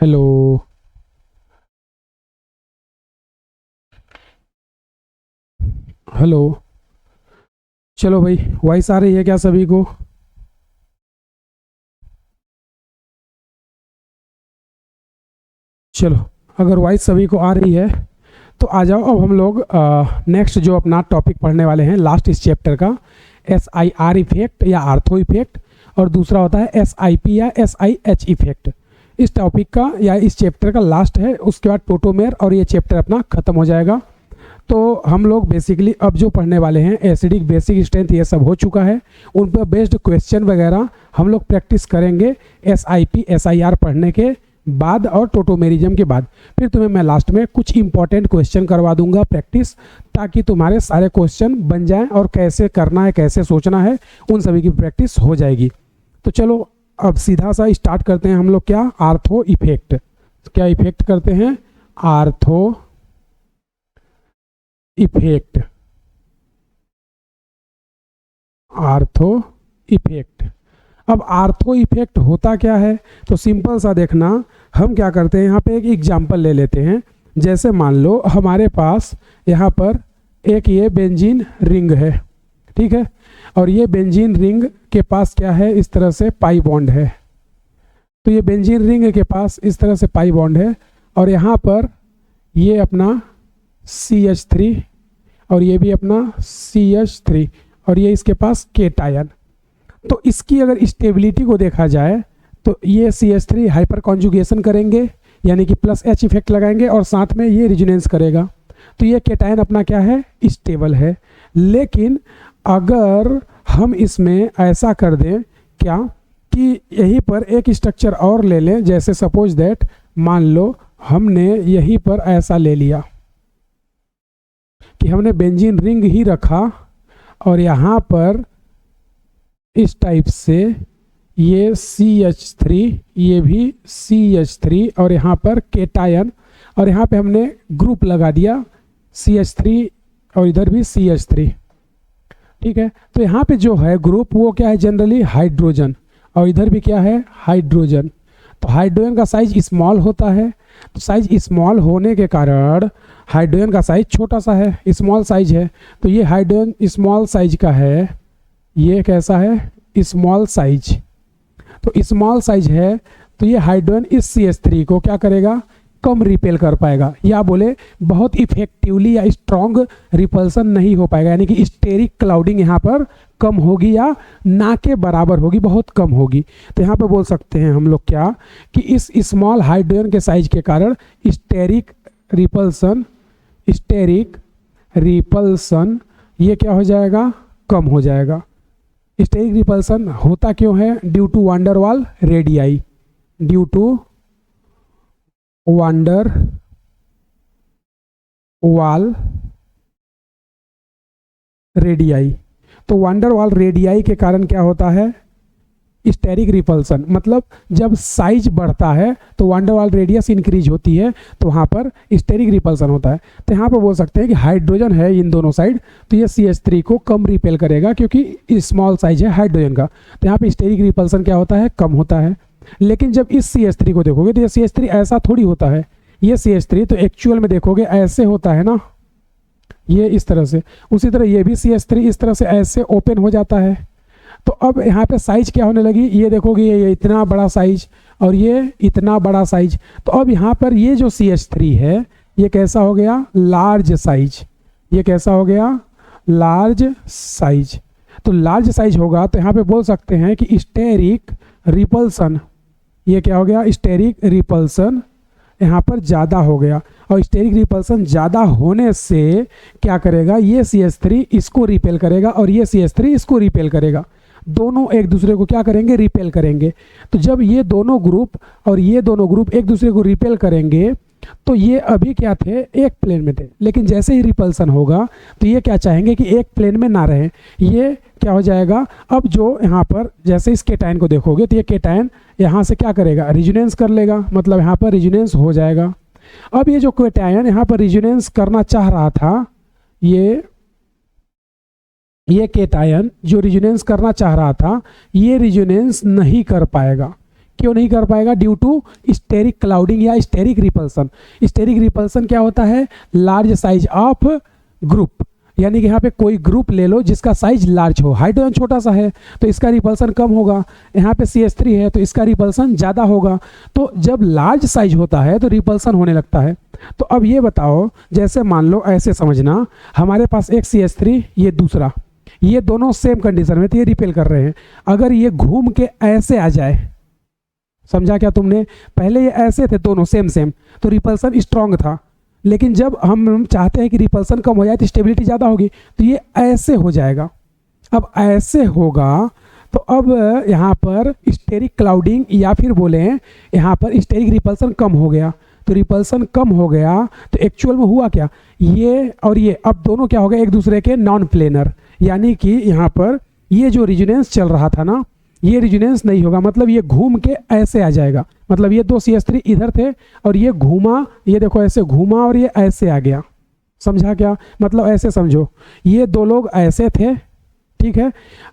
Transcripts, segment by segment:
Hello. Hello. चलो भाई, voice आ रही है क्या सभी को? चलो, अगर वॉइस सभी को आ रही है तो आ जाओ। अब हम लोग नेक्स्ट जो अपना टॉपिक पढ़ने वाले हैं लास्ट इस चैप्टर का, SIR इफेक्ट या आर्थो इफेक्ट, और दूसरा होता है SIP या SIH इफेक्ट। इस टॉपिक का या इस चैप्टर का लास्ट है, उसके बाद टोटोमेर और ये चैप्टर अपना खत्म हो जाएगा। तो हम लोग बेसिकली अब जो पढ़ने वाले हैं एसिडिक बेसिक स्ट्रेंथ, ये सब हो चुका है। उन पर बेस्ड क्वेश्चन वगैरह हम लोग प्रैक्टिस करेंगे SIP SIR पढ़ने के बाद और टोटोमेरिज्म के बाद। फिर तुम्हें मैं लास्ट में कुछ इंपॉर्टेंट क्वेश्चन करवा दूंगा प्रैक्टिस, ताकि तुम्हारे सारे क्वेश्चन बन जाएं और कैसे करना है कैसे सोचना है उन सभी की प्रैक्टिस हो जाएगी। तो चलो अब सीधा सा स्टार्ट करते हैं हम लोग। क्या? Ortho effect. क्या इफेक्ट करते हैं? Ortho effect. Ortho effect. अब आर्थो इफेक्ट होता क्या है? तो सिंपल सा देखना, हम क्या करते हैं यहाँ पे एक एग्जांपल ले लेते हैं। जैसे मान लो हमारे पास यहाँ पर एक ये बेंजीन रिंग है, ठीक है, और ये बेंजीन रिंग के पास क्या है, इस तरह से पाई बॉन्ड है। तो ये बेंजीन रिंग के पास इस तरह से पाई बॉन्ड है, और यहाँ पर ये अपना CH3 और ये भी अपना CH3, और ये इसके पास केटायन। तो इसकी अगर स्टेबिलिटी को देखा जाए तो ये CH3 हाइपर कॉन्जुगेशन करेंगे, यानी कि +H इफेक्ट लगाएंगे, और साथ में ये रिजोनेंस करेगा। तो ये केटायन अपना क्या है, स्टेबल है। लेकिन अगर हम इसमें ऐसा कर दें क्या कि यहीं पर एक स्ट्रक्चर और ले लें, जैसे सपोज दैट मान लो हमने यहीं पर ऐसा ले लिया कि हमने बेंजीन रिंग ही रखा, और यहाँ पर इस टाइप से ये CH3, ये भी CH3, और यहाँ पर केटायन, और यहाँ पे हमने ग्रुप लगा दिया CH3 और इधर भी CH3, ठीक है। तो यहाँ पे जो है ग्रुप वो क्या है, जनरली हाइड्रोजन, और इधर भी क्या है, हाइड्रोजन। तो हाइड्रोजन का साइज स्मॉल होता है, तो साइज स्मॉल होने के कारण हाइड्रोजन का साइज छोटा सा है, स्मॉल साइज है। तो ये हाइड्रोजन स्मॉल साइज का है, ये कैसा है, स्मॉल साइज। तो स्मॉल साइज है, तो ये हाइड्रोजन इस CH3 को क्या करेगा, कम रिपेल कर पाएगा, या बोले बहुत इफेक्टिवली या स्ट्रॉन्ग रिपल्सन नहीं हो पाएगा, यानी कि स्टेरिक क्लाउडिंग यहाँ पर कम होगी या ना के बराबर होगी, बहुत कम होगी। तो यहाँ पे बोल सकते हैं हम लोग क्या कि इस स्मॉल हाइड्रोजन के साइज के कारण स्टेरिक रिपल्सन ये क्या हो जाएगा, कम हो जाएगा। स्टेरिक रिपल्सन होता क्यों है? ड्यू टू वांडर वाल रेडियाई, ड्यू टू वांडर वाल रेडियाई। तो वांडर वाल रेडियाई के कारण क्या होता है, स्टेरिक रिपल्सन। मतलब जब साइज बढ़ता है तो वांडर वाल रेडियस इंक्रीज होती है, तो वहाँ पर स्टेरिक रिपल्सन होता है। तो यहाँ पर बोल सकते हैं कि हाइड्रोजन है इन दोनों साइड, तो ये CH3 को कम रिपेल करेगा क्योंकि स्मॉल साइज है हाइड्रोजन का। तो यहाँ पे स्टेरिक रिपल्सन क्या होता है, कम होता है। लेकिन जब इस CH3 को देखोगे तो ये CH3 ऐसा थोड़ी होता है, ये CH3 तो एक्चुअल में देखोगे ऐसे होता है ना, ये इस तरह से। उसी तरह ये भी CH3 इस तरह से ऐसे ओपन हो जाता है। तो अब यहाँ पे साइज क्या होने लगी, ये देखोगे ये इतना बड़ा साइज और ये इतना बड़ा साइज। तो अब यहाँ पर ये जो CH3 है ये कैसा हो गया, लार्ज साइज। ये कैसा हो गया, लार्ज साइज। तो लार्ज साइज होगा तो यहाँ पे बोल सकते हैं कि स्टेरिक रिपल्सन, ये क्या हो गया, स्टेरिक रिपल्सन यहाँ पर ज़्यादा हो गया। और स्टेरिक रिपल्सन ज़्यादा होने से क्या करेगा, ये CH3 इसको रिपेल करेगा और ये CH3 इसको रिपेल करेगा। दोनों एक दूसरे को क्या करेंगे, रिपेल करेंगे। तो जब ये दोनों ग्रुप और ये दोनों ग्रुप एक दूसरे को रिपेल करेंगे तो ये अभी क्या थे, एक प्लेन में थे, लेकिन जैसे ही रिपल्सन होगा तो ये क्या चाहेंगे कि एक प्लेन में ना रहे, ये क्या हो जाएगा। अब जो यहाँ पर जैसे इस केटायन को देखोगे तो ये केटायन यहाँ से क्या करेगा, रिजोनेंस कर लेगा, मतलब यहाँ पर रिजोनेंस हो जाएगा। अब ये जो केटायन यहाँ पर रिजोनेंस करना चाह रहा था, ये केटायन जो रिजोनेंस करना चाह रहा था ये रिजोनेंस नहीं कर पाएगा। क्यों नहीं कर पाएगा? ड्यू टू स्टेरिक क्लाउडिंग या स्टेरिक रिपल्सन। स्टेरिक रिपल्सन क्या होता है? लार्ज साइज ऑफ ग्रुप, यानी कि यहाँ पे कोई ग्रुप ले लो जिसका साइज लार्ज हो, हाइड्रोजन छोटा सा है तो इसका रिपल्सन कम होगा, यहाँ पे CH3 है तो इसका रिपल्सन ज़्यादा होगा। तो जब लार्ज साइज होता है तो रिपल्सन होने लगता है। तो अब ये बताओ, जैसे मान लो ऐसे समझना, हमारे पास एक CH3, ये दूसरा, ये दोनों सेम कंडीशन में तो ये रिपेल कर रहे हैं। अगर ये घूम के ऐसे आ जाए, समझा क्या तुमने? पहले ये ऐसे थे दोनों सेम सेम तो रिपल्सन स्ट्रांग था, लेकिन जब हम चाहते हैं कि रिपल्सन कम हो जाए तो स्टेबिलिटी ज़्यादा होगी, तो ये ऐसे हो जाएगा। अब ऐसे होगा तो अब यहाँ पर स्टेरिक क्लाउडिंग या फिर बोले यहाँ पर स्टेरिक रिपल्सन कम हो गया। तो रिपल्सन कम हो गया तो एक्चुअल में हुआ क्या? ये और ये अब दोनों क्या हो गए? एक दूसरे के नॉन प्लेनर, यानी कि यहाँ पर ये जो रिजोनेंस चल रहा था ना, ये रिजोनेंस नहीं होगा, मतलब ये घूम के ऐसे आ जाएगा। मतलब ये दो CH3 इधर थे और ये घूमा, ये देखो ऐसे घूमा और ये ऐसे आ गया। समझा क्या? मतलब ऐसे समझो, ये दो लोग ऐसे थे, ठीक है।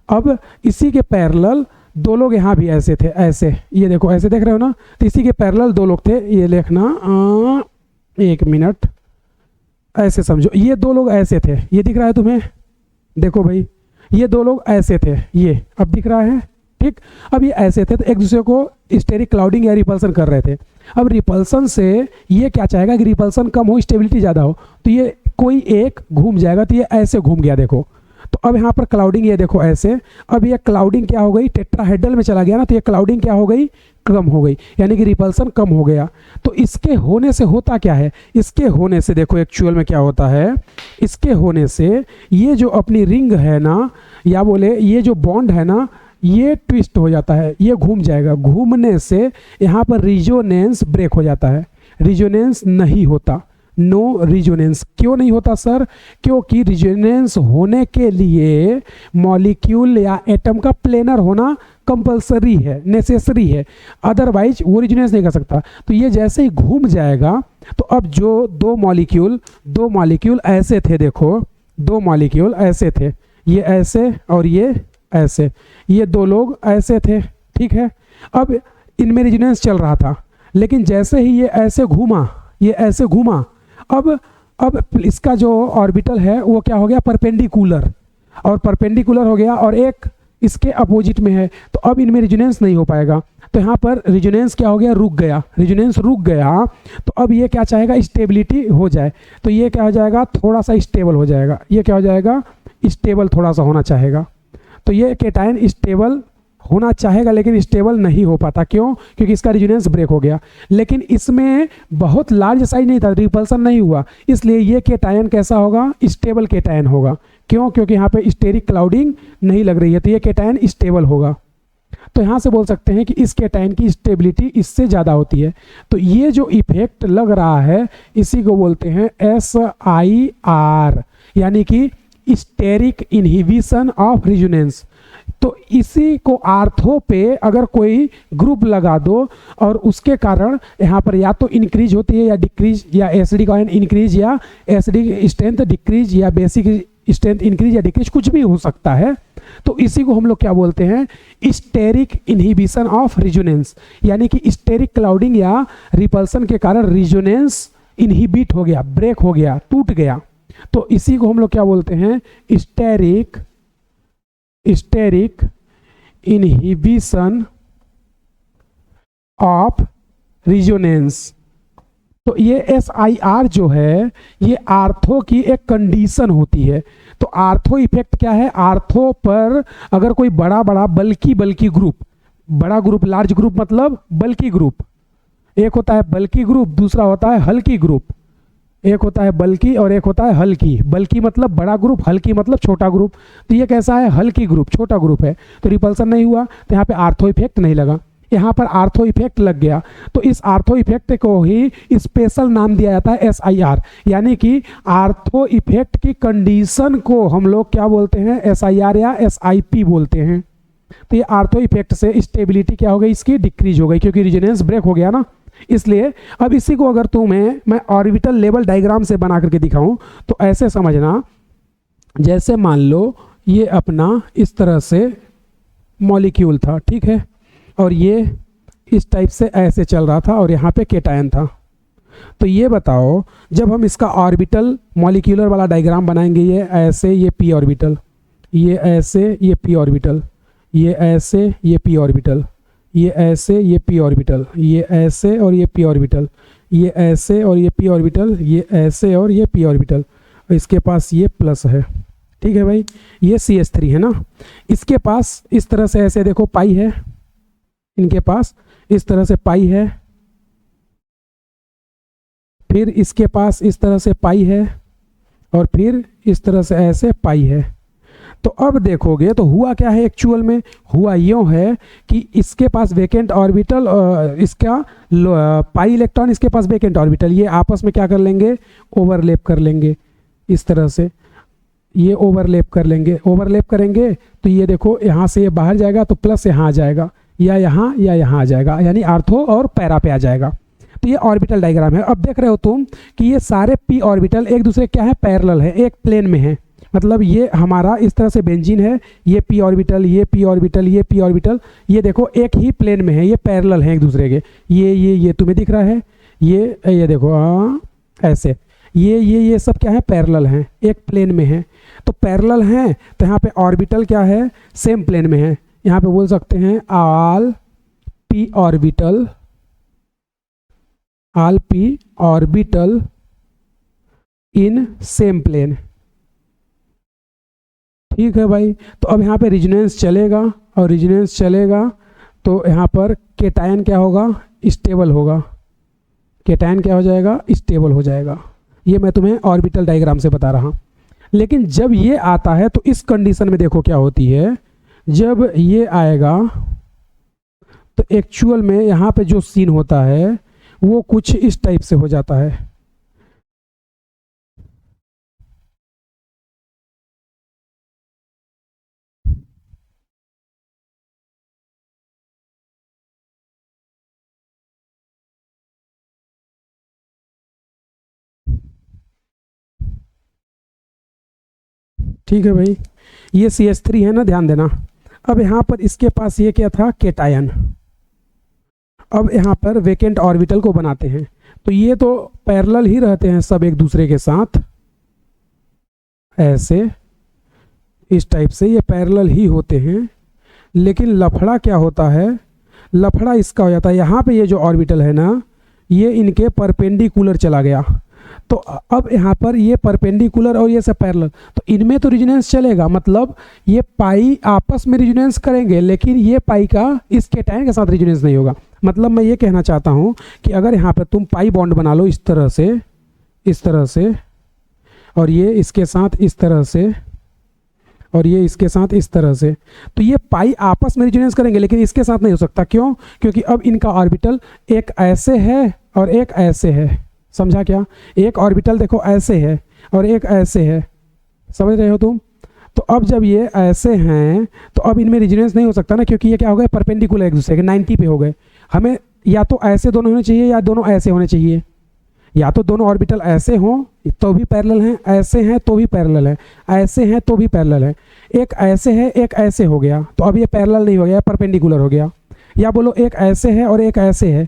अब इसी के पैरेलल दो लोग यहाँ भी ऐसे थे, ऐसे, ये देखो ऐसे देख रहे हो ना, तो इसी के पैरेलल दो लोग थे। ये लिखना, एक मिनट, ऐसे समझो, ये दो लोग ऐसे थे, ये दिख रहा है तुम्हें? देखो भाई, ये दो लोग ऐसे थे, ये अब दिख रहा है, ठीक। अब ये ऐसे थे तो एक दूसरे को स्टेरिक क्लाउडिंग या रिपल्सन कर रहे थे। अब रिपल्सन से ये क्या चाहेगा कि रिपल्सन कम हो, स्टेबिलिटी ज़्यादा हो, तो ये कोई एक घूम जाएगा, तो ये ऐसे घूम गया, देखो। तो अब यहाँ पर क्लाउडिंग, ये देखो ऐसे, अब ये क्लाउडिंग क्या हो गई? टेट्राहेड्रल में चला गया ना, तो ये क्लाउडिंग क्या हो गई? कम हो गई, यानी कि रिपल्सन कम हो गया। तो इसके होने से होता क्या है? इसके होने से देखो एक्चुअल में क्या होता है, इसके होने से ये जो अपनी रिंग है ना, या बोले ये जो बॉन्ड है ना, ये ट्विस्ट हो जाता है, ये घूम जाएगा। घूमने से यहाँ पर रिजोनेंस ब्रेक हो जाता है, रिजोनेंस नहीं होता, नो रिजोनेंस। क्यों नहीं होता सर? क्योंकि रिजोनेंस होने के लिए मॉलिक्यूल या एटम का प्लेनर होना कंपलसरी है, नेसेसरी है, अदरवाइज वो रिजोनेंस नहीं कर सकता। तो ये जैसे ही घूम जाएगा तो अब जो दो मॉलिक्यूल ऐसे थे, देखो दो मॉलिक्यूल ऐसे थे, ये ऐसे और ये ऐसे, ये दो लोग ऐसे थे, ठीक है। अब इनमें रिजोनेंस चल रहा था, लेकिन जैसे ही ये ऐसे घूमा, ये ऐसे घूमा, अब इसका जो ऑर्बिटल है वो क्या हो गया? परपेंडिकुलर, और परपेंडिकुलर हो गया और एक इसके अपोजिट में है, तो अब इनमें रिजोनेंस नहीं हो पाएगा। तो यहाँ पर रिजोनेंस क्या हो गया? रुक गया, रिजोनेंस रुक गया। तो अब ये क्या चाहेगा? स्टेबिलिटी हो जाए, तो ये क्या हो जाएगा? थोड़ा सा स्टेबल हो जाएगा। ये क्या हो जाएगा? स्टेबल थोड़ा सा होना चाहेगा। तो ये केटायन स्टेबल होना चाहेगा लेकिन स्टेबल नहीं हो पाता, क्यों? क्योंकि इसका रिजोनेंस ब्रेक हो गया। लेकिन इसमें बहुत लार्ज साइज नहीं था, रिपल्सन नहीं हुआ, इसलिए ये केटायन कैसा होगा? स्टेबल केटायन होगा। क्यों? क्योंकि यहाँ पे स्टेरिक क्लाउडिंग नहीं लग रही है, तो ये केटायन स्टेबल होगा। तो यहाँ से बोल सकते हैं कि इस केटायन की स्टेबिलिटी इससे ज़्यादा होती है। तो ये जो इफेक्ट लग रहा है इसी को बोलते हैं SIR, यानी कि स्टेरिक इनहिबिशन ऑफ रिजोनेंस। तो इसी को आर्थो पे अगर कोई ग्रुप लगा दो और उसके कारण यहाँ पर या तो इंक्रीज होती है या डिक्रीज, या एसिडिक आयन इंक्रीज या एसिडिक स्ट्रेंथ डिक्रीज, या बेसिक स्ट्रेंथ इंक्रीज या डिक्रीज, कुछ भी हो सकता है। तो इसी को हम लोग क्या बोलते हैं? स्टेरिक इनहिबिशन ऑफ रिजोनेंस, यानी कि स्टेरिक क्लाउडिंग या रिपल्सन के कारण रिजोनेंस इनहिबिट हो गया, ब्रेक हो गया, टूट गया। तो इसी को हम लोग क्या बोलते हैं? Steric inhibition of resonance. तो ये SIR जो है ये आर्थो की एक कंडीशन होती है। तो आर्थो इफेक्ट क्या है? आर्थो पर अगर कोई बड़ा बल्कि ग्रुप, बड़ा ग्रुप, लार्ज ग्रुप मतलब बल्कि ग्रुप, एक होता है बल्कि ग्रुप, दूसरा होता है हल्की ग्रुप। एक होता है बल्कि और एक होता है हल्की। बल्कि मतलब बड़ा ग्रुप, हल्की मतलब छोटा ग्रुप। तो ये कैसा है? हल्की ग्रुप, छोटा ग्रुप है, तो रिपल्सन नहीं हुआ, तो यहाँ पे आर्थो इफेक्ट नहीं लगा। यहाँ पर आर्थो इफेक्ट लग गया, तो इस आर्थो इफेक्ट को ही स्पेशल नाम दिया जाता है SIR, यानी कि आर्थो इफेक्ट की कंडीशन को हम लोग क्या बोलते हैं? SIR या SIP बोलते हैं। तो ये आर्थो इफेक्ट से स्टेबिलिटी क्या हो गई? इसकी डिक्रीज हो गई, क्योंकि रिजोनेंस ब्रेक हो गया ना, इसलिए। अब इसी को अगर मैं ऑर्बिटल लेवल डायग्राम से बना करके दिखाऊं तो ऐसे समझना, जैसे मान लो ये अपना इस तरह से मॉलिक्यूल था, ठीक है, और ये इस टाइप से ऐसे चल रहा था और यहाँ पे केटायन था। तो ये बताओ जब हम इसका ऑर्बिटल मॉलिक्यूलर वाला डायग्राम बनाएंगे, ये ऐसे, ये p ऑर्बिटल, ये ऐसे, ये p ऑर्बिटल, ये ऐसे, ये p ऑर्बिटल, ये ऐसे, ये p ऑर्बिटल, ये ऐसे और ये p ऑर्बिटल, ये ऐसे और ये p ऑर्बिटल, ये ऐसे और ये p ऑर्बिटल, और इसके पास ये प्लस है। ठीक है भाई, ये CH3 है ना। इसके पास इस तरह से ऐसे देखो पाई है, इनके पास इस तरह से पाई है, फिर इसके पास इस तरह से पाई है, और फिर इस तरह से ऐसे पाई है। तो अब देखोगे तो हुआ क्या है, एक्चुअल में हुआ यूँ है कि इसके पास वेकेंट ऑर्बिटल, इसका पाई इलेक्ट्रॉन, इसके पास वेकेंट ऑर्बिटल, ये आपस में क्या कर लेंगे, ओवरलैप कर लेंगे। इस तरह से ये ओवरलैप कर लेंगे, ओवरलैप करेंगे तो ये देखो यहाँ से ये बाहर जाएगा तो प्लस यहाँ आ जाएगा, या यहाँ आ जाएगा, यानी आर्थो और पैरा पे आ जाएगा। तो ये ऑर्बिटल डायग्राम है। अब देख रहे हो तुम कि ये सारे p ऑर्बिटल एक दूसरे क्या है, पैरेलल है, एक प्लेन में है। मतलब ये हमारा इस तरह से बेंजीन है, ये p ऑर्बिटल, ये p ऑर्बिटल, ये p ऑर्बिटल, ये देखो एक ही प्लेन में है, ये पैरेलल है एक दूसरे के। ये तुम्हें दिख रहा है, ये देखो ऐसे, ये सब क्या है, पैरेलल हैं, एक प्लेन में है। तो पैरेलल हैं तो यहाँ पे ऑर्बिटल क्या है, सेम प्लेन में है। यहाँ पे बोल सकते हैं all p orbital, all p orbital in same plane. ठीक है भाई। तो अब यहाँ पे रिजोनेंस चलेगा, और रिजोनेंस चलेगा तो यहाँ पर केटायन क्या होगा, स्टेबल होगा। केटायन क्या हो जाएगा, स्टेबल हो जाएगा। ये मैं तुम्हें ऑर्बिटल डायग्राम से बता रहा हूँ। लेकिन जब ये आता है तो इस कंडीशन में देखो क्या होती है, जब ये आएगा तो एक्चुअल में यहाँ पे जो सीन होता है वो कुछ इस टाइप से हो जाता है। ठीक है भाई, ये CH3 है ना, ध्यान देना। अब यहाँ पर इसके पास ये क्या था, केटायन। अब यहाँ पर वेकेंट ऑर्बिटल को बनाते हैं तो ये तो पैरेलल ही रहते हैं सब एक दूसरे के साथ, ऐसे इस टाइप से ये पैरेलल ही होते हैं। लेकिन लफड़ा क्या होता है, लफड़ा इसका हो जाता है, यहाँ पे ये जो ऑर्बिटल है ना, ये इनके परपेंडिकुलर चला गया। तो अब यहाँ पर ये परपेंडिकुलर और ये सब पैरेलल, तो इनमें तो रिजोनेंस चलेगा, मतलब ये पाई आपस में रिजोनेंस करेंगे, लेकिन ये पाई का इस केटायन के साथ रिजोनेंस नहीं होगा। मतलब मैं ये कहना चाहता हूँ कि अगर यहाँ पर तुम पाई बॉन्ड बना लो इस तरह से, इस तरह से, और ये इसके साथ इस तरह से, और ये इसके साथ इस तरह से, तो ये पाई आपस में रिजोनेंस करेंगे, लेकिन इसके साथ नहीं हो सकता। क्यों? क्योंकि अब इनका ऑर्बिटल एक ऐसे है और एक ऐसे है। समझा क्या? एक ऑर्बिटल देखो ऐसे है और एक ऐसे है, समझ रहे हो तुम? तो अब जब ये ऐसे हैं तो अब इनमें रिजोनेंस नहीं हो सकता ना, क्योंकि ये क्या हो गए, परपेंडिकुलर एक दूसरे के, 90 पे हो गए। हमें या तो ऐसे दोनों होने चाहिए या दोनों ऐसे होने चाहिए। या तो दोनों ऑर्बिटल ऐसे हों तो भी पैरेलल हैं, ऐसे हैं तो भी पैरेलल है, ऐसे हैं तो भी पैरेलल है। एक ऐसे है, एक ऐसे हो गया, तो अब ये पैरेलल नहीं हो गया, परपेंडिकुलर हो गया। या बोलो एक ऐसे है और एक ऐसे है,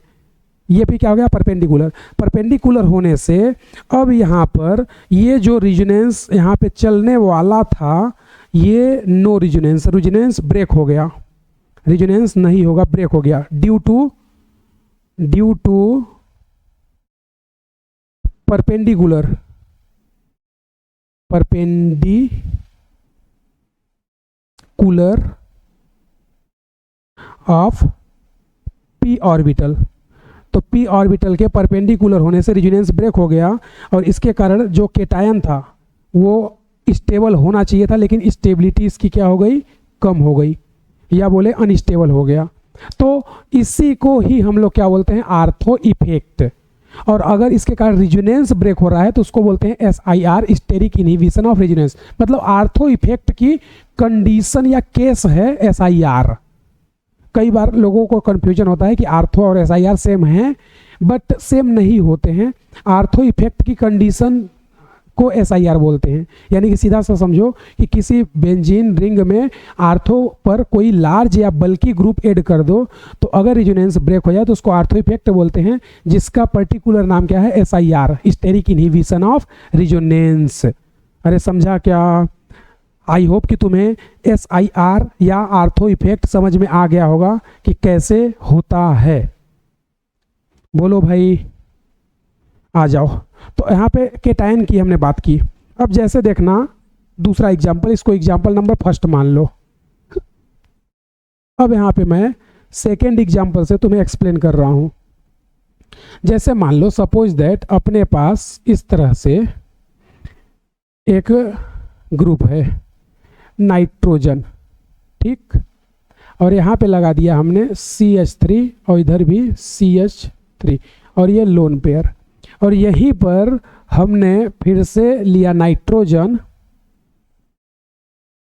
ये भी क्या हो गया, परपेंडिकुलर। परपेंडिकुलर होने से अब यहाँ पर ये जो रिजोनेंस यहाँ पे चलने वाला था, ये नो रिजोनेंस, रिजोनेंस ब्रेक हो गया, रिजोनेंस नहीं होगा, ब्रेक हो गया due to perpendicular of p orbital. तो p ऑर्बिटल के परपेंडिकुलर होने से रिजोनेंस ब्रेक हो गया, और इसके कारण जो केटायन था वो स्टेबल होना चाहिए था, लेकिन स्टेबिलिटी इसकी क्या हो गई, कम हो गई, या बोले अनस्टेबल हो गया। तो इसी को ही हम लोग क्या बोलते हैं, आर्थो इफेक्ट। और अगर इसके कारण रिजोनेंस ब्रेक हो रहा है तो उसको बोलते हैं SIR, steric inhibition of resonance. मतलब आर्थो इफेक्ट की कंडीशन या केस है SIR। कई बार लोगों को कंफ्यूजन होता है कि आर्थो और SIR सेम हैं, बट सेम नहीं होते हैं। आर्थो इफेक्ट की कंडीशन को SIR बोलते हैं। यानी कि सीधा सा समझो कि किसी बेंजीन रिंग में आर्थो पर कोई लार्ज या बल्कि ग्रुप ऐड कर दो तो अगर रिजोनेंस ब्रेक हो जाए तो उसको आर्थो इफेक्ट बोलते हैं, जिसका पर्टिकुलर नाम क्या है? SIR, steric inhibition of resonance. अरे समझा क्या? आई होप कि तुम्हें SIR या आर्थो इफेक्ट समझ में आ गया होगा कि कैसे होता है। बोलो भाई, आ जाओ। तो यहाँ पे केटायन की हमने बात की। अब जैसे देखना दूसरा एग्जाम्पल, इसको एग्जाम्पल नंबर फर्स्ट मान लो। अब यहाँ पे मैं सेकेंड एग्जाम्पल से तुम्हें एक्सप्लेन कर रहा हूँ। जैसे मान लो सपोज दैट अपने पास इस तरह से एक ग्रुप है नाइट्रोजन, ठीक, और यहाँ पे लगा दिया हमने CH3 और इधर भी CH3 और ये लोन पेयर, और यहीं पर हमने फिर से लिया नाइट्रोजन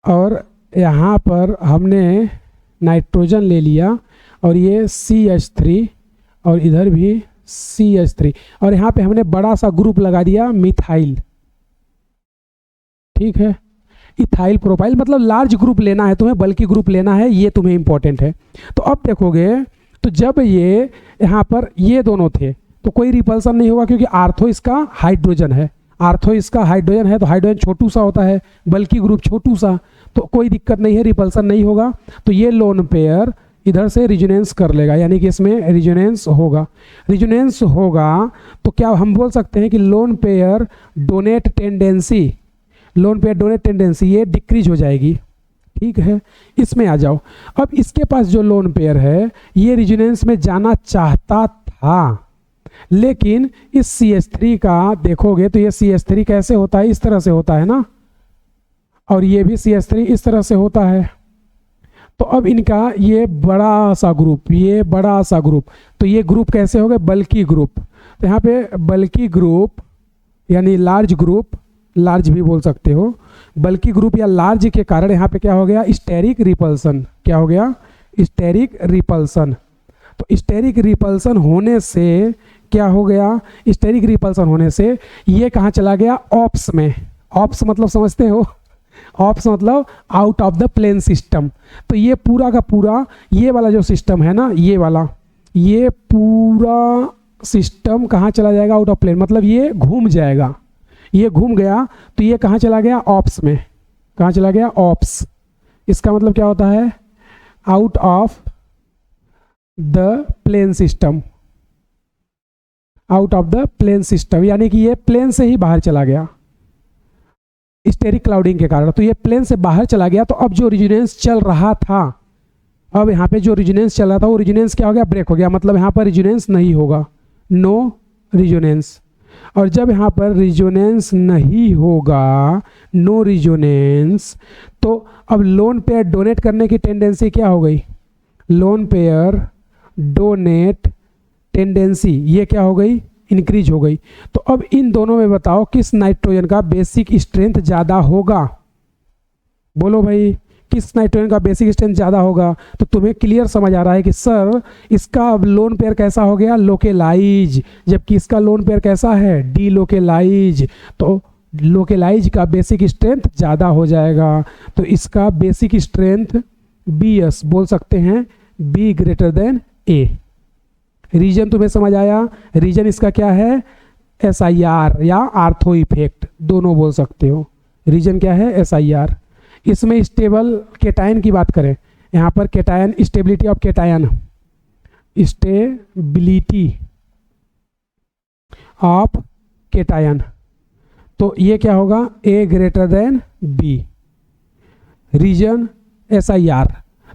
और यहाँ पर हमने नाइट्रोजन ले लिया और ये CH3 और इधर भी CH3 और यहाँ पे हमने बड़ा सा ग्रुप लगा दिया मिथाइल, ठीक है। इथाइल प्रोपाइल मतलब लार्ज ग्रुप लेना है तुम्हें, बल्कि ग्रुप लेना है, ये तुम्हें इंपॉर्टेंट है। तो अब देखोगे तो जब ये यहाँ पर ये दोनों थे तो कोई रिपल्सन नहीं होगा, क्योंकि आर्थो इसका हाइड्रोजन है, आर्थो इसका हाइड्रोजन है, तो हाइड्रोजन छोटू सा होता है, बल्कि ग्रुप छोटू सा, तो कोई दिक्कत नहीं है, रिपल्सन नहीं होगा। तो ये लोन पेयर इधर से रिजोनेंस कर लेगा, यानी कि इसमें रिजोनेंस होगा। रिजोनेंस होगा तो क्या हम बोल सकते हैं कि loan pair donate tendency, loan pair donate tendency ये डिक्रीज हो जाएगी, ठीक है। इसमें आ जाओ। अब इसके पास जो लोन पेयर है ये रिजोनेंस में जाना चाहता था, लेकिन इस CH3 का देखोगे तो ये CH3 कैसे होता है? इस तरह से होता है ना, और ये भी CH3 इस तरह से होता है। तो अब इनका ये बड़ा सा ग्रुप, ये बड़ा सा ग्रुप, तो ये ग्रुप कैसे हो गए? बल्कि ग्रुप। तो यहाँ पे बल्कि ग्रुप यानी लार्ज ग्रुप, लार्ज भी बोल सकते हो, बल्कि ग्रुप या लार्ज के कारण यहाँ पे क्या हो गया? Steric repulsion. क्या हो गया? Steric repulsion. तो स्टेरिक रिपल्सन होने से क्या हो गया? स्टेरिक रिपल्सन होने से ये कहाँ चला गया? ऑप्स में। ऑप्स मतलब समझते हो? ऑप्स मतलब out of the plane system. तो ये पूरा का पूरा ये वाला जो सिस्टम है ना, ये वाला, ये पूरा सिस्टम कहाँ चला जाएगा? आउट ऑफ प्लेन, मतलब ये घूम जाएगा। ये घूम गया तो ये कहाँ चला गया? ऑप्स में। कहाँ चला गया? ऑप्स। इसका मतलब क्या होता है? Out of the plane system, out of the plane system, यानी कि ये प्लेन से ही बाहर चला गया स्टेरिक क्लाउडिंग के कारण। तो ये प्लेन से बाहर चला गया। तो अब जो रिजोनेंस चल रहा था, अब यहाँ पे जो रिजोनेंस चल रहा था वो रिजोनेंस क्या हो गया? ब्रेक हो गया, मतलब यहाँ पर रिजोनेंस नहीं होगा, नो रिजोनेंस। और जब यहाँ पर रिजोनेंस नहीं होगा, नो रिजोनेंस, तो अब लोन पेयर डोनेट करने की टेंडेंसी क्या हो गई? लोन पेयर डोनेट टेंडेंसी ये क्या हो गई? इंक्रीज हो गई। तो अब इन दोनों में बताओ किस नाइट्रोजन का बेसिक स्ट्रेंथ ज़्यादा होगा? बोलो भाई, किस नाइट्रोजन का बेसिक स्ट्रेंथ ज़्यादा होगा? तो तुम्हें क्लियर समझ आ रहा है कि सर इसका अब लोन पेयर कैसा हो गया? लोकेलाइज, जबकि इसका लोन पेयर कैसा है? D localise. तो लोकेलाइज का बेसिक स्ट्रेंथ ज़्यादा हो जाएगा, तो इसका बेसिक स्ट्रेंथ BS बोल सकते हैं, B greater than A। Reason तुम्हें समझ आया? रीजन इसका क्या है? SIR या आर्थो इफेक्ट, दोनों बोल सकते हो। रीजन क्या है? SIR। इसमें स्टेबल केटायन की बात करें, यहाँ पर cation, stability of cation, stability of cation, तो ये क्या होगा? A greater than B। Reason SIR।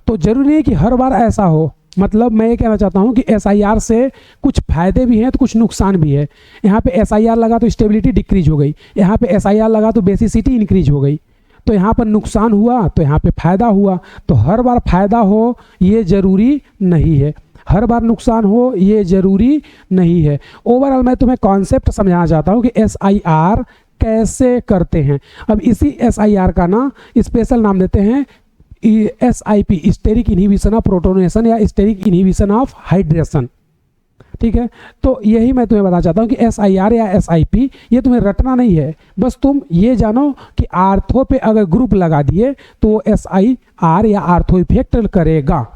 तो जरूरी नहीं कि हर बार ऐसा हो, मतलब मैं ये कहना चाहता हूँ कि SIR से कुछ फायदे भी हैं तो कुछ नुकसान भी है। यहाँ पे SIR लगा तो स्टेबिलिटी डिक्रीज हो गई, यहाँ पे SIR लगा तो बेसिसिटी इंक्रीज हो गई। तो यहाँ पर नुकसान हुआ तो यहाँ पे फायदा हुआ। तो हर बार फायदा हो ये जरूरी नहीं है, हर बार नुकसान हो ये जरूरी नहीं है। ओवरऑल मैं तुम्हें कॉन्सेप्ट समझाना चाहता हूँ कि SIR कैसे करते हैं। अब इसी SIR का ना स्पेशल नाम देते हैं SIP, steric inhibition of protonation या स्टेरिक इनहिबिशन ऑफ हाइड्रेशन। ठीक है। तो यही मैं तुम्हें बताना चाहता हूँ कि SIR या SIP ये तुम्हें रटना नहीं है, बस तुम ये जानो कि आर्थो पे अगर ग्रुप लगा दिए तो वो SIR या आर्थो इफेक्ट करेगा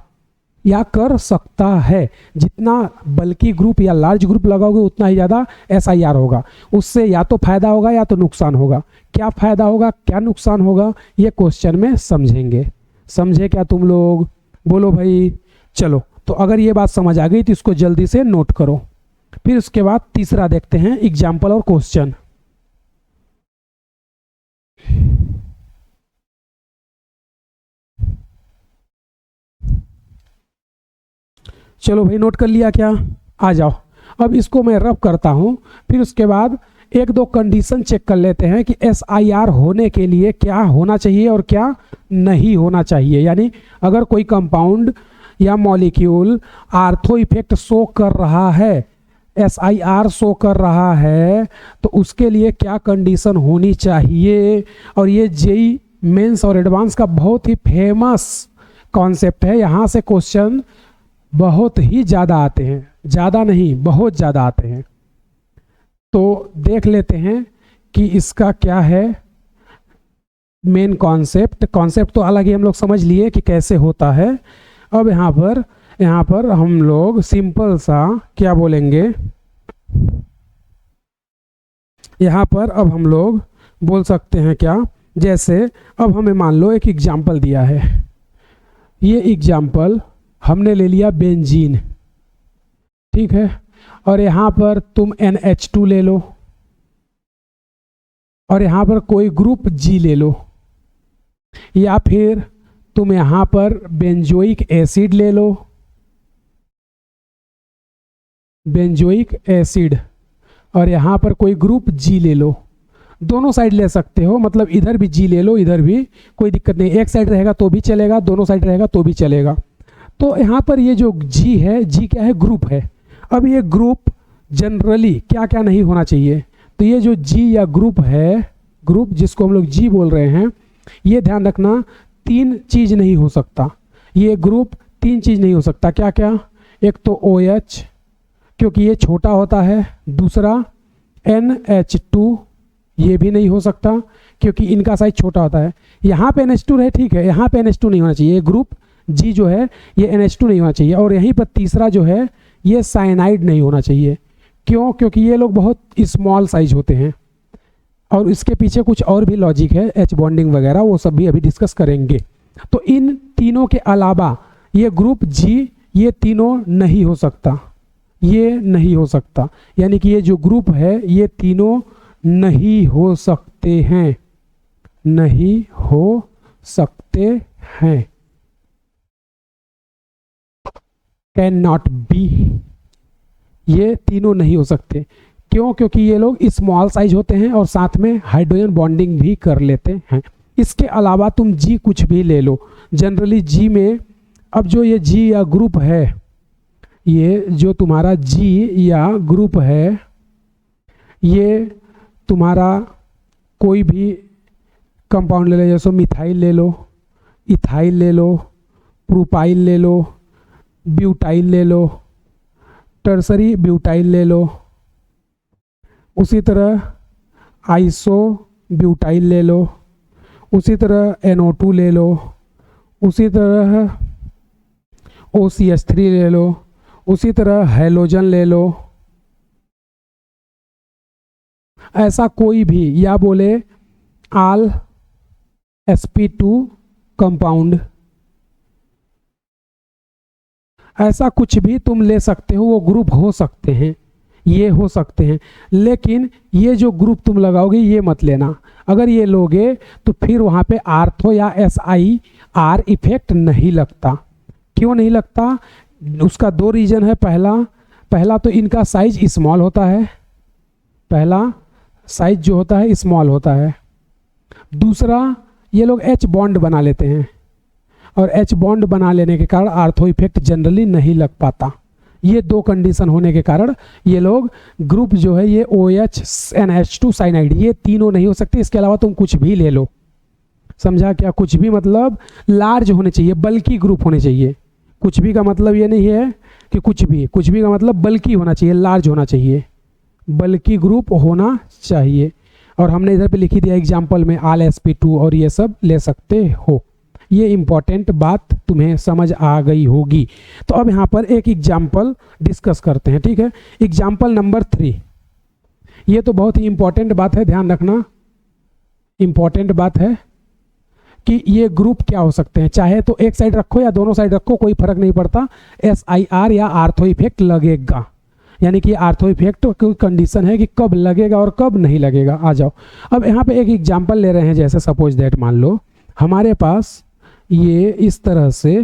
या कर सकता है। जितना बल्कि ग्रुप या लार्ज ग्रुप लगाओगे उतना ही ज़्यादा SIR होगा। उससे या तो फायदा होगा या तो नुकसान होगा। क्या फायदा होगा क्या नुकसान होगा ये क्वेश्चन में समझेंगे। समझे क्या तुम लोग? बोलो भाई। चलो, तो अगर ये बात समझ आ गई तो इसको जल्दी से नोट करो। फिर उसके बाद तीसरा देखते हैं, एग्जाम्पल और क्वेश्चन। चलो भाई, नोट कर लिया क्या? आ जाओ, अब इसको मैं रब करता हूँ। फिर उसके बाद एक दो कंडीशन चेक कर लेते हैं कि SIR होने के लिए क्या होना चाहिए और क्या नहीं होना चाहिए। यानी अगर कोई कंपाउंड या मॉलिक्यूल आर्थो इफेक्ट शो कर रहा है, SIR शो कर रहा है, तो उसके लिए क्या कंडीशन होनी चाहिए। और ये JEE मेंस और एडवांस का बहुत ही फेमस कॉन्सेप्ट है। यहाँ से क्वेश्चन बहुत ही ज़्यादा आते हैं, ज़्यादा नहीं बहुत ज़्यादा आते हैं। तो देख लेते हैं कि इसका क्या है मेन कॉन्सेप्ट। कॉन्सेप्ट तो अलग ही हम लोग समझ लिए कि कैसे होता है। अब यहाँ पर हम लोग सिंपल सा क्या बोलेंगे, यहाँ पर अब हम लोग बोल सकते हैं क्या, जैसे अब हमें मान लो एक एग्जाम्पल दिया है। ये एग्जाम्पल हमने ले लिया बेंजीन, ठीक है। और यहाँ पर तुम NH2 ले लो और यहाँ पर कोई ग्रुप G ले लो, या फिर तुम यहाँ पर बेंजोइक एसिड ले लो, बेंजोइक एसिड, और यहाँ पर कोई ग्रुप G ले लो। दोनों साइड ले सकते हो, मतलब इधर भी G ले लो इधर भी, कोई दिक्कत नहीं। एक साइड रहेगा तो भी चलेगा, दोनों साइड रहेगा तो भी चलेगा। तो यहाँ पर ये जो G है, G क्या है? ग्रुप है। अब ये ग्रुप जनरली क्या क्या नहीं होना चाहिए, तो ये जो G या ग्रुप है, ग्रुप जिसको हम लोग G बोल रहे हैं, ये ध्यान रखना 3 चीज़ नहीं हो सकता। ये ग्रुप 3 चीज़ नहीं हो सकता। क्या क्या? एक तो OH क्योंकि ये छोटा होता है, दूसरा NH2 ये भी नहीं हो सकता क्योंकि इनका साइज छोटा होता है। यहाँ पे NH2 है, ठीक है, यहाँ पे NH2 नहीं होना चाहिए। ये ग्रुप G जो है ये NH2 नहीं होना चाहिए। और यहीं पर तीसरा जो है ये साइनाइड नहीं होना चाहिए। क्यों? क्योंकि ये लोग बहुत स्मॉल साइज होते हैं और इसके पीछे कुछ और भी लॉजिक है, H बॉन्डिंग वगैरह, वो सब भी अभी डिस्कस करेंगे। तो इन तीनों के अलावा ये ग्रुप G ये तीनों नहीं हो सकता, ये नहीं हो सकता। यानी कि ये जो ग्रुप है ये तीनों नहीं हो सकते हैं, नहीं हो सकते हैं, कैन नॉट बी, ये तीनों नहीं हो सकते। क्यों? क्योंकि ये लोग स्मॉल साइज होते हैं और साथ में हाइड्रोजन बॉन्डिंग भी कर लेते हैं। इसके अलावा तुम G कुछ भी ले लो, जनरली G में अब जो ये G या ग्रुप है, ये जो तुम्हारा G या ग्रुप है, ये तुम्हारा कोई भी कंपाउंड ले लो, जैसे मिथाइल ले लो, इथाइल ले लो, प्रोपाइल ले लो, ब्यूटाइल ले लो, टर्सरी ब्यूटाइल ले लो, उसी तरह आइसो ब्यूटाइल ले लो, उसी तरह NO2 ले लो, उसी तरह OCH3 ले लो, उसी तरह हैलोजन ले लो। ऐसा कोई भी, या बोले आल sp2 कंपाउंड, ऐसा कुछ भी तुम ले सकते हो। वो ग्रुप हो सकते हैं, ये हो सकते हैं, लेकिन ये जो ग्रुप तुम लगाओगे ये मत लेना। अगर ये लोगे तो फिर वहाँ पे आर्थो या SIR इफेक्ट नहीं लगता। क्यों नहीं लगता? उसका 2 रीज़न है। पहला तो इनका साइज स्मॉल होता है, पहला साइज जो होता है स्मॉल होता है। दूसरा, ये लोग H बॉन्ड बना लेते हैं और H बॉन्ड बना लेने के कारण आर्थो इफेक्ट जनरली नहीं लग पाता। ये 2 कंडीशन होने के कारण ये लोग ग्रुप जो है ये OH NH2 साइनाइड ये तीनों नहीं हो सकते। इसके अलावा तुम कुछ भी ले लो, समझा क्या? कुछ भी मतलब लार्ज होने चाहिए, बल्कि ग्रुप होने चाहिए। कुछ भी का मतलब ये नहीं है कि कुछ भी का मतलब बल्कि होना चाहिए, लार्ज होना चाहिए, बल्कि ग्रुप होना चाहिए। और हमने इधर पे लिखी दिया एग्जाम्पल में ऑल sp2 और ये सब ले सकते हो। ये इंपॉर्टेंट बात तुम्हें समझ आ गई होगी। तो अब यहाँ पर एक एग्जाम्पल डिस्कस करते हैं, ठीक है। एग्जाम्पल नंबर 3, ये तो बहुत ही इंपॉर्टेंट बात है, ध्यान रखना, इंपॉर्टेंट बात है कि ये ग्रुप क्या हो सकते हैं। चाहे तो एक साइड रखो या दोनों साइड रखो, कोई फर्क नहीं पड़ता, SIR या आर्थो इफेक्ट लगेगा। यानी कि आर्थो इफेक्ट की कंडीशन है कि कब लगेगा और कब नहीं लगेगा। आ जाओ, अब यहाँ पे एक एग्जाम्पल ले रहे हैं, जैसे सपोज दैट मान लो हमारे पास ये इस तरह से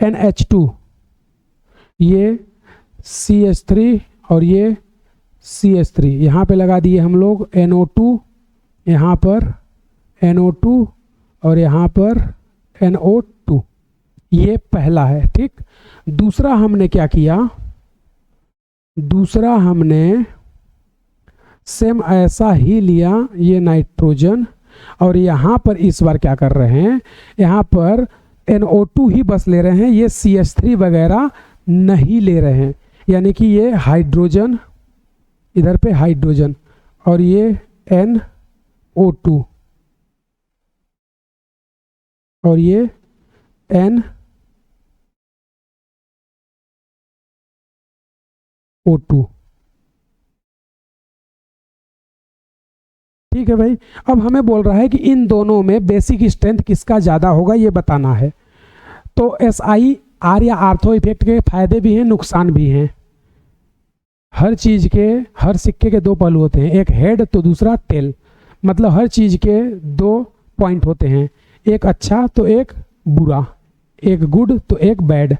NH2, ये CH3 और ये CH3, यहाँ पे लगा दिए हम लोग NO2, यहाँ पर NO2 और यहाँ पर NO2। ये पहला है, ठीक। दूसरा हमने क्या किया, दूसरा हमने सेम ऐसा ही लिया, ये नाइट्रोजन, और यहाँ पर इस बार क्या कर रहे हैं, यहाँ पर NO2 ही बस ले रहे हैं, ये CH3 वगैरह नहीं ले रहे हैं। यानी कि ये हाइड्रोजन, इधर पे हाइड्रोजन और ये NO2 और ये NO2, ठीक है भाई। अब हमें बोल रहा है कि इन दोनों में बेसिक स्ट्रेंथ किसका ज़्यादा होगा, ये बताना है। तो SIR या आर्थो इफेक्ट के फायदे भी हैं, नुकसान भी हैं। हर चीज़ के, हर सिक्के के दो पहलू होते हैं, एक हेड तो दूसरा टेल। मतलब हर चीज़ के दो पॉइंट होते हैं, एक अच्छा तो एक बुरा, एक गुड तो एक बैड।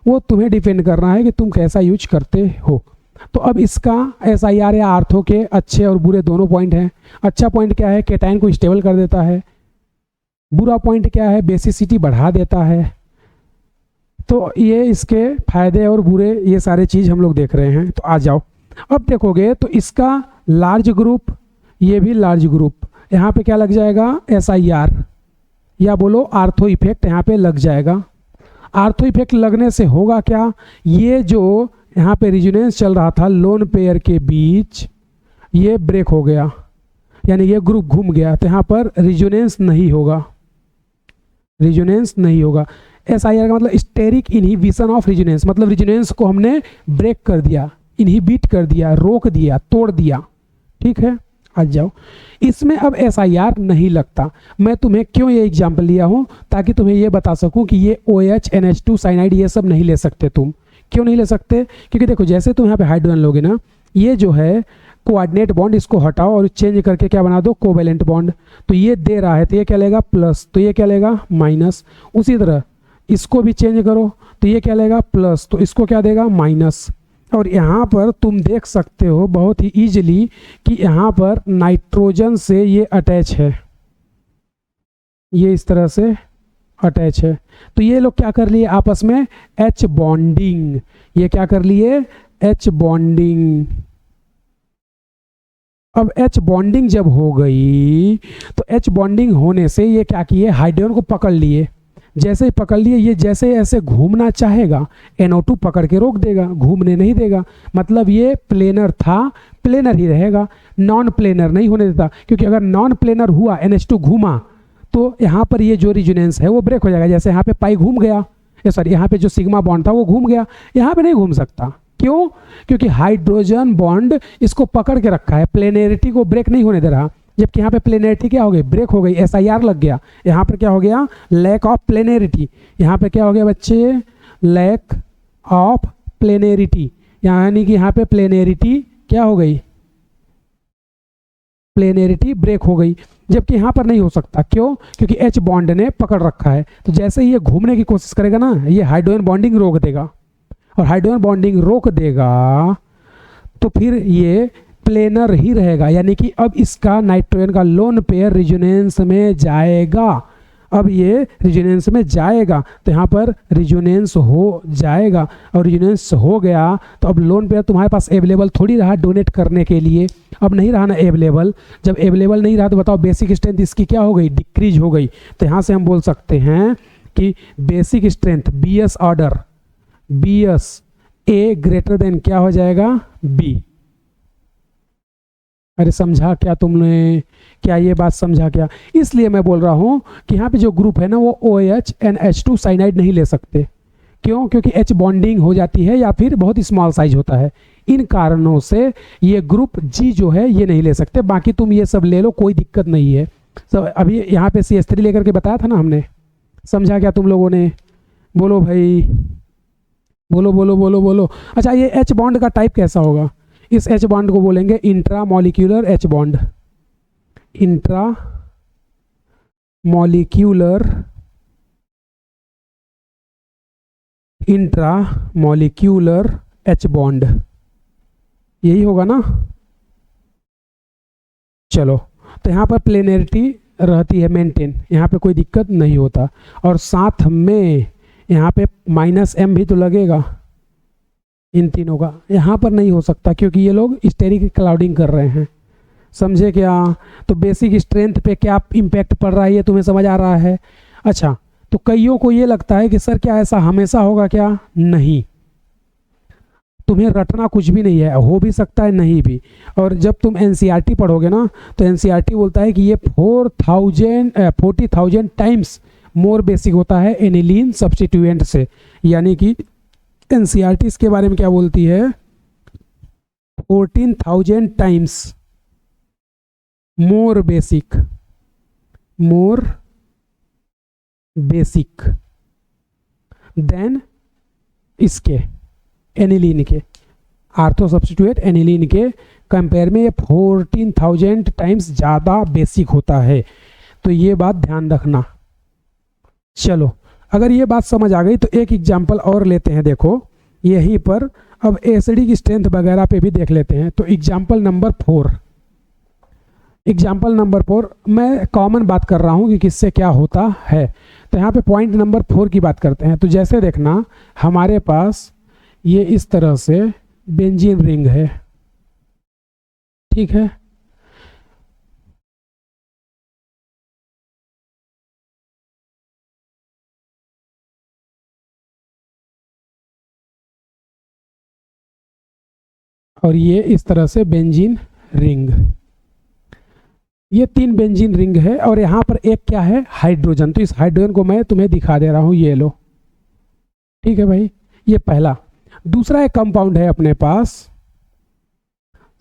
वो तुम्हें डिपेंड करना है कि तुम कैसा यूज करते हो। तो अब इसका SIR या आर्थो के अच्छे और बुरे दोनों पॉइंट हैं। अच्छा पॉइंट क्या है, केटाइन को स्टेबल कर देता है। बुरा पॉइंट क्या है, बेसिसिटी बढ़ा देता है। तो ये इसके फायदे और बुरे, ये सारे चीज़ हम लोग देख रहे हैं। तो आ जाओ, अब देखोगे तो इसका लार्ज ग्रुप, ये भी लार्ज ग्रुप, यहाँ पे क्या लग जाएगा, SIR या बोलो आर्थो इफेक्ट यहाँ पे लग जाएगा। आर्थो इफेक्ट लगने से होगा क्या, ये जो यहाँ पे रिजोनेंस चल रहा था लोन पेयर के बीच, ये ब्रेक हो गया, यानी ये ग्रुप घूम गया। तो यहाँ पर रिजोनेंस नहीं होगा, रिजोनेंस नहीं होगा। SIR का मतलब स्टेरिक इनहिबिशन ऑफ रिजोनेंस, मतलब रिजोनेंस को हमने ब्रेक कर दिया, इनहिबिट कर दिया, रोक दिया, तोड़ दिया, ठीक है। आ जाओ, इसमें अब SIR नहीं लगता। मैं तुम्हें क्यों ये एग्जाम्पल लिया हूँ, ताकि तुम्हें ये बता सकूँ कि ये OH, NH2, साइनाइड ये सब नहीं ले सकते तुम। क्यों नहीं ले सकते, क्योंकि देखो जैसे तुम यहाँ पे हाइड्रोजन लोगे ना, ये जो है कोऑर्डिनेट बॉन्ड, इसको हटाओ और चेंज करके क्या बना दो, कोवेलेंट बॉन्ड। तो ये दे रहा है तो ये क्या लेगा, प्लस, तो ये क्या लेगा, माइनस। उसी तरह इसको भी चेंज करो तो ये क्या लेगा, प्लस, तो इसको क्या देगा, माइनस। और यहाँ पर तुम देख सकते हो बहुत ही ईजिली कि यहाँ पर नाइट्रोजन से ये अटैच है, ये इस तरह से अटैच है। तो ये लोग क्या कर लिए आपस में, H बॉन्डिंग। ये क्या कर लिए, H बॉन्डिंग। अब H बॉन्डिंग जब हो गई तो H बॉन्डिंग होने से ये क्या किए, हाइड्रोजन को पकड़ लिए। जैसे ही पकड़ लिए, ये जैसे ऐसे घूमना चाहेगा, NO2 पकड़ के रोक देगा, घूमने नहीं देगा। मतलब ये प्लेनर था, प्लेनर ही रहेगा, नॉन प्लेनर नहीं होने देता। क्योंकि अगर नॉन प्लेनर हुआ, NH2 घूमा, तो यहाँ पर ये जो रिजोनेंस है वो ब्रेक हो जाएगा। जैसे यहाँ पे पाई घूम गया, सॉरी यहाँ पे जो सिग्मा बॉन्ड था वो घूम गया, यहाँ पे नहीं घूम सकता। क्यों, क्योंकि हाइड्रोजन बॉन्ड इसको पकड़ के रखा है, प्लेनरिटी को ब्रेक नहीं होने दे रहा। जबकि यहाँ पे प्लेनरिटी क्या हो गई, ब्रेक हो गई, SIR लग गया। यहाँ पर क्या हो गया, लैक ऑफ प्लेनरिटी। यहाँ पे क्या हो गया बच्चे, लैक ऑफ प्लेनरिटी। यानी कि यहाँ पे प्लेनरिटी क्या हो गई, प्लेनरिटी ब्रेक हो गई। जबकि यहाँ पर नहीं हो सकता, क्यों, क्योंकि H बॉन्ड ने पकड़ रखा है। तो जैसे ही ये घूमने की कोशिश करेगा ना, ये हाइड्रोजन बॉन्डिंग रोक देगा, और हाइड्रोजन बॉन्डिंग रोक देगा तो फिर ये प्लेनर ही रहेगा। यानी कि अब इसका नाइट्रोजन का लोन पेयर रिजोनेंस में जाएगा। अब ये रिजोनेंस में जाएगा तो यहाँ पर रिजोनेंस हो जाएगा, और रिजोनेंस हो गया तो अब लोन पेयर तुम्हारे पास अवेलेबल थोड़ी रहा डोनेट करने के लिए। अब नहीं रहा ना अवेलेबल, जब अवेलेबल नहीं रहा तो बताओ बेसिक स्ट्रेंथ इसकी क्या हो गई, डिक्रीज हो गई। तो यहाँ से हम बोल सकते हैं कि basic strength BS order BS A greater then क्या हो जाएगा B। अरे समझा क्या तुमने, क्या ये बात समझा क्या? इसलिए मैं बोल रहा हूँ कि यहाँ पे जो ग्रुप है ना वो OH and H2 साइनाइड नहीं ले सकते। क्यों? क्योंकि H बॉन्डिंग हो जाती है या फिर बहुत स्मॉल साइज होता है। इन कारणों से ये ग्रुप G जो है ये नहीं ले सकते। बाकी तुम ये सब ले लो, कोई दिक्कत नहीं है। सब अभी यहाँ पे CH3 लेकर के बताया था ना हमने, समझा क्या तुम लोगों ने? बोलो भाई, बोलो बोलो बोलो बोलो। अच्छा, ये H बॉन्ड का टाइप कैसा होगा? इस H बॉन्ड को बोलेंगे intra molecular H bond. Intra molecular H bond, यही होगा ना? चलो, तो यहाँ पर प्लेनरिटी रहती है मेंटेन, यहाँ पे कोई दिक्कत नहीं होता। और साथ में यहाँ पे -M भी तो लगेगा इन तीनों का। यहाँ पर नहीं हो सकता क्योंकि ये लोग स्टेरिक क्लाउडिंग कर रहे हैं। समझे क्या? तो बेसिक स्ट्रेंथ पे क्या इम्पैक्ट पड़ रहा है ये तुम्हें समझ आ रहा है? अच्छा, तो कईयों को ये लगता है कि सर क्या ऐसा हमेशा होगा क्या? नहीं, तुम्हें रटना कुछ भी नहीं है, हो भी सकता है नहीं भी। और जब तुम NCERT पढ़ोगे ना तो NCERT बोलता है कि ये 40,000 टाइम्स मोर बेसिक होता है एनिलीन सब्स्टिट्यूएंट से। यानी कि NCERT इसके बारे में क्या बोलती है? 14,000 टाइम्स मोर बेसिक देन इसके एनिलीन के, आर्थो सब्स्टिट्यूएंट एनिलीन के कंपेयर में ये 14,000 टाइम्स ज़्यादा बेसिक होता है। तो ये बात ध्यान रखना। चलो, अगर ये बात समझ आ गई तो एक एग्जाम्पल और लेते हैं। देखो यहीं पर अब एसिडिक स्ट्रेंथ वगैरह पे भी देख लेते हैं। तो एग्जाम्पल नंबर 4 मैं कॉमन बात कर रहा हूँ कि किससे क्या होता है। तो यहाँ पे पॉइंट नंबर 4 की बात करते हैं। तो जैसे देखना, हमारे पास ये इस तरह से बेंजीन रिंग है, ठीक है। और ये इस तरह से बेंजीन रिंग, ये 3 बेंजीन रिंग है। और यहाँ पर एक क्या है? हाइड्रोजन। तो इस हाइड्रोजन को मैं तुम्हें दिखा दे रहा हूँ, ये लो, ठीक है भाई। ये पहला। दूसरा एक कंपाउंड है अपने पास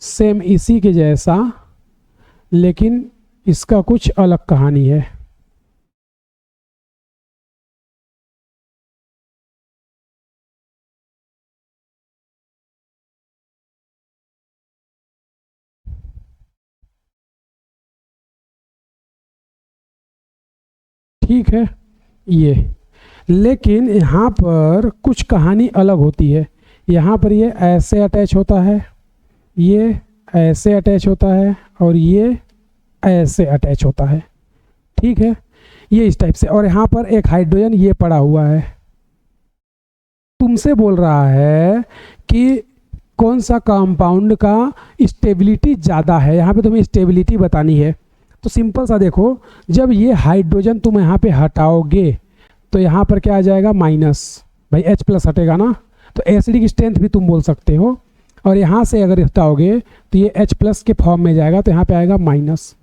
सेम इसी के जैसा, लेकिन इसका कुछ अलग कहानी है। ठीक है ये, लेकिन यहाँ पर कुछ कहानी अलग होती है। यहाँ पर ये ऐसे अटैच होता है, ये ऐसे अटैच होता है, और ये ऐसे अटैच होता है, ठीक है, ये इस टाइप से। और यहाँ पर एक हाइड्रोजन ये पड़ा हुआ है। तुमसे बोल रहा है कि कौन सा कंपाउंड का स्टेबिलिटी ज़्यादा है, यहाँ पे तुम्हें स्टेबिलिटी बतानी है। तो सिंपल सा देखो, जब ये हाइड्रोजन तुम यहाँ पे हटाओगे तो यहाँ पर क्या आ जाएगा? माइनस, भाई H+ हटेगा ना, तो एसिडिक स्ट्रेंथ भी तुम बोल सकते हो। और यहाँ से अगर हटाओगे तो ये H+ के फॉर्म में जाएगा, तो यहाँ पे आएगा माइनस।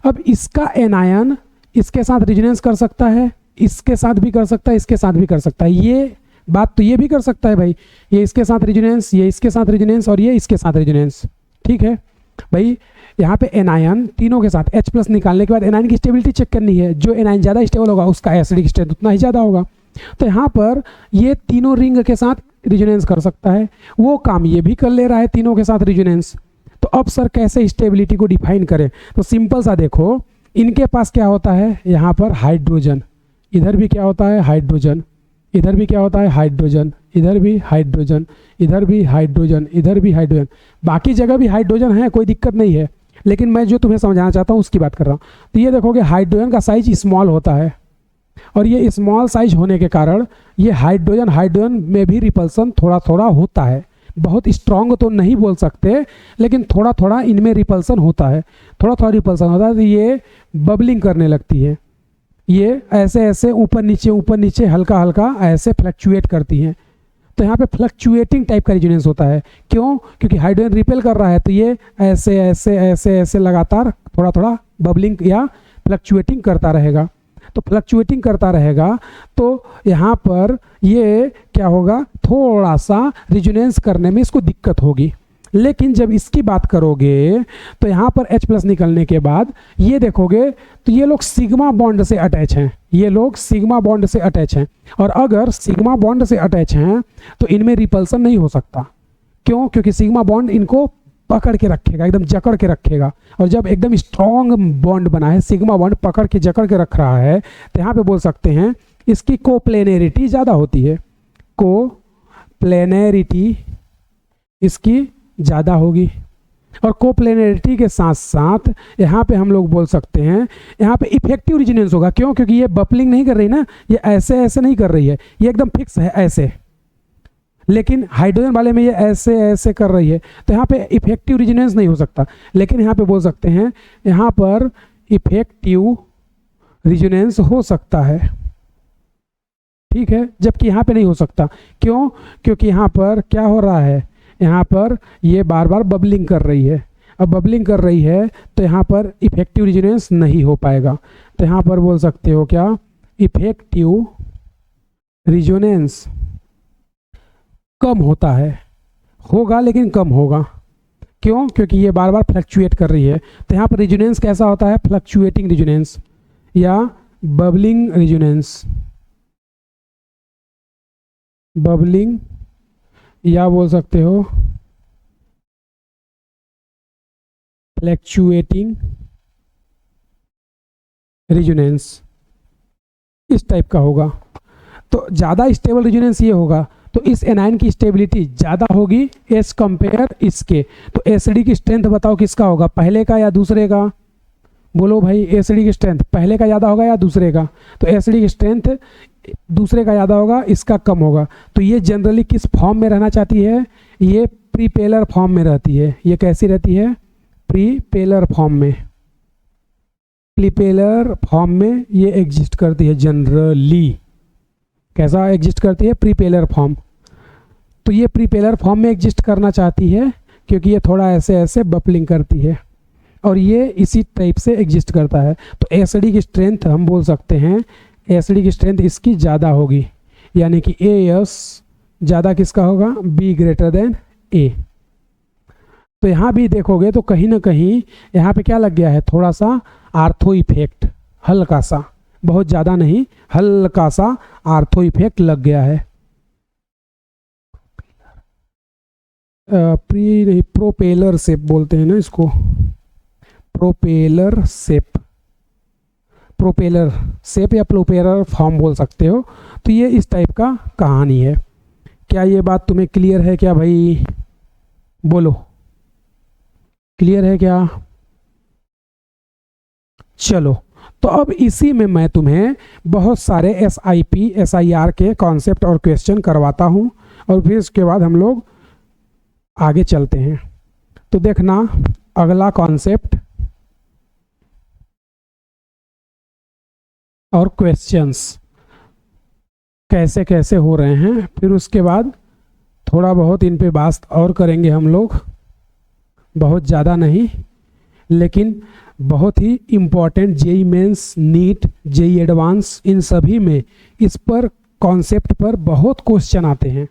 अब इसका एनायन इसके साथ रिजोनेंस कर सकता है, इसके साथ भी कर सकता है, इसके साथ भी कर सकता है। ये बात तो ये भी कर सकता है भाई, ये इसके साथ रिजोनेंस, ये इसके साथ रिजोनेंस, और ये इसके साथ रिजोनेंस, ठीक है भाई। यहाँ पे एनायन तीनों के साथ H+ निकालने के बाद एनायन की स्टेबिलिटी चेक करनी है। जो एनायन ज़्यादा स्टेबल होगा उसका एसिडिक स्ट्रेंथ उतना ही ज़्यादा होगा। तो यहाँ पर ये तीनों रिंग के साथ रिजोनेंस कर सकता है, वो काम ये भी कर ले रहा है तीनों के साथ रिजोनेंस। तो अब सर कैसे स्टेबिलिटी को डिफाइन करें? तो सिंपल सा देखो, इनके पास क्या होता है? यहाँ पर हाइड्रोजन, इधर भी क्या होता है? हाइड्रोजन, इधर भी क्या होता है? हाइड्रोजन, इधर भी हाइड्रोजन, इधर भी हाइड्रोजन, इधर भी हाइड्रोजन। बाकी जगह भी हाइड्रोजन है, कोई दिक्कत नहीं है, लेकिन मैं जो तुम्हें समझाना चाहता हूँ उसकी बात कर रहा हूँ। तो ये देखोगे हाइड्रोजन का साइज स्मॉल होता है, और ये स्मॉल साइज होने के कारण ये हाइड्रोजन में भी रिपल्सन थोड़ा थोड़ा होता है। बहुत स्ट्रॉन्ग तो नहीं बोल सकते, लेकिन थोड़ा थोड़ा इनमें रिपल्सन होता है, थोड़ा थोड़ा रिपल्सन होता है। तो ये बबलिंग करने लगती है, ये ऐसे ऐसे ऊपर नीचे हल्का हल्का ऐसे फ्लक्चुएट करती हैं। तो यहाँ पे फ्लक्चुएटिंग टाइप का रेजोनेंस होता है। क्यों? क्योंकि हाइड्रोजन रिपेल कर रहा है, तो ये ऐसे ऐसे ऐसे ऐसे लगातार थोड़ा थोड़ा बबलिंग या फ्लक्चुएटिंग करता रहेगा। तो फ्लक्चुएटिंग करता रहेगा तो यहाँ पर ये क्या होगा, थोड़ा सा रेजोनेंस करने में इसको दिक्कत होगी। लेकिन जब इसकी बात करोगे तो यहाँ पर H+ निकलने के बाद ये देखोगे तो ये लोग सिग्मा बॉन्ड से अटैच हैं, ये लोग सिग्मा बॉन्ड से अटैच हैं। और अगर सिग्मा बॉन्ड से अटैच हैं तो इनमें रिपल्सन नहीं हो सकता। क्यों? क्योंकि सिग्मा बॉन्ड इनको पकड़ के रखेगा, एकदम जकड़ के रखेगा। और जब एकदम स्ट्रॉन्ग बॉन्ड बना है, सिग्मा बॉन्ड पकड़ के जकड़ के रख रहा है, तो यहाँ पे बोल सकते हैं इसकी कोप्लेनरिटी ज़्यादा होती है, कोप्लेनरिटी इसकी ज़्यादा होगी। और कोप्लेनरिटी के साथ साथ यहाँ पे हम लोग बोल सकते हैं यहाँ पे इफेक्टिव रेजोनेंस होगा। क्यों? क्योंकि ये बपलिंग नहीं कर रही ना, ये ऐसे ऐसे नहीं कर रही है, ये एकदम फिक्स है ऐसे। लेकिन हाइड्रोजन वाले में ये ऐसे ऐसे कर रही है, तो यहाँ पे इफेक्टिव रेजोनेंस नहीं हो सकता। लेकिन यहाँ पे बोल सकते हैं यहाँ पर इफेक्टिव रेजोनेंस हो सकता है, ठीक है, जबकि यहाँ पे नहीं हो सकता। क्यों? क्योंकि यहाँ पर क्या हो रहा है, यहाँ पर ये बार बार बबलिंग कर रही है। अब बबलिंग कर रही है तो यहाँ पर इफेक्टिव रेजोनेंस नहीं हो पाएगा। तो यहाँ पर बोल सकते हो क्या, इफेक्टिव रेजोनेंस कम होता है, होगा लेकिन कम होगा। क्यों? क्योंकि ये बार बार फ्लक्चुएट कर रही है। तो यहाँ पर रेजोनेंस कैसा होता है, फ्लक्चुएटिंग रेजोनेंस या बबलिंग रेजोनेंस, बबलिंग या बोल सकते हो फ्लक्चुएटिंग रेजोनेंस, इस टाइप का होगा। तो ज़्यादा स्टेबल रेजोनेंस ये होगा, तो इस एनायन की स्टेबिलिटी ज़्यादा होगी एस कंपेयर इसके। तो एसिडी की स्ट्रेंथ बताओ किसका होगा, पहले का या दूसरे का? बोलो भाई, एसिडी की स्ट्रेंथ पहले का ज़्यादा होगा या दूसरे का? तो एसिडी की स्ट्रेंथ दूसरे का ज़्यादा होगा, इसका कम होगा। तो ये जनरली किस फॉर्म में रहना चाहती है, ये प्रीपेलर फॉर्म में रहती है। ये कैसी रहती है, प्रीपेलर फॉर्म में, प्रीपेलर फॉर्म में ये एग्जिस्ट करती है जनरली। कैसा एग्जिस्ट करती है, प्रीपेलर फॉर्म। तो ये प्रीपेलर फॉर्म में एग्जिस्ट करना चाहती है क्योंकि ये थोड़ा ऐसे ऐसे बपलिंग करती है और ये इसी टाइप से एग्जिस्ट करता है। तो एसिडी की स्ट्रेंथ हम बोल सकते हैं, एसिडी की स्ट्रेंथ इसकी ज़्यादा होगी, यानी कि AS ज़्यादा किसका होगा, B ग्रेटर देन A। तो यहाँ भी देखोगे तो कहीं ना कहीं यहाँ पे क्या लग गया है, थोड़ा सा आर्थो इफेक्ट, हल्का सा, बहुत ज़्यादा नहीं, हल्का सा आर्थो इफेक्ट लग गया है। प्रोपेलर शेप बोलते हैं ना इसको, प्रोपेलर शेप, प्रोपेलर शेप या प्रोपेलर फॉर्म बोल सकते हो। तो ये इस टाइप का कहानी है। क्या ये बात तुम्हें क्लियर है क्या भाई? बोलो, क्लियर है क्या? चलो, तो अब इसी में मैं तुम्हें बहुत सारे SIP SIR के कॉन्सेप्ट और क्वेश्चन करवाता हूँ और फिर उसके बाद हम लोग आगे चलते हैं। तो देखना अगला कॉन्सेप्ट और क्वेश्चंस कैसे कैसे हो रहे हैं, फिर उसके बाद थोड़ा बहुत इन पे बात और करेंगे हम लोग, बहुत ज़्यादा नहीं, लेकिन बहुत ही important JEE mains, NEET, JEE advance, इन सभी में इस पर कॉन्सेप्ट पर बहुत क्वेश्चन आते हैं।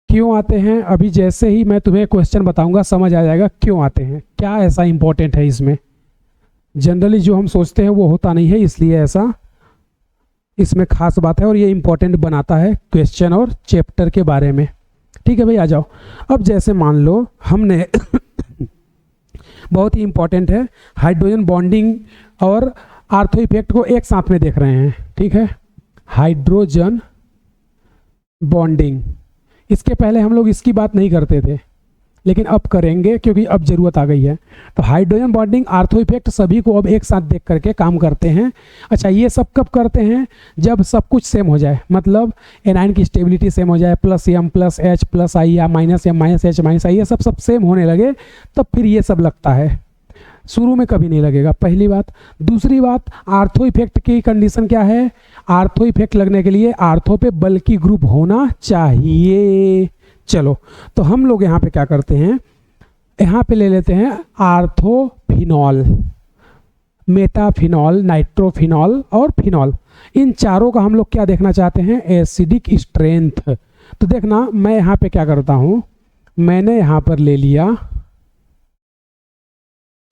क्यों आते हैं, अभी जैसे ही मैं तुम्हें क्वेश्चन बताऊंगा समझ आ जाएगा क्यों आते हैं, क्या ऐसा इम्पोर्टेंट है इसमें। जनरली जो हम सोचते हैं वो होता नहीं है, इसलिए ऐसा इसमें खास बात है और ये इम्पोर्टेंट बनाता है क्वेश्चन और चैप्टर के बारे में। ठीक है भाई, आ जाओ। अब जैसे मान लो हमने बहुत ही इम्पोर्टेंट है, हाइड्रोजन बॉन्डिंग और आर्थो इफेक्ट को एक साथ में देख रहे हैं। ठीक है, हाइड्रोजन बॉन्डिंग, इसके पहले हम लोग इसकी बात नहीं करते थे, लेकिन अब करेंगे क्योंकि अब ज़रूरत आ गई है। तो हाइड्रोजन बॉन्डिंग, आर्थो इफेक्ट सभी को अब एक साथ देख करके काम करते हैं। अच्छा, ये सब कब करते हैं, जब सब कुछ सेम हो जाए, मतलब एनायन की स्टेबिलिटी सेम हो जाए, +M +H +I या -M -H -I, ये सब सेम होने लगे, तब फिर ये सब लगता है। शुरू में कभी नहीं लगेगा, पहली बात। दूसरी बात, आर्थो इफेक्ट की कंडीशन क्या है? आर्थो इफेक्ट लगने के लिए आर्थो पे बल्कि ग्रुप होना चाहिए। चलो, तो हम लोग यहाँ पे क्या करते हैं, यहाँ पे ले लेते हैं आर्थोफिनॉल, मेटाफिनॉल, नाइट्रोफिनॉल और फिनॉल। इन चारों का हम लोग क्या देखना चाहते हैं? Acidic strength. तो देखना, मैं यहाँ पे क्या करता हूँ, मैंने यहाँ पर ले लिया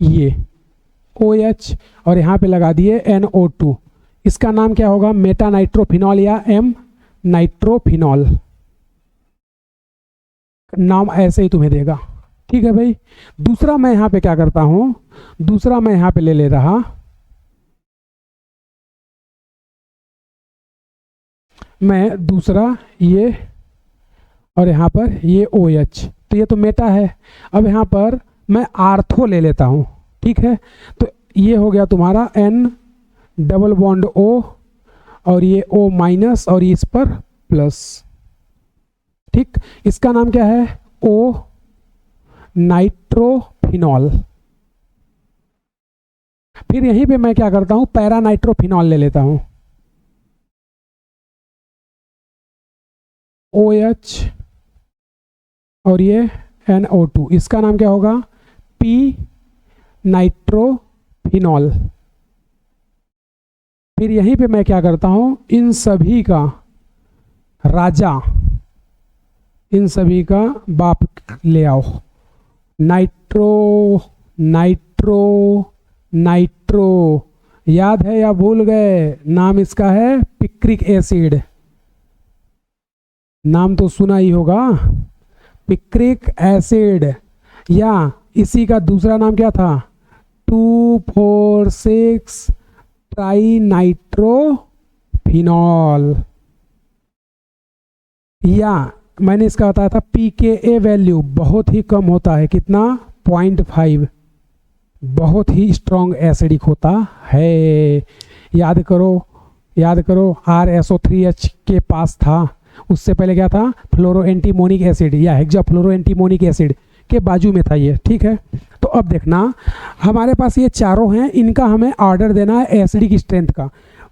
ये OH और यहाँ पे लगा दिए NO2। इसका नाम क्या होगा? मेटा नाइट्रोफिनॉल या M नाइट्रोफिनॉल, नाम ऐसे ही तुम्हें देगा। ठीक है भाई। दूसरा मैं यहाँ पे क्या करता हूँ, दूसरा मैं यहाँ पे ले रहा, मैं दूसरा ये और यहाँ पर ये OH, तो ये तो मेटा है। अब यहाँ पर मैं आर्थो ले लेता हूँ। ठीक है, तो ये हो गया तुम्हारा N डबल बॉन्ड O और ये O माइनस और इस पर प्लस। ठीक, इसका नाम क्या है? O nitrophenol. फिर यहीं पे मैं क्या करता हूँ, पैरा नाइट्रोफिनॉल ले लेता हूँ, OH और ये NO2। इसका नाम क्या होगा? P nitrophenol. फिर यहीं पे मैं क्या करता हूँ, इन सभी का राजा, इन सभी का बाप ले आओ, नाइट्रो नाइट्रो नाइट्रो। याद है या भूल गए? नाम इसका है पिक्रिक एसिड। नाम तो सुना ही होगा, पिक्रिक एसिड। या इसी का दूसरा नाम क्या था? 2,4,6 ट्राई नाइट्रोफिनॉल। या मैंने इसका बताया था pKa वैल्यू बहुत ही कम होता है, कितना? 0.5, बहुत ही स्ट्रॉन्ग एसिडिक होता है। याद करो, याद करो, RSO3H के पास था, उससे पहले क्या था? फ्लोरो एंटीमोनिक एसिड या हेक्सा फ्लोरो एंटीमोनिक एसिड के बाजू में था ये। ठीक है, तो अब देखना, हमारे पास ये चारों हैं, इनका हमें ऑर्डर देना है एसिडिक स्ट्रेंथ का।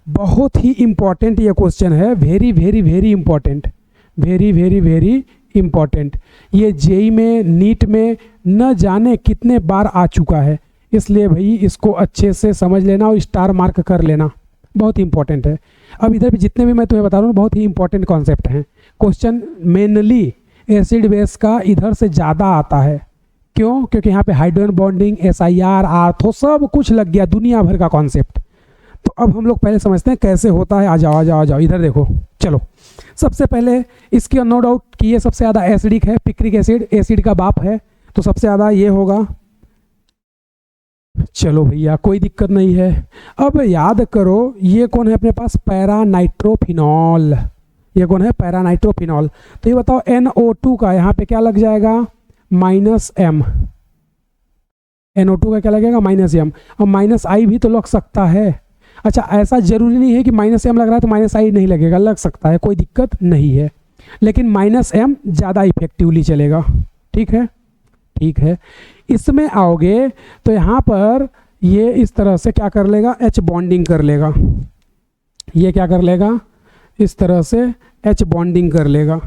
बहुत ही इंपॉर्टेंट ये क्वेश्चन है, very very very important, very very very important. ये जेई में, नीट में न जाने कितने बार आ चुका है, इसलिए भाई इसको अच्छे से समझ लेना और स्टार मार्क कर लेना, बहुत ही इंपॉर्टेंट है। अब इधर भी जितने भी मैं तुम्हें बता रहा हूँ बहुत ही इंपॉर्टेंट कॉन्सेप्ट हैं। क्वेश्चन मेनली एसिड बेस का इधर से ज़्यादा आता है। क्यों? क्योंकि यहाँ पे हाइड्रोजन बॉन्डिंग, SIR, आर्थो सब कुछ लग गया, दुनिया भर का कॉन्सेप्ट। तो अब हम लोग पहले समझते हैं कैसे होता है। आ जाओ आ जाओ आ जाओ, इधर देखो। चलो, सबसे पहले इसकी नो डाउट कि ये सबसे ज़्यादा एसिडिक है, पिक्रिक एसिड एसिड का बाप है, तो सबसे ज़्यादा ये होगा। चलो भैया, कोई दिक्कत नहीं है। अब याद करो, ये कौन है अपने पास? Para nitrophenol. ये कौन है? Para nitrophenol. तो ये बताओ NO2 का यहाँ पे क्या लग जाएगा? -M। NO2 का क्या लगेगा? -M। और -I भी तो लग सकता है। अच्छा, ऐसा जरूरी नहीं है कि -M लग रहा है तो -I नहीं लगेगा, लग सकता है, कोई दिक्कत नहीं है, लेकिन -M ज़्यादा इफेक्टिवली चलेगा। ठीक है, ठीक है। इसमें आओगे तो यहाँ पर ये इस तरह से क्या कर लेगा? H बॉन्डिंग कर लेगा। ये क्या कर लेगा? इस तरह से H बॉन्डिंग कर लेगा।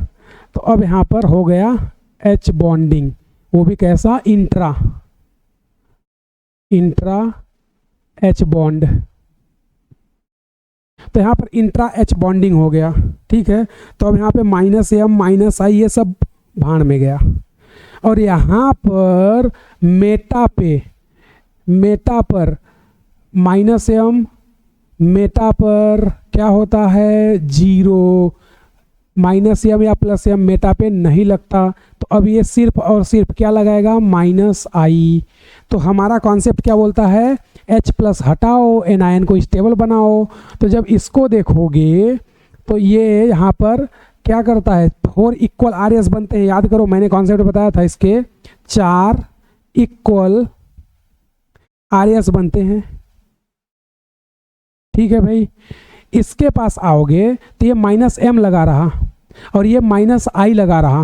तो अब यहाँ पर हो गया H बॉन्डिंग, वो भी कैसा? Intra intra H bond. तो यहाँ पर इंट्रा H बॉन्डिंग हो गया। ठीक है, तो अब यहाँ पे -M -I ये सब भाड़ में गया। और यहाँ पर मेटा पर -M, मेटा पर क्या होता है? 0। -M या +M मेटा पे नहीं लगता, तो अब ये सिर्फ और सिर्फ क्या लगाएगा? -I। तो हमारा कॉन्सेप्ट क्या बोलता है? H+ हटाओ, anion को स्टेबल बनाओ। तो जब इसको देखोगे तो ये यहाँ पर क्या करता है? 4 इक्वल RS बनते हैं। याद करो, मैंने कॉन्सेप्ट बताया था, इसके 4 इक्वल RS बनते हैं। ठीक है भाई, इसके पास आओगे तो ये -M लगा रहा और ये -I लगा रहा।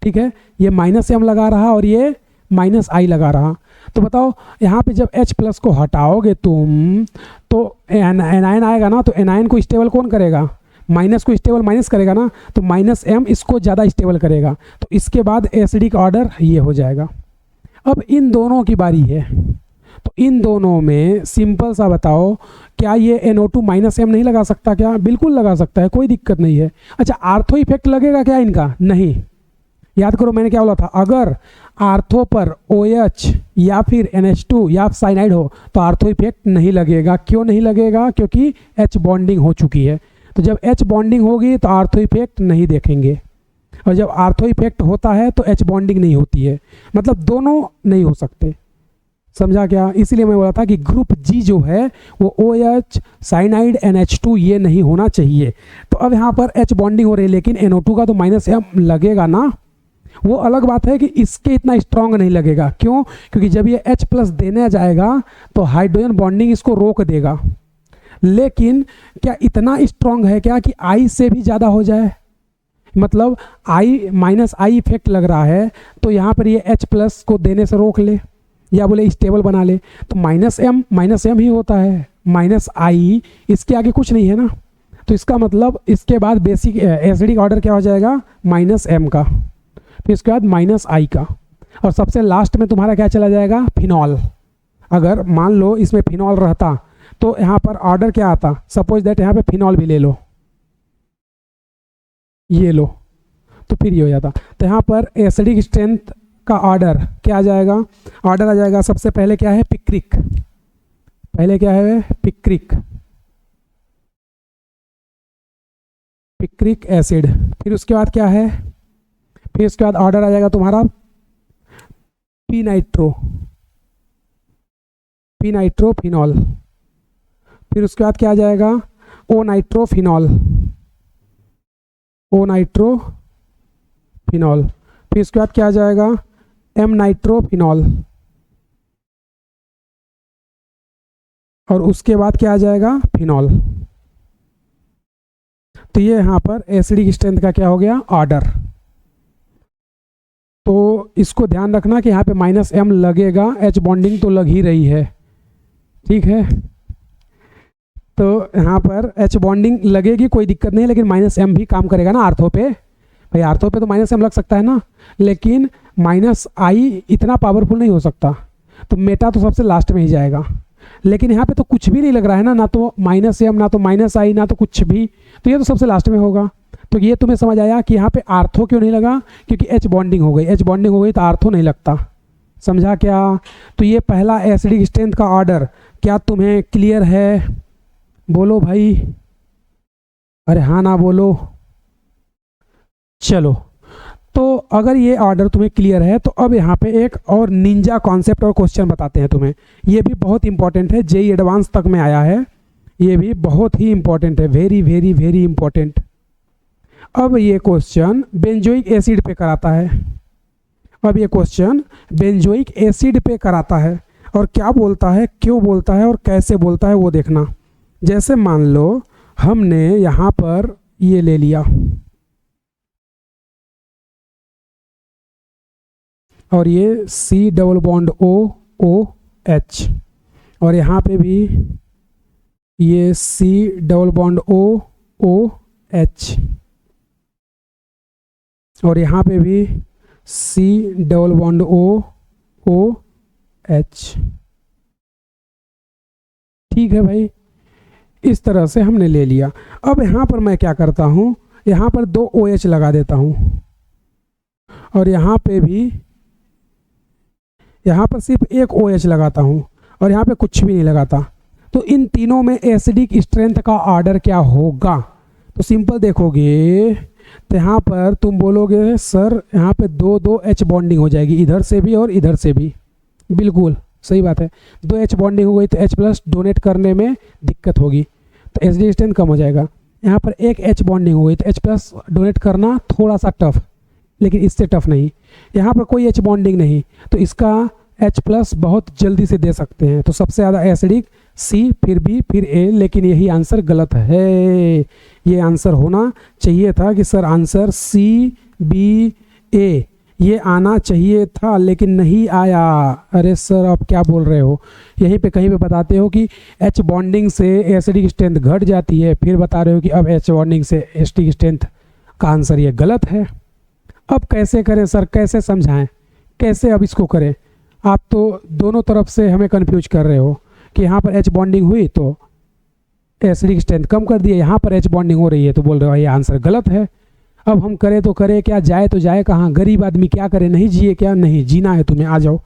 ठीक है, ये -M लगा रहा और ये माइनस आई लगा रहा। तो बताओ यहाँ पे जब H प्लस को हटाओगे तुम तो एनायन आएगा ना, तो एनायन को स्टेबल कौन करेगा, माइनस को स्टेबल माइनस करेगा ना, तो माइनस M इसको ज़्यादा स्टेबल करेगा। तो इसके बाद एसिडिक ऑर्डर ये हो जाएगा। अब इन दोनों की बारी है, तो इन दोनों में सिंपल सा बताओ, क्या ये NO2 माइनस M नहीं लगा सकता क्या? बिल्कुल लगा सकता है, कोई दिक्कत नहीं है। अच्छा, आर्थो इफेक्ट लगेगा क्या इनका? नहीं। याद करो मैंने क्या बोला था, अगर आर्थो पर OH या फिर NH2 या साइनाइड हो तो आर्थो इफेक्ट नहीं लगेगा। क्यों नहीं लगेगा? क्योंकि H बॉन्डिंग हो चुकी है। तो जब H बॉन्डिंग होगी तो आर्थो इफेक्ट नहीं देखेंगे, और जब आर्थो इफेक्ट होता है तो H बॉन्डिंग नहीं होती है, मतलब दोनों नहीं हो सकते। समझा क्या? इसीलिए मैं बोला था कि ग्रुप G जो है वो OH साइनाइड NH2 ये नहीं होना चाहिए। तो अब यहाँ पर H बॉन्डिंग हो रही है, लेकिन NO2 का तो माइनस M लगेगा ना। वो अलग बात है कि इसके इतना स्ट्रांग नहीं लगेगा। क्यों? क्योंकि जब ये H प्लस देने जाएगा तो हाइड्रोजन बॉन्डिंग इसको रोक देगा। लेकिन क्या इतना स्ट्रांग है क्या कि I से भी ज़्यादा हो जाए? मतलब I माइनस आई इफेक्ट लग रहा है, तो यहाँ पर ये H प्लस को देने से रोक ले या बोले स्टेबल बना ले, तो माइनस एम ही होता है, माइनस आई, इसके आगे कुछ नहीं है ना। तो इसका मतलब इसके बाद बेसिक एसिडिक ऑर्डर क्या हो जाएगा? माइनस M का, फिर इसके बाद माइनस आई का, और सबसे लास्ट में तुम्हारा क्या चला जाएगा? फिनॉल। अगर मान लो इसमें फिनॉल रहता तो यहाँ पर ऑर्डर क्या आता? सपोज दैट यहाँ पे फिनॉल भी ले लो, ये लो, तो फिर ये हो जाता। तो यहाँ पर एसिडिक स्ट्रेंथ का ऑर्डर क्या आ जाएगा? ऑर्डर आ जाएगा, सबसे पहले क्या है? पिक्रिक। पहले क्या है? Picric, picric acid. फिर उसके बाद क्या है? फिर उसके बाद ऑर्डर आ जाएगा तुम्हारा पी नाइट्रोफिनॉल। फिर उसके बाद क्या आ जाएगा? ओ नाइट्रोफिनॉल। फिर उसके बाद क्या आ जाएगा? M nitrophenol. और उसके बाद क्या आ जाएगा? फिनॉल। तो ये यहाँ पर एसिडिक स्ट्रेंथ का क्या हो गया? ऑर्डर। तो इसको ध्यान रखना कि यहाँ पे माइनस M लगेगा, H बॉन्डिंग तो लग ही रही है, ठीक है। तो यहाँ पर H बॉन्डिंग लगेगी, कोई दिक्कत नहीं, लेकिन माइनस M भी काम करेगा ना आर्थो पे। भाई आर्थो पे तो माइनस M लग सकता है ना, लेकिन माइनस आई इतना पावरफुल नहीं हो सकता। तो मेटा तो सबसे लास्ट में ही जाएगा, लेकिन यहाँ पे तो कुछ भी नहीं लग रहा है ना तो माइनस M, ना तो माइनस आई, ना तो कुछ भी, तो ये तो सबसे लास्ट में होगा। तो ये तुम्हें समझ आया कि यहाँ पे आर्थो क्यों नहीं लगा? क्योंकि H बॉन्डिंग हो गई। H बॉन्डिंग हो गई तो आर्थो नहीं लगता। समझा क्या? तो ये पहला एसिडिक स्ट्रेंथ का ऑर्डर क्या तुम्हें क्लियर है? बोलो भाई, अरे हाँ ना बोलो। चलो, तो अगर ये ऑर्डर तुम्हें क्लियर है तो अब यहाँ पे एक और निंजा कॉन्सेप्ट और क्वेश्चन बताते हैं तुम्हें। ये भी बहुत इंपॉर्टेंट है, JEE एडवांस तक में आया है, ये भी बहुत ही इंपॉर्टेंट है, वेरी वेरी वेरी इंपॉर्टेंट। अब ये क्वेश्चन बेंजोइक एसिड पे कराता है। अब ये क्वेश्चन बेंजोइक एसिड पे कराता है, और क्या बोलता है, क्यों बोलता है और कैसे बोलता है वो देखना। जैसे मान लो हमने यहाँ पर ये ले लिया, और ये C डबल बॉन्ड OH, और यहाँ पे भी ये C डबल बॉन्ड OH, और यहाँ पे भी C डबल बॉन्ड OH। ठीक है भाई, इस तरह से हमने ले लिया। अब यहाँ पर मैं क्या करता हूँ, यहाँ पर 2 OH लगा देता हूँ, और यहाँ पे भी, यहाँ पर सिर्फ एक OH लगाता हूँ, और यहाँ पे कुछ भी नहीं लगाता। तो इन तीनों में एसिडिक स्ट्रेंथ का ऑर्डर क्या होगा? तो सिंपल देखोगे तो यहाँ पर तुम बोलोगे सर यहाँ पे 2 H बॉन्डिंग हो जाएगी, इधर से भी और इधर से भी। बिल्कुल सही बात है, 2 H बॉन्डिंग हो गई तो H प्लस डोनेट करने में दिक्कत होगी, तो एसिडिक स्ट्रेंथ कम हो जाएगा। यहाँ पर एक H बॉन्डिंग हो गई तो H प्लस डोनेट करना थोड़ा सा टफ, लेकिन इससे टफ नहीं। यहाँ पर कोई H बॉन्डिंग नहीं, तो इसका H प्लस बहुत जल्दी से दे सकते हैं। तो सबसे ज़्यादा एसिडिक C, फिर B, फिर A, लेकिन यही आंसर गलत है। ये आंसर होना चाहिए था कि sir answer C, B, A, ये आना चाहिए था लेकिन नहीं आया। अरे सर आप क्या बोल रहे हो, यहीं पे कहीं पे बताते हो कि H बॉन्डिंग से एसिडिक स्ट्रेंथ घट जाती है, फिर बता रहे हो कि अब H बॉन्डिंग से एसिडिक स्ट्रेंथ का आंसर ये गलत है। अब कैसे करें सर, कैसे समझाएं, कैसे अब इसको करें? आप तो दोनों तरफ से हमें कंफ्यूज कर रहे हो कि यहाँ पर H बॉन्डिंग हुई तो एसिडिक स्ट्रेंथ कम कर दिया, यहाँ पर H बॉन्डिंग हो रही है तो बोल रहे हो ये आंसर गलत है। अब हम करें तो करें क्या, जाए तो जाए कहाँ, गरीब आदमी क्या करे, नहीं जिए क्या? नहीं जीना है तुम्हें, आ जाओ।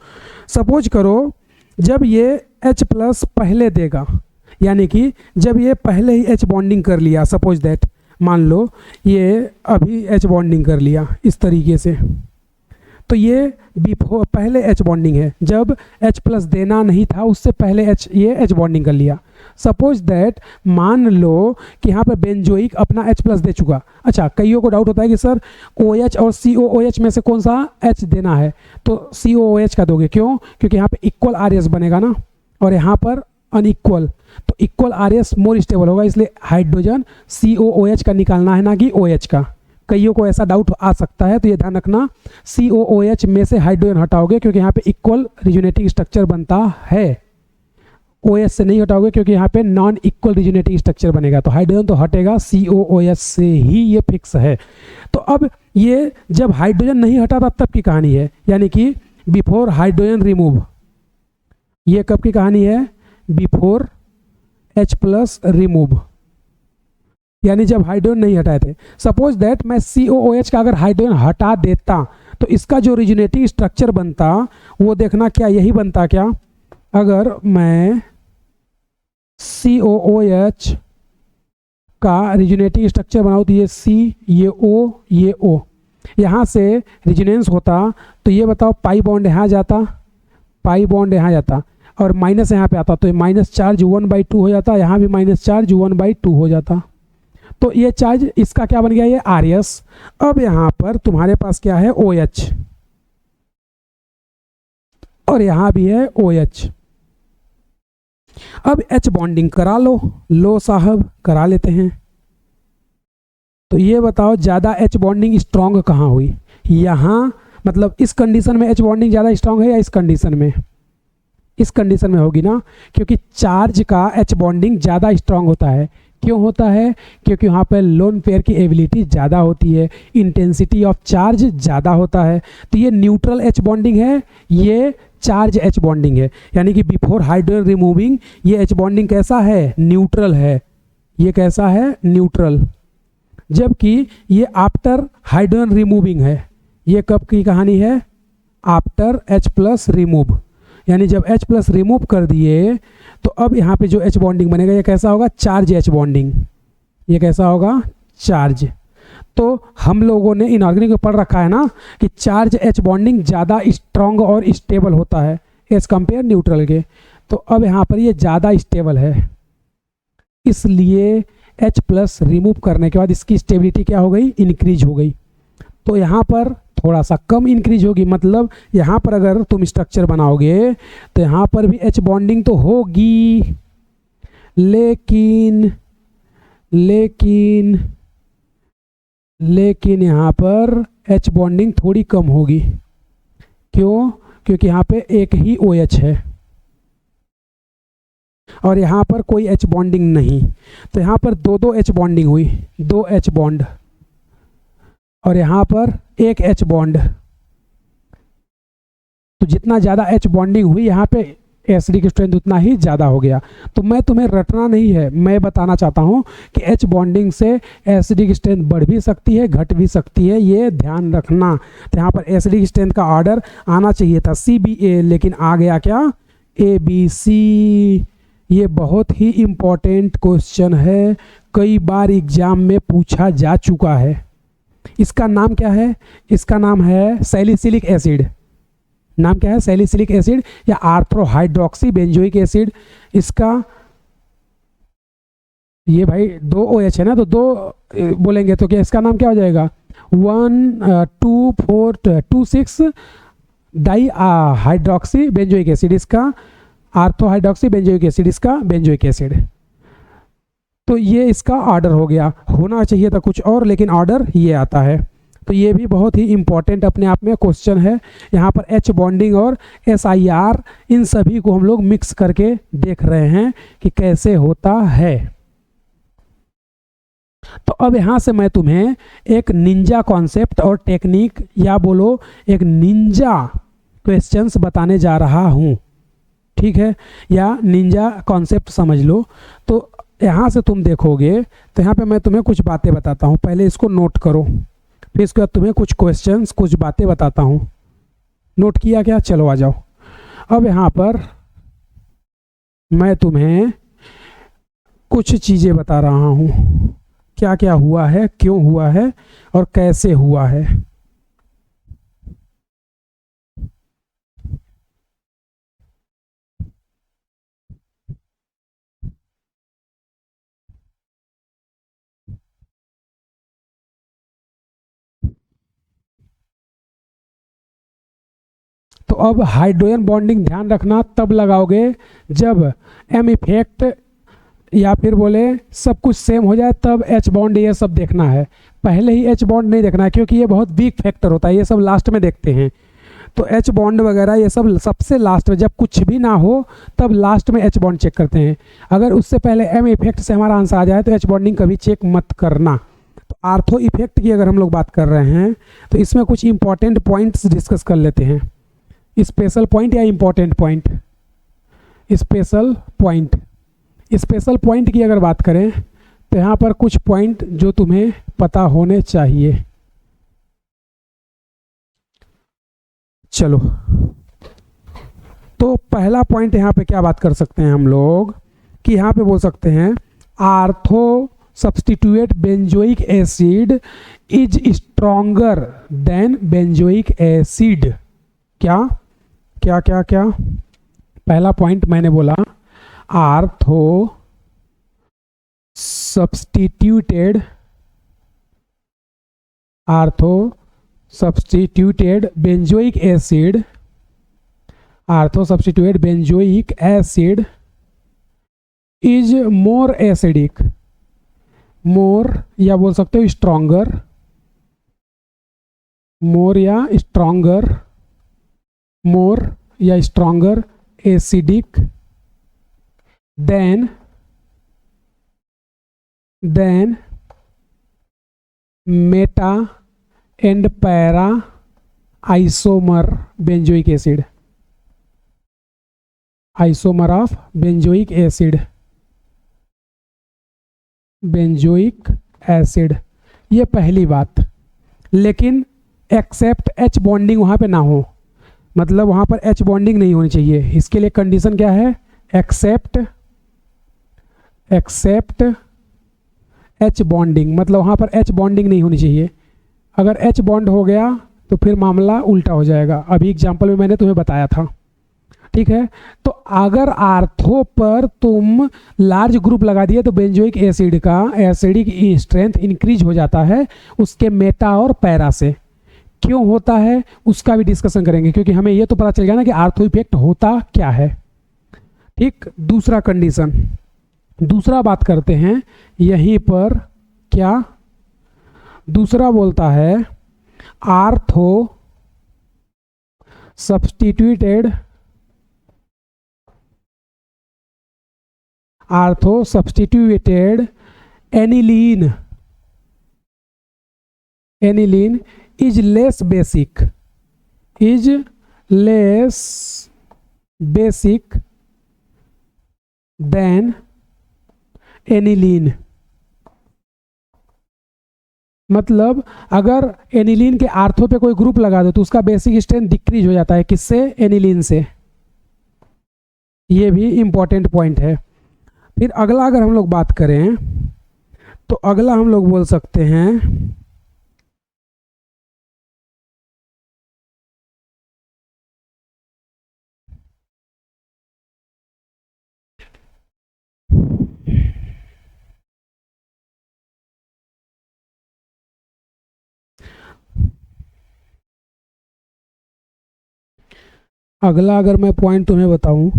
सपोज करो जब ये H प्लस पहले देगा, यानी कि जब ये पहले ही H बॉन्डिंग कर लिया, सपोज दैट मान लो ये अभी H बॉन्डिंग कर लिया इस तरीके से, तो ये बिफोर पहले H बॉन्डिंग है, जब H प्लस देना नहीं था उससे पहले ये H बॉन्डिंग कर लिया। सपोज दैट मान लो कि यहाँ पर बेंजोइक अपना H प्लस दे चुका। अच्छा, कईयों को डाउट होता है कि सर OH और COOH में से कौन सा H देना है, तो COOH का दोगे, क्यों? क्योंकि यहाँ पे इक्वल RS बनेगा ना, और यहाँ पर अनइक्वल, तो इक्वल RS मोर स्टेबल होगा, इसलिए हाइड्रोजन COOH का निकालना है ना कि OH का। कईयों को ऐसा डाउट आ सकता है, तो ये ध्यान रखना COOH में से हाइड्रोजन हटाओगे क्योंकि यहाँ पे इक्वल रिजोनेटिव स्ट्रक्चर बनता है, OH से नहीं हटाओगे क्योंकि यहाँ पे नॉन इक्वल रिजोनेटिव स्ट्रक्चर बनेगा, तो हाइड्रोजन तो हटेगा COOH से ही, ये फिक्स है। तो अब ये जब हाइड्रोजन नहीं हटा था तब की कहानी है, यानी कि बिफोर हाइड्रोजन रिमूव। ये कब की कहानी है? बिफोर H प्लस रिमूव, यानी जब हाइड्रोजन नहीं हटाए थे। सपोज दैट मैं COOH का अगर हाइड्रोजन हटा देता तो इसका जो रिजोनेटिव स्ट्रक्चर बनता वो देखना क्या यही बनता क्या? अगर मैं COOH का रिजोनेटिव स्ट्रक्चर बनाऊँ तो ये C, ये O, ये O, यहाँ से रिजोनेंस होता तो ये बताओ पाई बॉन्ड यहाँ जाता, पाई बॉन्ड यहाँ जाता, और माइनस यहाँ पे आता तो ये माइनस चार्ज 1/2 हो जाता, यहाँ भी माइनस चार्ज 1/2 हो जाता। तो ये चार्ज इसका क्या बन गया? ये RS। अब यहाँ पर तुम्हारे पास क्या है? OH, और यहाँ भी है OH। अब H बॉन्डिंग करा लो साहब, करा लेते हैं। तो ये बताओ ज़्यादा H बॉन्डिंग स्ट्रॉन्ग कहाँ हुई? यहाँ, मतलब इस कंडीशन में H बॉन्डिंग ज़्यादा स्ट्रॉन्ग है या इस कंडीशन में? इस कंडीशन में होगी ना, क्योंकि चार्ज का H बॉन्डिंग ज़्यादा स्ट्रॉन्ग होता है। क्यों होता है? क्योंकि वहाँ पर लोन पेयर की एबिलिटी ज़्यादा होती है, इंटेंसिटी ऑफ चार्ज ज़्यादा होता है। तो ये न्यूट्रल H बॉन्डिंग है, ये चार्ज H बॉन्डिंग है, यानी कि बिफोर हाइड्रोजन रिमूविंग ये H बॉन्डिंग कैसा है? न्यूट्रल है। ये कैसा है? न्यूट्रल। जबकि ये आफ्टर हाइड्रोजन रिमूविंग है। ये कब की कहानी है? आफ्टर H प्लस रिमूव, यानी जब H प्लस रिमूव कर दिए तो अब यहाँ पे जो H बॉन्डिंग बनेगा ये कैसा होगा? Charge H bonding. ये कैसा होगा? चार्ज। तो हम लोगों ने इनऑर्गेनिक में पढ़ रखा है ना कि चार्ज H बॉन्डिंग ज़्यादा स्ट्रॉन्ग और स्टेबल होता है एज कंपेयर न्यूट्रल के। तो अब यहाँ पर ये ज़्यादा स्टेबल है, इसलिए H प्लस रिमूव करने के बाद इसकी स्टेबिलिटी क्या हो गई? इंक्रीज हो गई। तो यहाँ पर थोड़ा सा कम इंक्रीज होगी, मतलब यहाँ पर अगर तुम स्ट्रक्चर बनाओगे तो यहाँ पर भी H बॉन्डिंग तो होगी, लेकिन लेकिन लेकिन यहाँ पर H बॉन्डिंग थोड़ी कम होगी। क्यों? क्योंकि यहाँ पे एक ही OH है और यहाँ पर कोई H बॉन्डिंग नहीं, तो यहाँ पर दो H बॉन्डिंग हुई, 2 H बॉन्ड, और यहाँ पर एक H बॉन्ड। तो जितना ज़्यादा H बॉन्डिंग हुई यहाँ पे एसिडिक स्ट्रेंथ उतना ही ज़्यादा हो गया। तो मैं तुम्हें रटना नहीं है, मैं बताना चाहता हूँ कि H बॉन्डिंग से एसिडिक स्ट्रेंथ बढ़ भी सकती है, घट भी सकती है, ये ध्यान रखना। तो यहाँ पर एसिडिक स्ट्रेंथ का ऑर्डर आना चाहिए था CBA, लेकिन आ गया क्या? ABC। ये बहुत ही इम्पोर्टेंट क्वेश्चन है, कई बार एग्जाम में पूछा जा चुका है। इसका नाम क्या है? इसका नाम है सैलिसिलिक एसिड। नाम क्या है? सैलिसिलिक एसिड या आर्थ्रोहाइड्रोक्सी बेंजोइक एसिड। इसका ये भाई 2 OH है ना, तो 2 बोलेंगे तो क्या इसका नाम क्या हो जाएगा? 1,2,4,2,6 डाई हाइड्रोक्सी बेंजोइक एसिड। इसका आर्थ्रोहाइड्रोक्सी बेंजोइक एसिड, इसका बेंजोइक एसिड। तो ये इसका ऑर्डर हो गया, होना चाहिए था कुछ और, लेकिन ऑर्डर ये आता है। तो ये भी बहुत ही इम्पॉर्टेंट अपने आप में क्वेश्चन है। यहाँ पर एच बॉन्डिंग और SIR इन सभी को हम लोग मिक्स करके देख रहे हैं कि कैसे होता है। तो अब यहाँ से मैं तुम्हें एक निंजा कॉन्सेप्ट और टेक्निक या बोलो एक निंजा क्वेश्चंस बताने जा रहा हूँ, ठीक है, या निंजा कॉन्सेप्ट समझ लो। तो यहाँ से तुम देखोगे तो यहाँ पे मैं तुम्हें कुछ बातें बताता हूँ, पहले इसको नोट करो, फिर इसके बाद तुम्हें कुछ क्वेश्चंस कुछ बातें बताता हूँ। नोट किया क्या? चलो आ जाओ। अब यहाँ पर मैं तुम्हें कुछ चीज़ें बता रहा हूँ, क्या क्या हुआ है, क्यों हुआ है और कैसे हुआ है। तो अब हाइड्रोजन बॉन्डिंग ध्यान रखना तब लगाओगे जब एम इफेक्ट या फिर बोले सब कुछ सेम हो जाए, तब एच बॉन्ड ये सब देखना है। पहले ही एच बॉन्ड नहीं देखना है क्योंकि ये बहुत वीक फैक्टर होता है, ये सब लास्ट में देखते हैं। तो एच बॉन्ड वगैरह ये सब सबसे लास्ट में, जब कुछ भी ना हो तब लास्ट में एच बॉन्ड चेक करते हैं। अगर उससे पहले एम इफेक्ट से हमारा आंसर आ जाए तो एच बॉन्डिंग कभी चेक मत करना। तो आर्थो इफेक्ट की अगर हम लोग बात कर रहे हैं तो इसमें कुछ इंपॉर्टेंट पॉइंट्स डिस्कस कर लेते हैं। स्पेशल पॉइंट या important point? Special point. Special point की अगर बात करें तो यहाँ पर कुछ पॉइंट जो तुम्हें पता होने चाहिए। चलो, तो पहला पॉइंट यहाँ पे क्या बात कर सकते हैं हम लोग कि यहाँ पे बोल सकते हैं ortho substitute benzoic acid is stronger than benzoic acid. क्या क्या क्या क्या? पहला पॉइंट मैंने बोला ortho substituted benzoic acid is more acidic, more या बोल सकते हो स्ट्रॉन्गर, मोर या stronger acidic than meta and para isomer benzoic acid, isomer of benzoic acid. ये पहली बात। लेकिन एक्सेप्ट एच बॉन्डिंग वहाँ पे ना हो, मतलब वहाँ पर एच बॉन्डिंग नहीं होनी चाहिए। इसके लिए कंडीशन क्या है? एक्सेप्ट एच बॉन्डिंग, मतलब वहाँ पर एच बॉन्डिंग नहीं होनी चाहिए। अगर एच बॉन्ड हो गया तो फिर मामला उल्टा हो जाएगा। अभी एग्जाम्पल में मैंने तुम्हें बताया था, ठीक है। तो अगर आर्थो पर तुम लार्ज ग्रुप लगा दिए तो बेंजोइक एसिड का एसिडिक स्ट्रेंथ इंक्रीज हो जाता है उसके मेटा और पैरा से। क्यों होता है उसका भी डिस्कशन करेंगे, क्योंकि हमें ये तो पता चल गया ना कि आर्थो इफेक्ट होता क्या है, ठीक। दूसरा कंडीशन, दूसरा बात करते हैं यहीं पर। क्या दूसरा बोलता है? Ortho substituted aniline is less basic than aniline. मतलब अगर एनिलीन के आर्थो पे कोई ग्रुप लगा दो तो उसका बेसिक स्ट्रेंथ डिक्रीज हो जाता है। किससे? एनिलीन से। ये भी इंपॉर्टेंट पॉइंट है। फिर अगला अगर हम लोग बात करें तो अगला हम लोग बोल सकते हैं अगला अगर मैं पॉइंट तुम्हें बताऊं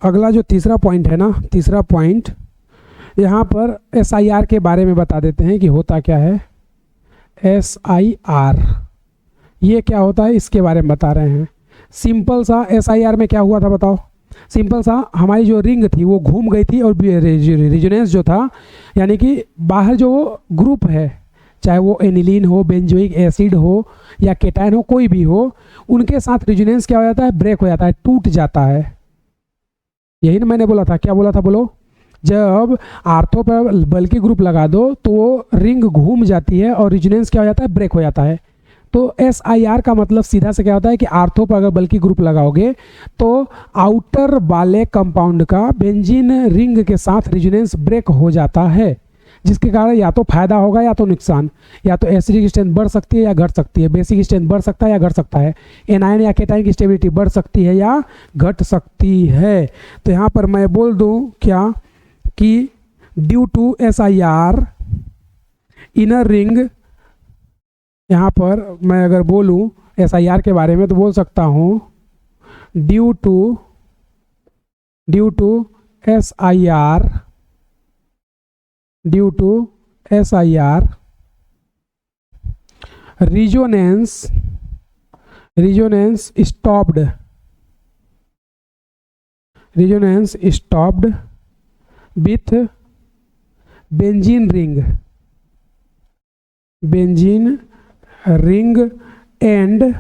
अगला जो तीसरा पॉइंट है ना, तीसरा पॉइंट यहाँ पर SIR के बारे में बता देते हैं कि होता क्या है। SIR ये क्या होता है इसके बारे में बता रहे हैं। सिंपल सा SIR में क्या हुआ था बताओ। सिंपल सा हमारी जो रिंग थी वो घूम गई थी और रेजोनेंस जो था, यानी कि बाहर जो ग्रुप है, चाहे वो एनिलीन हो, बेंजोइक एसिड हो या केटाइन हो, कोई भी हो, उनके साथ रेजोनेंस क्या हो जाता है, ब्रेक हो जाता है, टूट जाता है। यही ना मैंने बोला था, क्या बोला था बोलो। जब आर्थो पर बल्कि ग्रुप लगा दो तो वो रिंग घूम जाती है और रेजोनेंस क्या हो जाता है, ब्रेक हो जाता है। तो SIR का मतलब सीधा से क्या होता है कि आर्थो पर अगर बल्कि ग्रुप लगाओगे तो आउटर वाले कंपाउंड का बेंजीन रिंग के साथ रेजोनेंस ब्रेक हो जाता है, जिसके कारण या तो फायदा होगा या तो नुकसान। या तो एसिडिक स्ट्रेंथ बढ़ सकती है या घट सकती है, बेसिक स्ट्रेंथ बढ़ सकता है या घट सकता है, एनायन या केटाइन की स्टेबिलिटी बढ़ सकती है या घट सकती है। तो यहाँ पर मैं बोल दूँ क्या कि due to SIR inner ring, यहाँ पर मैं अगर बोलूँ SIR के बारे में तो बोल सकता हूँ due to SIR resonance stopped with benzene ring and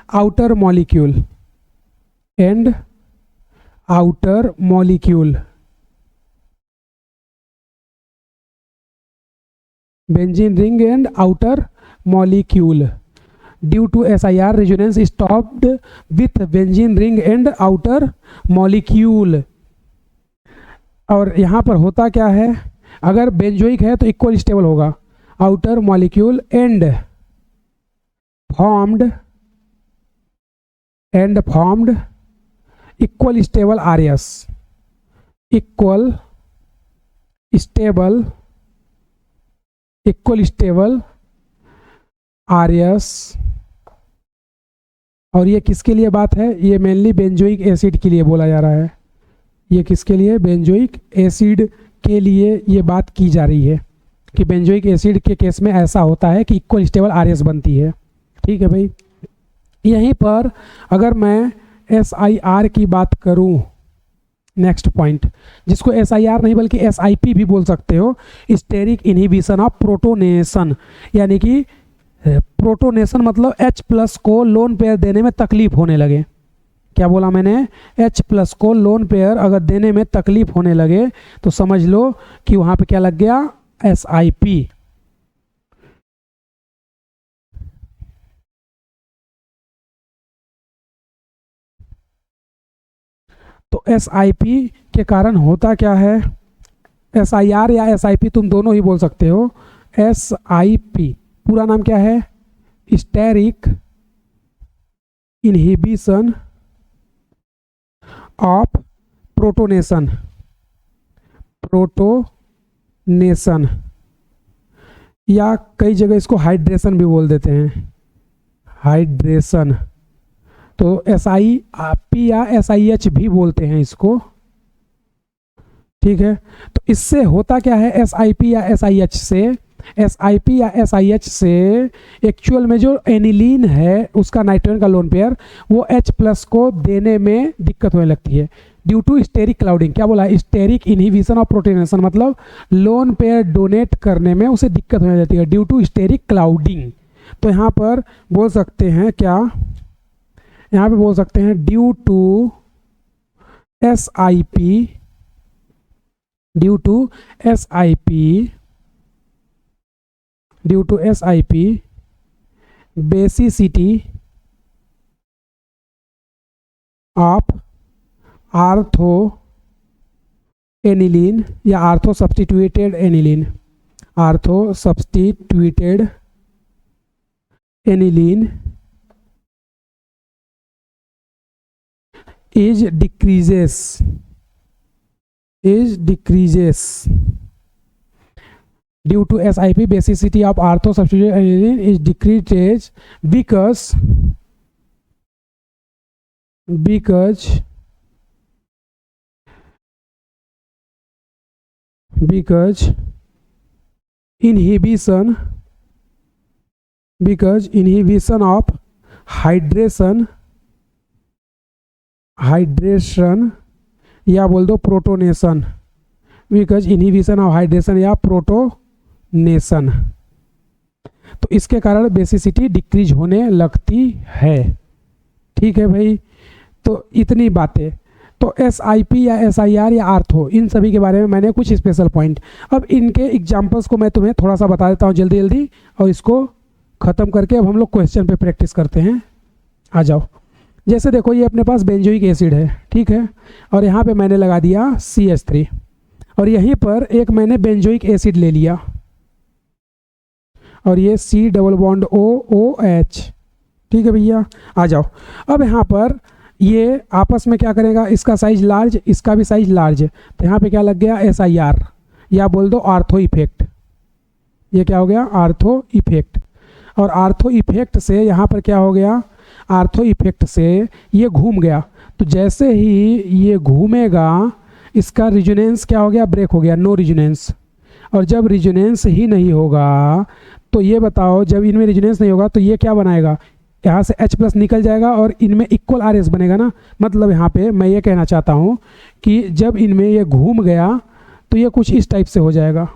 outer molecule benzene ring and outer molecule due to SIR resonance stopped with benzene ring and outer molecule। और यहाँ पर होता क्या है, अगर बेंजोइक है तो इक्वल स्टेबल होगा, outer molecule and formed equal stable RS, equal stable RS। और ये किसके लिए बात है, ये मेनली बेंजोइक एसिड के लिए बोला जा रहा है। ये किसके लिए, बेंजोइक एसिड के लिए ये बात की जा रही है कि बेंजोइक एसिड के केस में ऐसा होता है कि इक्वल स्टेबल RS बनती है। ठीक है भाई। यहीं पर अगर मैं SIR की बात करूं, नेक्स्ट पॉइंट जिसको SIR नहीं बल्कि SIP भी बोल सकते हो, स्टेरिक इनहिबिशन ऑफ प्रोटोनेशन, यानी कि प्रोटोनेशन मतलब H+ को लोन पेयर देने में तकलीफ होने लगे। क्या बोला मैंने, H+ को लोन पेयर अगर देने में तकलीफ होने लगे तो समझ लो कि वहां पे क्या लग गया, SIP। तो SIP के कारण होता क्या है, SIR या SIP तुम दोनों ही बोल सकते हो। SIP पूरा नाम क्या है, स्टेरिक इनहिबिशन ऑफ प्रोटोनेशन या कई जगह इसको हाइड्रेशन भी बोल देते हैं, हाइड्रेशन। तो SIP या SIH भी बोलते हैं इसको। ठीक है। तो इससे होता क्या है, SIP या SIH से एक्चुअल में जो एनिलीन है उसका नाइट्रोजन का लोन पेयर वो H+ को देने में दिक्कत होने लगती है ड्यू टू स्टेरिक क्लाउडिंग। क्या बोला, स्टेरिक इनहिबिशन ऑफ प्रोटोनेशन, मतलब लोन पेयर डोनेट करने में उसे दिक्कत होने लगती है ड्यू टू स्टेरिक क्लाउडिंग। तो यहाँ पर बोल सकते हैं क्या, यहाँ पे बोल सकते हैं due to SIP basicity of ortho aniline या ortho substituted aniline is decreases due to SIP basicity of ortho substitute aniline is decreases because because inhibition of hydration या बोल दो protonation, because inhibition of hydration या protonation, तो इसके कारण basicity decrease होने लगती है। ठीक है भाई, तो इतनी बातें। तो SIP या SIR या आर्थो, इन सभी के बारे में मैंने कुछ स्पेशल पॉइंट। अब इनके एग्जांपल्स को मैं तुम्हें थोड़ा सा बता देता हूँ जल्दी जल्दी, और इसको ख़त्म करके अब हम लोग क्वेश्चन पे प्रैक्टिस करते हैं। आ जाओ। जैसे देखो ये अपने पास बेंजोइक एसिड है, ठीक है, और यहाँ पे मैंने लगा दिया CH3, और यहीं पर एक मैंने बेंजोइक एसिड ले लिया, और ये C डबल बॉन्ड OOH। ठीक है भैया, आ जाओ। अब यहाँ पर ये आपस में क्या करेगा, इसका साइज लार्ज, इसका भी साइज लार्ज, तो यहाँ पे क्या लग गया SIR, या बोल दो आर्थो इफेक्ट। ये क्या हो गया, आर्थो इफेक्ट। और आर्थो इफेक्ट से यहाँ पर क्या हो गया, आर्थो इफेक्ट से ये घूम गया, तो जैसे ही ये घूमेगा इसका रिजोनेंस क्या हो गया, ब्रेक हो गया, नो रिजोनेंस। और जब रिजोनेंस ही नहीं होगा तो ये बताओ, जब इनमें रिजोनेंस नहीं होगा तो ये क्या बनाएगा, यहाँ से H+ निकल जाएगा और इनमें इक्वल RS बनेगा ना। मतलब यहाँ पे मैं ये कहना चाहता हूँ कि जब इनमें ये घूम गया तो ये कुछ इस टाइप से हो जाएगा,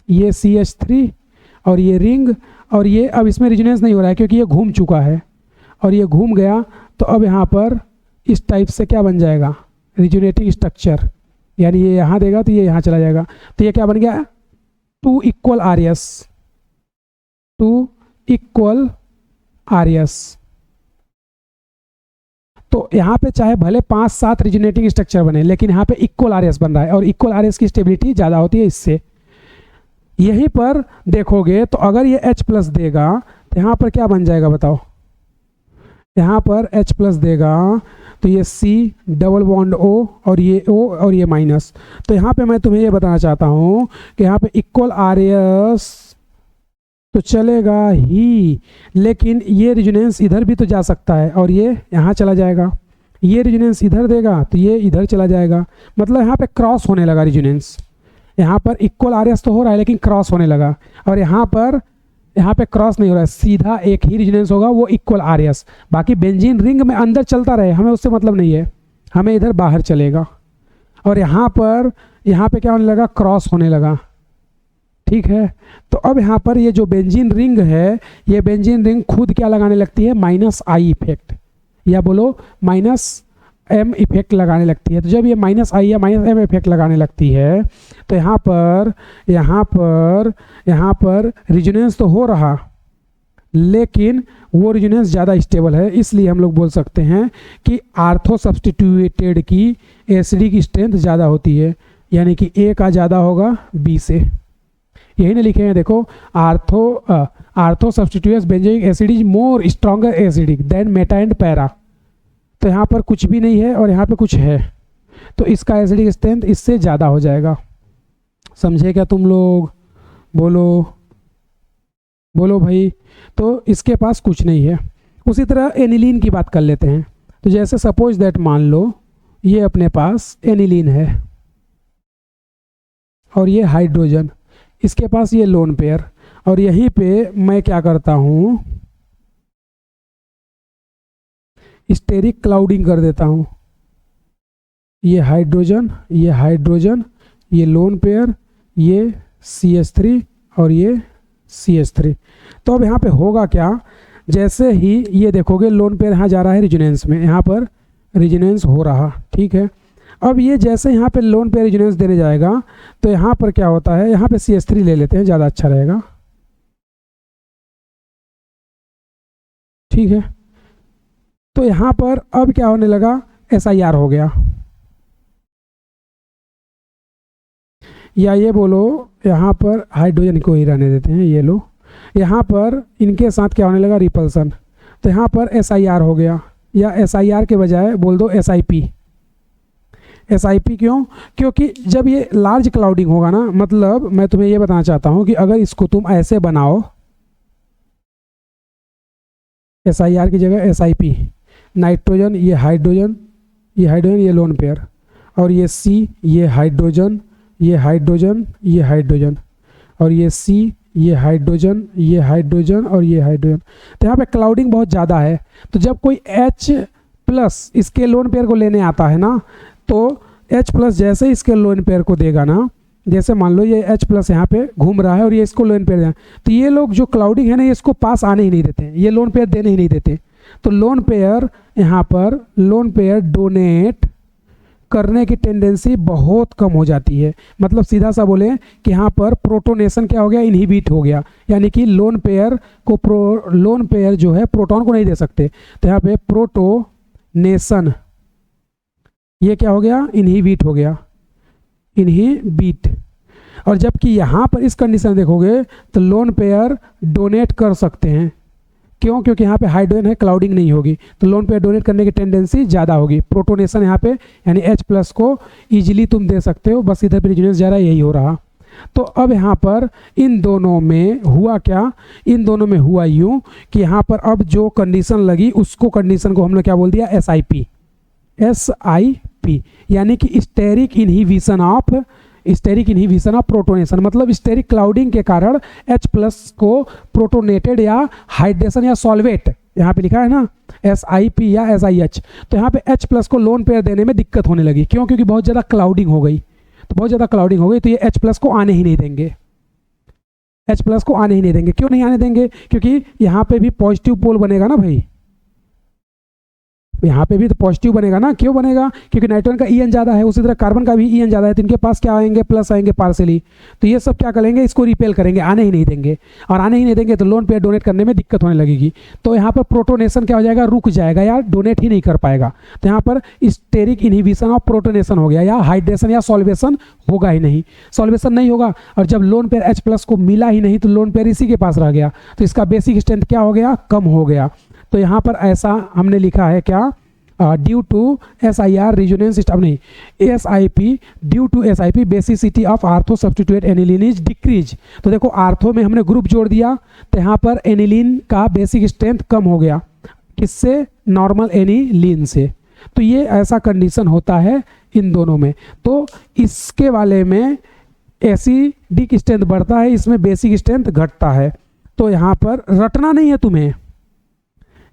ये CH3 और ये रिंग, और ये अब इसमें रिजोनेंस नहीं हो रहा है क्योंकि ये घूम चुका है, और ये घूम गया, तो अब यहाँ पर इस टाइप से क्या बन जाएगा, रिजोनेटिंग स्ट्रक्चर, यानी ये यहाँ देगा तो ये यहाँ चला जाएगा, तो ये क्या बन गया, 2 इक्वल RS। तो यहाँ पे चाहे भले 5-7 रिजोनेटिंग स्ट्रक्चर बने, लेकिन यहाँ पे इक्वल RS बन रहा है, और इक्वल RS की स्टेबिलिटी ज़्यादा होती है इससे। यहीं पर देखोगे तो अगर ये H+ देगा तो यहाँ पर क्या बन जाएगा बताओ, यहाँ पर H+ देगा तो ये C डबल बॉन्ड O और ये O और ये माइनस। तो यहाँ पे मैं तुम्हें ये बताना चाहता हूँ कि यहाँ पे इक्वल RS तो चलेगा ही, लेकिन ये रिजोनेंस इधर भी तो जा सकता है, और ये यहाँ चला जाएगा, ये रिजोनेंस इधर देगा तो ये इधर चला जाएगा, मतलब यहाँ पे क्रॉस होने लगा रिजोनेंस। यहाँ पर इक्वल RS तो हो रहा है लेकिन क्रॉस होने लगा, और यहाँ पे क्रॉस नहीं हो रहा है, सीधा एक ही रिजोनेंस होगा, वो इक्वल RS। बाकी बेंजीन रिंग में अंदर चलता रहे, हमें उससे मतलब नहीं है, हमें इधर बाहर चलेगा। और यहाँ पे क्या होने लगा, क्रॉस होने लगा। ठीक है, तो अब यहाँ पर ये जो बेंजीन रिंग है, ये बेंजीन रिंग खुद क्या लगाने लगती है, -I इफेक्ट, या बोलो -M इफेक्ट लगाने लगती है। तो जब ये -I या -M इफेक्ट लगाने लगती है तो यहाँ पर रिजोनेंस तो हो रहा, लेकिन वो रिजोनेंस ज़्यादा स्टेबल है, इसलिए हम लोग बोल सकते हैं कि आर्थो सब्सटीट्यूटेड की एसिडिक स्ट्रेंथ ज़्यादा होती है, यानी कि A का ज़्यादा होगा B से। यही ना लिखे हैं, देखो, ortho substituents benzoic acid is more stronger acidic than meta and para. तो यहाँ पर कुछ भी नहीं है और यहाँ पे कुछ है, तो इसका एसिडिक स्ट्रेंथ इससे ज़्यादा हो जाएगा। समझे क्या तुम लोग, बोलो भाई। तो इसके पास कुछ नहीं है। उसी तरह एनिलीन की बात कर लेते हैं। तो जैसे सपोज दैट मान लो ये अपने पास एनिलीन है और ये हाइड्रोजन, इसके पास ये लोन पेयर, और यहीं पे मैं क्या करता हूँ, स्टेरिक क्लाउडिंग कर देता हूँ। ये हाइड्रोजन, ये लोन पेयर, ये CH3 और ये CH3। तो अब यहाँ पे होगा क्या, जैसे ही ये देखोगे लोन पेयर यहाँ जा रहा है रिजोनेंस में, यहाँ पर रिजोनेंस हो रहा, ठीक है। अब ये जैसे यहाँ पे लोन पेयर रिजोनेंस देने जाएगा तो यहाँ पर क्या होता है, यहाँ पे CH3 ले लेते हैं, ज़्यादा अच्छा रहेगा, ठीक है। तो यहाँ पर अब क्या होने लगा, SIR हो गया, या ये बोलो यहाँ पर हाइड्रोजन को ही रहने देते हैं, ये लो, यहाँ पर इनके साथ क्या होने लगा, रिपल्सन। तो यहाँ पर SIR हो गया, या SIR के बजाय बोल दो SIP। क्यों, क्योंकि जब ये लार्ज क्लाउडिंग होगा ना, मतलब मैं तुम्हें ये बताना चाहता हूँ कि अगर इसको तुम ऐसे बनाओ, SIR की जगह SIP, नाइट्रोजन, ये हाइड्रोजन, ये लोन पेयर, और ये C, ये हाइड्रोजन, ये हाइड्रोजन, ये हाइड्रोजन, और ये C, ये हाइड्रोजन, ये हाइड्रोजन और ये हाइड्रोजन। तो यहाँ पे क्लाउडिंग बहुत ज़्यादा है। तो जब कोई H+ इसके लोन पेयर को लेने आता है ना, तो H+ जैसे इसके लोन पेयर को देगा ना, जैसे मान लो ये H+ यहाँ पे घूम रहा है और ये इसको लोन पेयर देना, तो ये लोग जो क्लाउडिंग है ना, ये इसको पास आने ही नहीं देते हैं, ये लोन पेयर देने ही नहीं देते। तो लोन पेयर यहाँ पर लोन पेयर डोनेट करने की टेंडेंसी बहुत कम हो जाती है। मतलब सीधा सा बोले कि यहाँ पर प्रोटोनेशन क्या हो गया, इनहिबिट हो गया, यानी कि लोन पेयर जो है प्रोटॉन को नहीं दे सकते। तो यहाँ पे प्रोटोनेशन ये क्या हो गया, इनहिबिट हो गया, इनहिबिट। और जबकि यहाँ पर इस कंडीशन देखोगे तो लोन पेयर डोनेट कर सकते हैं। क्यों? क्योंकि यहाँ पे हाइड्रोजन है, क्लाउडिंग नहीं होगी, तो लोन पेयर डोनेट करने की टेंडेंसी ज़्यादा होगी। प्रोटोनेशन यहाँ पे यानी H+ को इजीली तुम दे सकते हो, बस इधर पे रेजोनेंस ज़्यादा यही हो रहा। तो अब यहाँ पर इन दोनों में हुआ क्या, इन दोनों में हुआ यूँ कि यहाँ पर अब जो कंडीशन लगी उसको कंडीशन को हमने क्या बोल दिया, SIP, यानी कि स्टेरिक इनहिबिशन ऑफ प्रोटोनेशन। मतलब स्टेरिक क्लाउडिंग के कारण H+ को प्रोटोनेटेड या हाइड्रेशन या सॉल्वेट, यहाँ पे लिखा है ना SIP या SIH, तो यहाँ पे H+ को लोन पेयर देने में दिक्कत होने लगी। क्यों? क्योंकि बहुत ज़्यादा क्लाउडिंग हो गई। तो बहुत ज़्यादा क्लाउडिंग हो गई तो ये H+ को आने ही नहीं देंगे, H+ को आने ही नहीं देंगे। क्यों नहीं आने देंगे? क्योंकि यहाँ पे भी पॉजिटिव पोल बनेगा ना भाई, यहाँ पे भी तो पॉजिटिव बनेगा ना। क्यों बनेगा? क्योंकि नाइट्रोजन का EN ज़्यादा है, उसी तरह कार्बन का भी EN ज़्यादा है, तो इनके पास क्या आएंगे, प्लस आएंगे पार्सली। तो ये सब क्या करेंगे, इसको रिपेल करेंगे, आने ही नहीं देंगे। और आने ही नहीं देंगे तो लोन पेयर डोनेट करने में दिक्कत होने लगेगी। तो यहाँ पर प्रोटोनेशन क्या हो जाएगा, रुक जाएगा या डोनेट ही नहीं कर पाएगा। तो यहाँ पर स्टेरिक इनहिबिशन ऑफ प्रोटोनेशन हो गया, या हाइड्रेशन या सॉल्वेशन होगा ही नहीं, सॉल्वेशन नहीं होगा। और जब लोन पेयर H+ को मिला ही नहीं तो लोन पेयर इसी के पास रह गया, तो इसका बेसिक स्ट्रेंथ क्या हो गया, कम हो गया। तो यहाँ पर ऐसा हमने लिखा है क्या, due to SIR resonance system नहीं, SIP due to SIP basicity of ortho substitute aniline is decrease. तो देखो आर्थो में हमने ग्रुप जोड़ दिया तो यहाँ पर एनिलीन का बेसिक स्ट्रेंथ कम हो गया, किससे, नॉर्मल एनिलीन से। तो ये ऐसा कंडीशन होता है इन दोनों में। तो इसके वाले में एसिडिक स्ट्रेंथ बढ़ता है, इसमें बेसिक स्ट्रेंथ घटता है। तो यहाँ पर रटना नहीं है तुम्हें,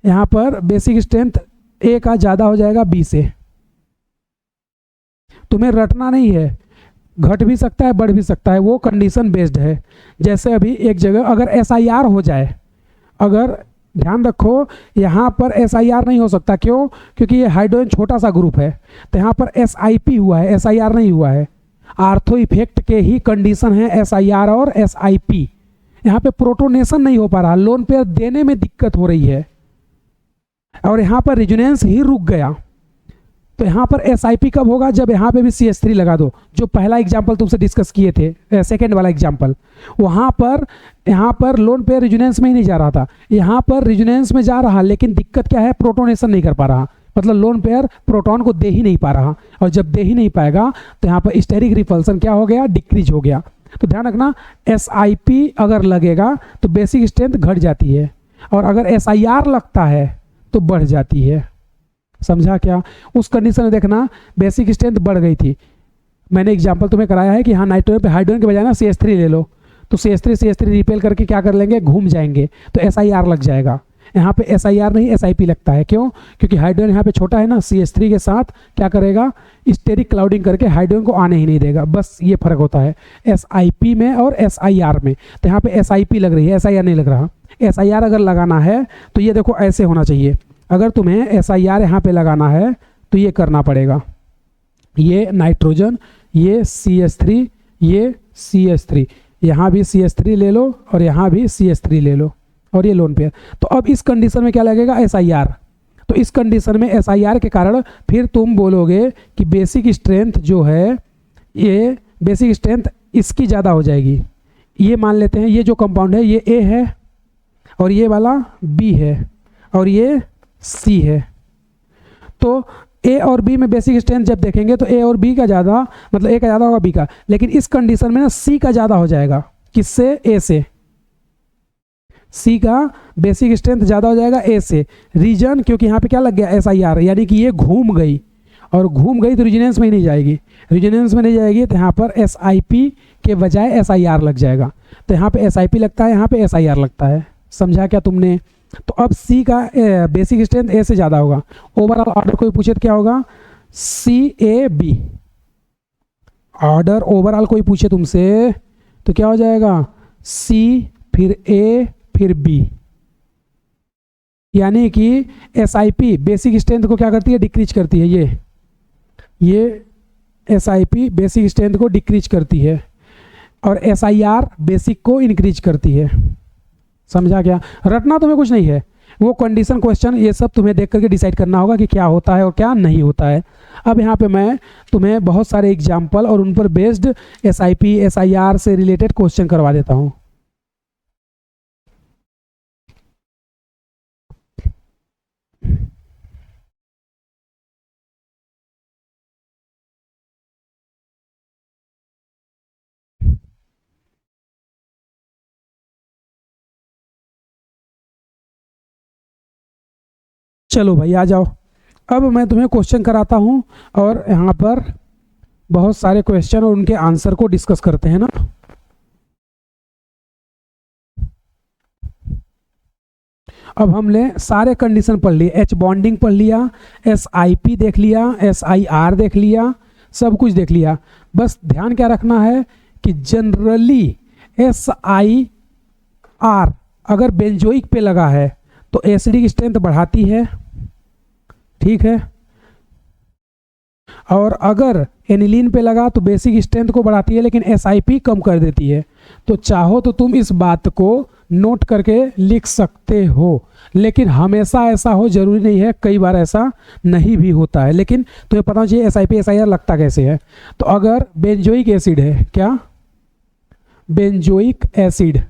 यहाँ पर बेसिक स्ट्रेंथ A का ज़्यादा हो जाएगा B से, तुम्हें रटना नहीं है, घट भी सकता है बढ़ भी सकता है, वो कंडीशन बेस्ड है। जैसे अभी एक जगह अगर SIR हो जाए, अगर ध्यान रखो यहाँ पर SIR नहीं हो सकता। क्यों? क्योंकि ये हाइड्रोजन छोटा सा ग्रुप है, तो यहाँ पर SIP हुआ है, SIR नहीं हुआ है। आर्थो इफेक्ट के ही कंडीशन है SIR और SIP। यहाँ पे प्रोटोनेशन नहीं हो पा रहा, लोन पेयर देने में दिक्कत हो रही है, और यहाँ पर रेजोनेंस ही रुक गया। तो यहाँ पर SIP कब होगा, जब यहाँ पे भी CH3 लगा दो। जो पहला एग्जाम्पल तुमसे डिस्कस किए थे, सेकेंड वाला एग्जाम्पल, वहाँ पर यहाँ पर लोन पेयर रेजोनेंस में ही नहीं जा रहा था, यहाँ पर रेजोनेंस में जा रहा, लेकिन दिक्कत क्या है, प्रोटोनेशन नहीं कर पा रहा। मतलब लोन पेयर प्रोटॉन को दे ही नहीं पा रहा, और जब दे ही नहीं पाएगा तो यहाँ पर स्टेरिक रिपल्सन क्या हो गया, डिक्रीज हो गया। तो ध्यान रखना SIP अगर लगेगा तो बेसिक स्ट्रेंथ घट जाती है, और अगर SIR लगता है तो बढ़ जाती है। समझा क्या? उस कंडीशन में देखना बेसिक स्ट्रेंथ बढ़ गई थी। मैंने एग्जांपल तुम्हें कराया है कि हाँ नाइट्रोजन पे हाइड्रोजन के बजाय ना CH3 ले लो, तो CH3 रिपेल करके क्या कर लेंगे, घूम जाएंगे, तो SIR लग जाएगा। यहाँ पे SIR नहीं SIP लगता है। क्यों? क्योंकि हाइड्रोजन यहाँ पे छोटा है ना, CH3 के साथ क्या करेगा, स्टेरिक क्लाउडिंग करके हाइड्रोजन को आने ही नहीं देगा। बस ये फर्क होता है SIP में और SIR में। तो यहाँ पे SIP लग रही है, SIR नहीं लग रहा। SIR अगर लगाना है तो ये देखो ऐसे होना चाहिए। अगर तुम्हें SIR यहाँ पे लगाना है तो ये करना पड़ेगा, ये नाइट्रोजन, ये CH3, ये CH3, यहाँ भी CH3 ले लो और यहाँ भी CH3 ले लो, और ये लोन पेयर। तो अब इस कंडीशन में क्या लगेगा, SIR। तो इस कंडीशन में SIR के कारण फिर तुम बोलोगे कि बेसिक स्ट्रेंथ जो है, ये बेसिक स्ट्रेंथ इसकी ज़्यादा हो जाएगी। ये मान लेते हैं ये जो कंपाउंड है ये A है, और ये वाला B है, और ये C है। तो A और B में बेसिक स्ट्रेंथ जब देखेंगे तो A और B का ज़्यादा, मतलब A का ज़्यादा होगा B का, लेकिन इस कंडीशन में ना C का ज़्यादा हो जाएगा। किससे? A से। C का बेसिक स्ट्रेंथ ज़्यादा हो जाएगा A से। रीजन क्योंकि यहाँ पे क्या लग गया, SIR, यानी कि ये घूम गई, और घूम गई तो रेजोनेंस में ही नहीं जाएगी। रेजोनेंस में नहीं जाएगी तो यहाँ पर SIP के बजाय SIR लग जाएगा। तो यहाँ पे SIP लगता है, यहाँ पे SIR लगता है। समझा क्या तुमने? तो अब C का बेसिक स्ट्रेंथ A से ज़्यादा होगा। ओवरऑल ऑर्डर कोई पूछे तो क्या होगा? CAB। ऑर्डर ओवरऑल कोई पूछे तुमसे तो क्या हो जाएगा? C फिर A फिर B। यानी कि SIP बेसिक स्ट्रेंथ को क्या करती है? डिक्रीज करती है। ये SIP बेसिक स्ट्रेंथ को डिक्रीज करती है और SIR बेसिक को इंक्रीज करती है। समझा क्या? रटना तुम्हें कुछ नहीं है, वो कंडीशन क्वेश्चन ये सब तुम्हें देख करके डिसाइड करना होगा कि क्या होता है और क्या नहीं होता है। अब यहाँ पे मैं तुम्हें बहुत सारे एग्जाम्पल और उन पर बेस्ड SIP SIR से रिलेटेड क्वेश्चन करवा देता हूँ। चलो भाई आ जाओ, अब मैं तुम्हें क्वेश्चन कराता हूँ और यहाँ पर बहुत सारे क्वेश्चन और उनके आंसर को डिस्कस करते हैं ना। अब हमने सारे कंडीशन पढ़ लिए, H बॉन्डिंग पढ़ लिया, SIP देख लिया, SIR देख लिया, सब कुछ देख लिया। बस ध्यान क्या रखना है कि जनरली SIR अगर बेंजोइक पे लगा है तो एसिडिक स्ट्रेंथ बढ़ाती है, ठीक है, और अगर एनिलीन पे लगा तो बेसिक स्ट्रेंथ को बढ़ाती है लेकिन SIP कम कर देती है। तो चाहो तो तुम इस बात को नोट करके लिख सकते हो, लेकिन हमेशा ऐसा हो जरूरी नहीं है, कई बार ऐसा नहीं भी होता है। लेकिन तुम्हें पता चाहिए SIP SIR लगता कैसे है। तो अगर बेंजोइक एसिड है, क्या बेंजोइक एसिड,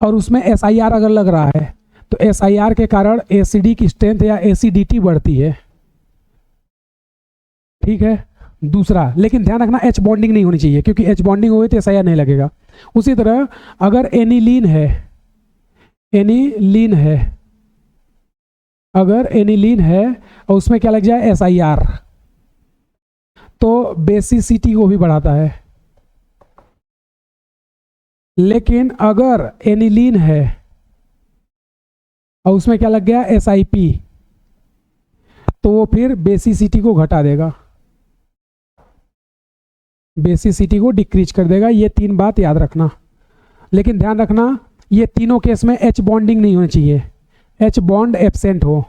और उसमें SIR अगर लग रहा है तो SIR के कारण एसिडिक स्ट्रेंथ या एसिडिटी बढ़ती है, ठीक है। दूसरा, लेकिन ध्यान रखना H बॉन्डिंग नहीं होनी चाहिए, क्योंकि H बॉन्डिंग हुई तो SIR नहीं लगेगा। उसी तरह अगर एनिलीन है, अगर एनिलीन है और उसमें क्या लग जाए SIR, तो बेसिसिटी को भी बढ़ाता है। लेकिन अगर एनिलीन है और उसमें क्या लग गया SIP, तो वो फिर बेसिसिटी को घटा देगा, बेसिसिटी को डिक्रीज कर देगा। ये तीन बात याद रखना। लेकिन ध्यान रखना ये तीनों केस में H बॉन्डिंग नहीं होनी चाहिए, H बॉन्ड एब्सेंट हो,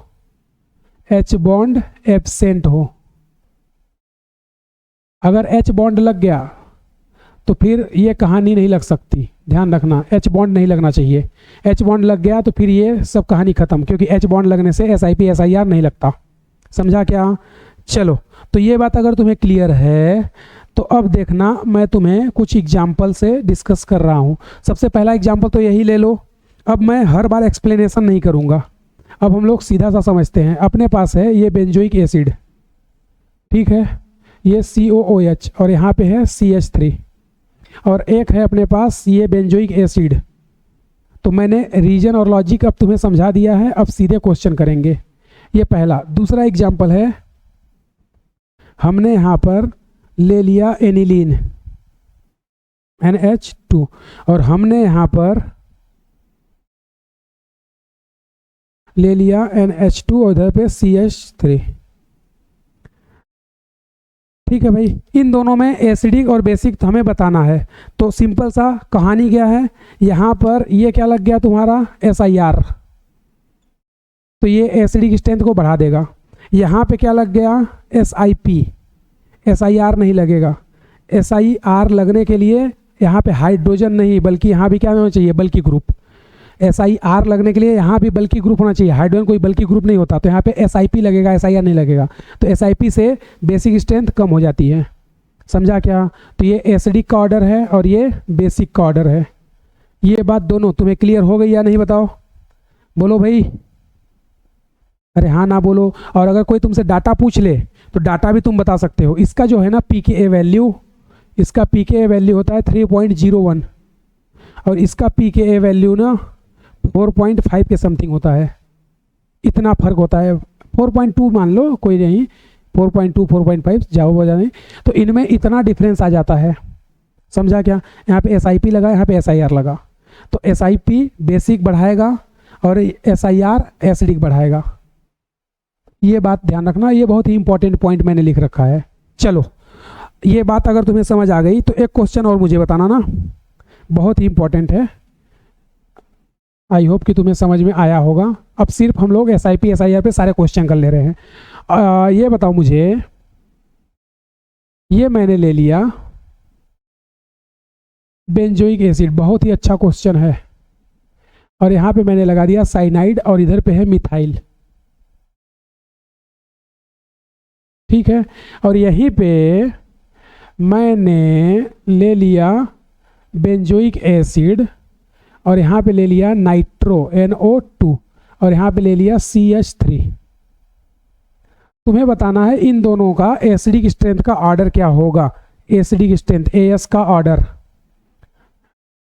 H बॉन्ड एब्सेंट हो। अगर H बॉन्ड लग गया तो फिर ये कहानी नहीं लग सकती, ध्यान रखना H बॉन्ड नहीं लगना चाहिए। H बॉन्ड लग गया तो फिर ये सब कहानी खत्म, क्योंकि H बॉन्ड लगने से SIP SIR नहीं लगता। समझा क्या? चलो, तो ये बात अगर तुम्हें क्लियर है तो अब देखना मैं तुम्हें कुछ एग्जाम्पल से डिस्कस कर रहा हूँ। सबसे पहला एग्जाम्पल तो यही ले लो। अब मैं हर बार एक्सप्लेनेशन नहीं करूँगा, अब हम लोग सीधा सा समझते हैं। अपने पास है ये बेंजोइक एसिड, ठीक है, ये COOH और यहाँ पे है CH3, और एक है अपने पास ये बेंजोइक एसिड। तो मैंने रीजन और लॉजिक अब तुम्हें समझा दिया है, अब सीधे क्वेश्चन करेंगे। ये पहला। दूसरा एग्जाम्पल है, हमने यहाँ पर ले लिया एनिलीन NH2 और हमने यहाँ पर ले लिया NH2 और इधर पे CH3, ठीक है भाई। इन दोनों में एसिडिक और बेसिक हमें बताना है। तो सिंपल सा कहानी क्या है, यहाँ पर ये क्या लग गया तुम्हारा SIR, तो ये एसिडिक स्ट्रेंथ को बढ़ा देगा। यहाँ पे क्या लग गया SIP, SIR नहीं लगेगा। SIR लगने के लिए यहाँ पे हाइड्रोजन नहीं बल्कि यहाँ भी क्या होना चाहिए, बल्कि ग्रुप। SIR लगने के लिए यहाँ भी बल्कि ग्रुप होना चाहिए, हाइड्रोजन कोई बल्कि ग्रुप नहीं होता। तो यहाँ पे SIP लगेगा, SIR नहीं लगेगा। तो SIP से बेसिक स्ट्रेंथ कम हो जाती है। समझा क्या? तो ये एसिडिक का ऑर्डर है और ये बेसिक का ऑर्डर है। ये बात दोनों तुम्हें क्लियर हो गई या नहीं, बताओ, बोलो भाई। अरे हाँ ना बोलो। और अगर कोई तुमसे डाटा पूछ ले तो डाटा भी तुम बता सकते हो। इसका जो है ना pKa वैल्यू, इसका pKa वैल्यू होता है 3.01 और इसका pKa वैल्यू ना 4.5 के समथिंग होता है। इतना फर्क होता है 4.2 मान लो, कोई नहीं, 4.2 4.5 जाओ बजा नहीं, तो इनमें इतना डिफरेंस आ जाता है। समझा क्या? यहाँ पे SIP लगा, यहाँ पे SIR लगा, तो SIP बेसिक बढ़ाएगा और SIR एसिडिक बढ़ाएगा। ये बात ध्यान रखना, ये बहुत ही इंपॉर्टेंट पॉइंट मैंने लिख रखा है। चलो, ये बात अगर तुम्हें समझ आ गई तो एक क्वेश्चन और मुझे बताना ना, बहुत ही इंपॉर्टेंट है। आई होप कि तुम्हें समझ में आया होगा। अब सिर्फ हम लोग SIP SIR पे सारे क्वेश्चन कर ले रहे हैं। ये बताओ मुझे, ये मैंने ले लिया बेंजोइक एसिड, बहुत ही अच्छा क्वेश्चन है, और यहाँ पे मैंने लगा दिया साइनाइड और इधर पे है मिथाइल, ठीक है। और यहीं पे मैंने ले लिया बेंजोइक एसिड और यहाँ पे ले लिया नाइट्रो NO2 और यहाँ पे ले लिया CH3। तुम्हें बताना है इन दोनों का एसिडिक स्ट्रेंथ का ऑर्डर क्या होगा। एसिडिक स्ट्रेंथ AS का order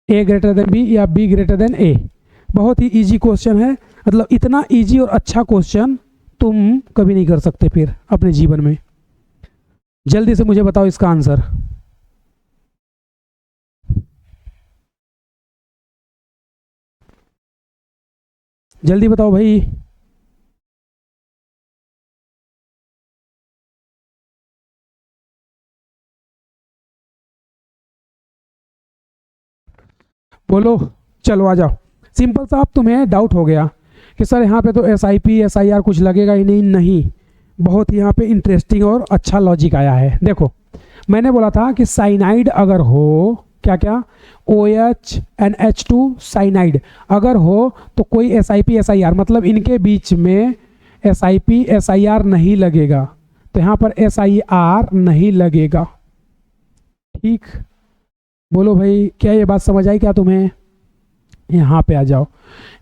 A greater than B या B ग्रेटर देन A। बहुत ही इजी क्वेश्चन है, मतलब इतना इजी और अच्छा क्वेश्चन तुम कभी नहीं कर सकते फिर अपने जीवन में। जल्दी से मुझे बताओ इसका आंसर। जल्दी बताओ भाई। बोलो, चलो आ जाओ। सिंपल सा, अब तुम्हें डाउट हो गया कि सर यहाँ पे तो SIP SIR कुछ लगेगा ही नहीं। नहीं, बहुत यहाँ पे इंटरेस्टिंग और अच्छा लॉजिक आया है। देखो, मैंने बोला था कि साइनाइड अगर हो, क्या क्या, OH NH2 साइनाइड अगर हो तो कोई SIP SIR, मतलब इनके बीच में SIP SIR नहीं लगेगा, तो यहाँ पर SIR नहीं लगेगा। ठीक, बोलो भाई, क्या ये बात समझ आई क्या तुम्हें? यहाँ पे आ जाओ।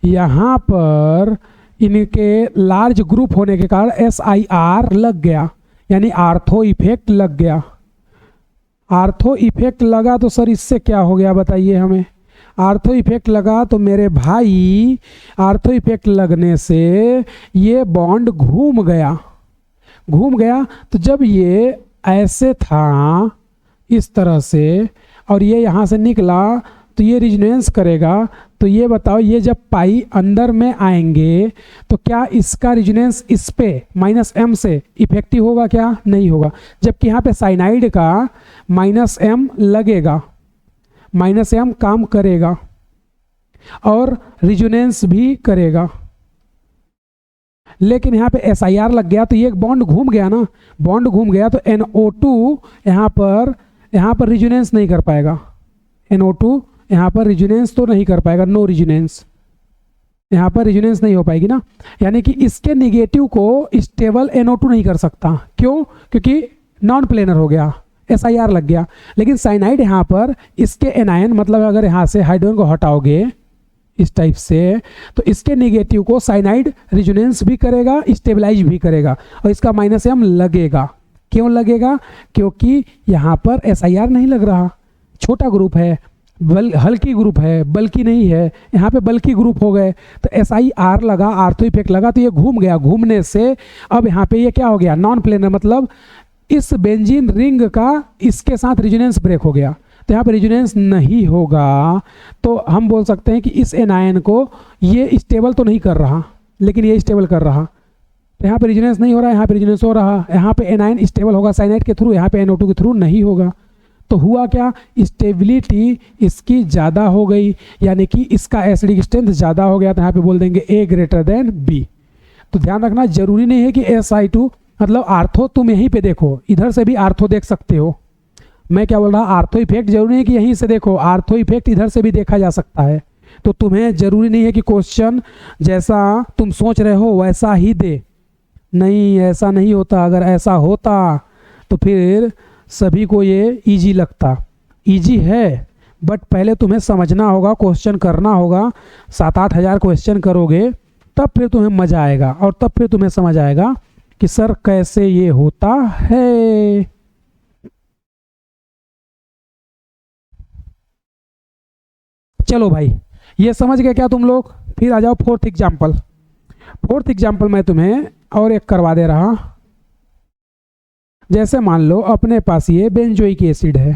यहाँ पर इनके लार्ज ग्रुप होने के कारण SIR लग गया, यानी आर्थो इफेक्ट लग गया। आर्थो इफेक्ट लगा तो सर इससे क्या हो गया बताइए हमें। आर्थो इफेक्ट लगा तो मेरे भाई, आर्थो इफेक्ट लगने से ये बॉन्ड घूम गया। घूम गया तो जब ये ऐसे था इस तरह से और ये यहाँ से निकला तो ये रिजोनेंस करेगा। तो ये बताओ, ये जब पाई अंदर में आएंगे तो क्या इसका रिजोनेंस इस पे -M से इफेक्टिव होगा? क्या नहीं होगा। जबकि यहाँ पे साइनाइड का -M लगेगा, -M काम करेगा और रिजोनेंस भी करेगा। लेकिन यहाँ पे SIR लग गया तो ये बॉन्ड घूम गया ना, बॉन्ड घूम गया तो NO2 यहाँ पर रिजोनेंस नहीं कर पाएगा। NO2 यहाँ पर रिजोनेंस तो नहीं कर पाएगा, नो रिजोनेंस, यहाँ पर रिजोनेंस नहीं हो पाएगी ना। यानी कि इसके निगेटिव को स्टेबल NO2 नहीं कर सकता। क्यों? क्योंकि नॉन प्लेनर हो गया, SIR लग गया। लेकिन साइनाइड यहाँ पर इसके एनायन, मतलब अगर यहाँ से हाइड्रोजन को हटाओगे इस टाइप से, तो इसके निगेटिव को साइनाइड रिजोनेंस भी करेगा, स्टेबलाइज भी करेगा और इसका -M लगेगा। क्यों लगेगा? क्योंकि यहाँ पर SIR नहीं लग रहा, छोटा ग्रुप है, हल्की ग्रुप है, बल्कि नहीं है। यहाँ पे बल्कि ग्रुप हो गए तो SIR लगा, आर्थो इफेक्ट लगा तो ये घूम गया। घूमने से अब यहाँ पे ये क्या हो गया, नॉन प्लेनर, मतलब इस बेंजीन रिंग का इसके साथ रिजोनेंस ब्रेक हो गया। तो यहाँ पे रिजोनेंस नहीं होगा, तो हम बोल सकते हैं कि इस एनायन को ये स्टेबल तो नहीं कर रहा, लेकिन ये स्टेबल कर रहा। तो यहाँ पे रिजोनेंस नहीं हो रहा, यहाँ पे रिजोनेंस हो रहा। यहाँ पे एनायन स्टेबल होगा साइनाइड के थ्रू, यहाँ पे NO2 के थ्रू नहीं होगा। तो हुआ क्या, स्टेबिलिटी इसकी ज़्यादा हो गई, यानी कि इसका एसिडिक स्ट्रेंथ ज़्यादा हो गया। तो यहाँ पे बोल देंगे A ग्रेटर देन B। तो ध्यान रखना, जरूरी नहीं है कि SI2, मतलब आर्थो तुम यहीं पे देखो, इधर से भी आर्थो देख सकते हो। मैं क्या बोल रहा, आर्थो इफेक्ट जरूरी है कि यहीं से देखो, आर्थो इफेक्ट इधर से भी देखा जा सकता है। तो तुम्हें जरूरी नहीं है कि क्वेश्चन जैसा तुम सोच रहे हो वैसा ही दे, नहीं, ऐसा नहीं होता। अगर ऐसा होता तो फिर सभी को ये इजी लगता। इजी है, बट पहले तुम्हें समझना होगा, क्वेश्चन करना होगा। 7-8 हज़ार क्वेश्चन करोगे तब फिर तुम्हें मज़ा आएगा और तब फिर तुम्हें समझ आएगा कि सर कैसे ये होता है। चलो भाई, ये समझ गए क्या तुम लोग? फिर आ जाओ फोर्थ एग्जाम्पल। फोर्थ एग्जाम्पल मैं तुम्हें और एक करवा दे रहा। जैसे मान लो अपने पास ये बेंजोइक एसिड है,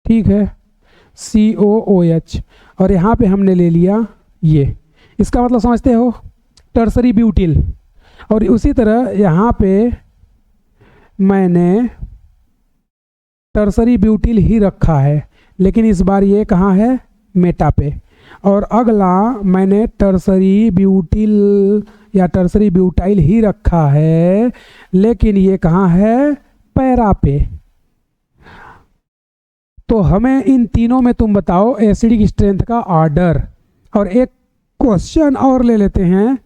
ठीक है, COOH, और यहाँ पे हमने ले लिया ये, इसका मतलब समझते हो, टर्सरी ब्यूटिल। और उसी तरह यहाँ पे मैंने टर्सरी ब्यूटिल ही रखा है, लेकिन इस बार ये कहाँ है, मेटा पे। और अगला मैंने टर्सरी ब्यूटिल या टर्सरी ब्यूटाइल ही रखा है, लेकिन ये कहाँ है, पैरा पे। तो हमें इन तीनों में तुम बताओ एसिडिक स्ट्रेंथ का ऑर्डर। और एक क्वेश्चन और ले लेते हैं,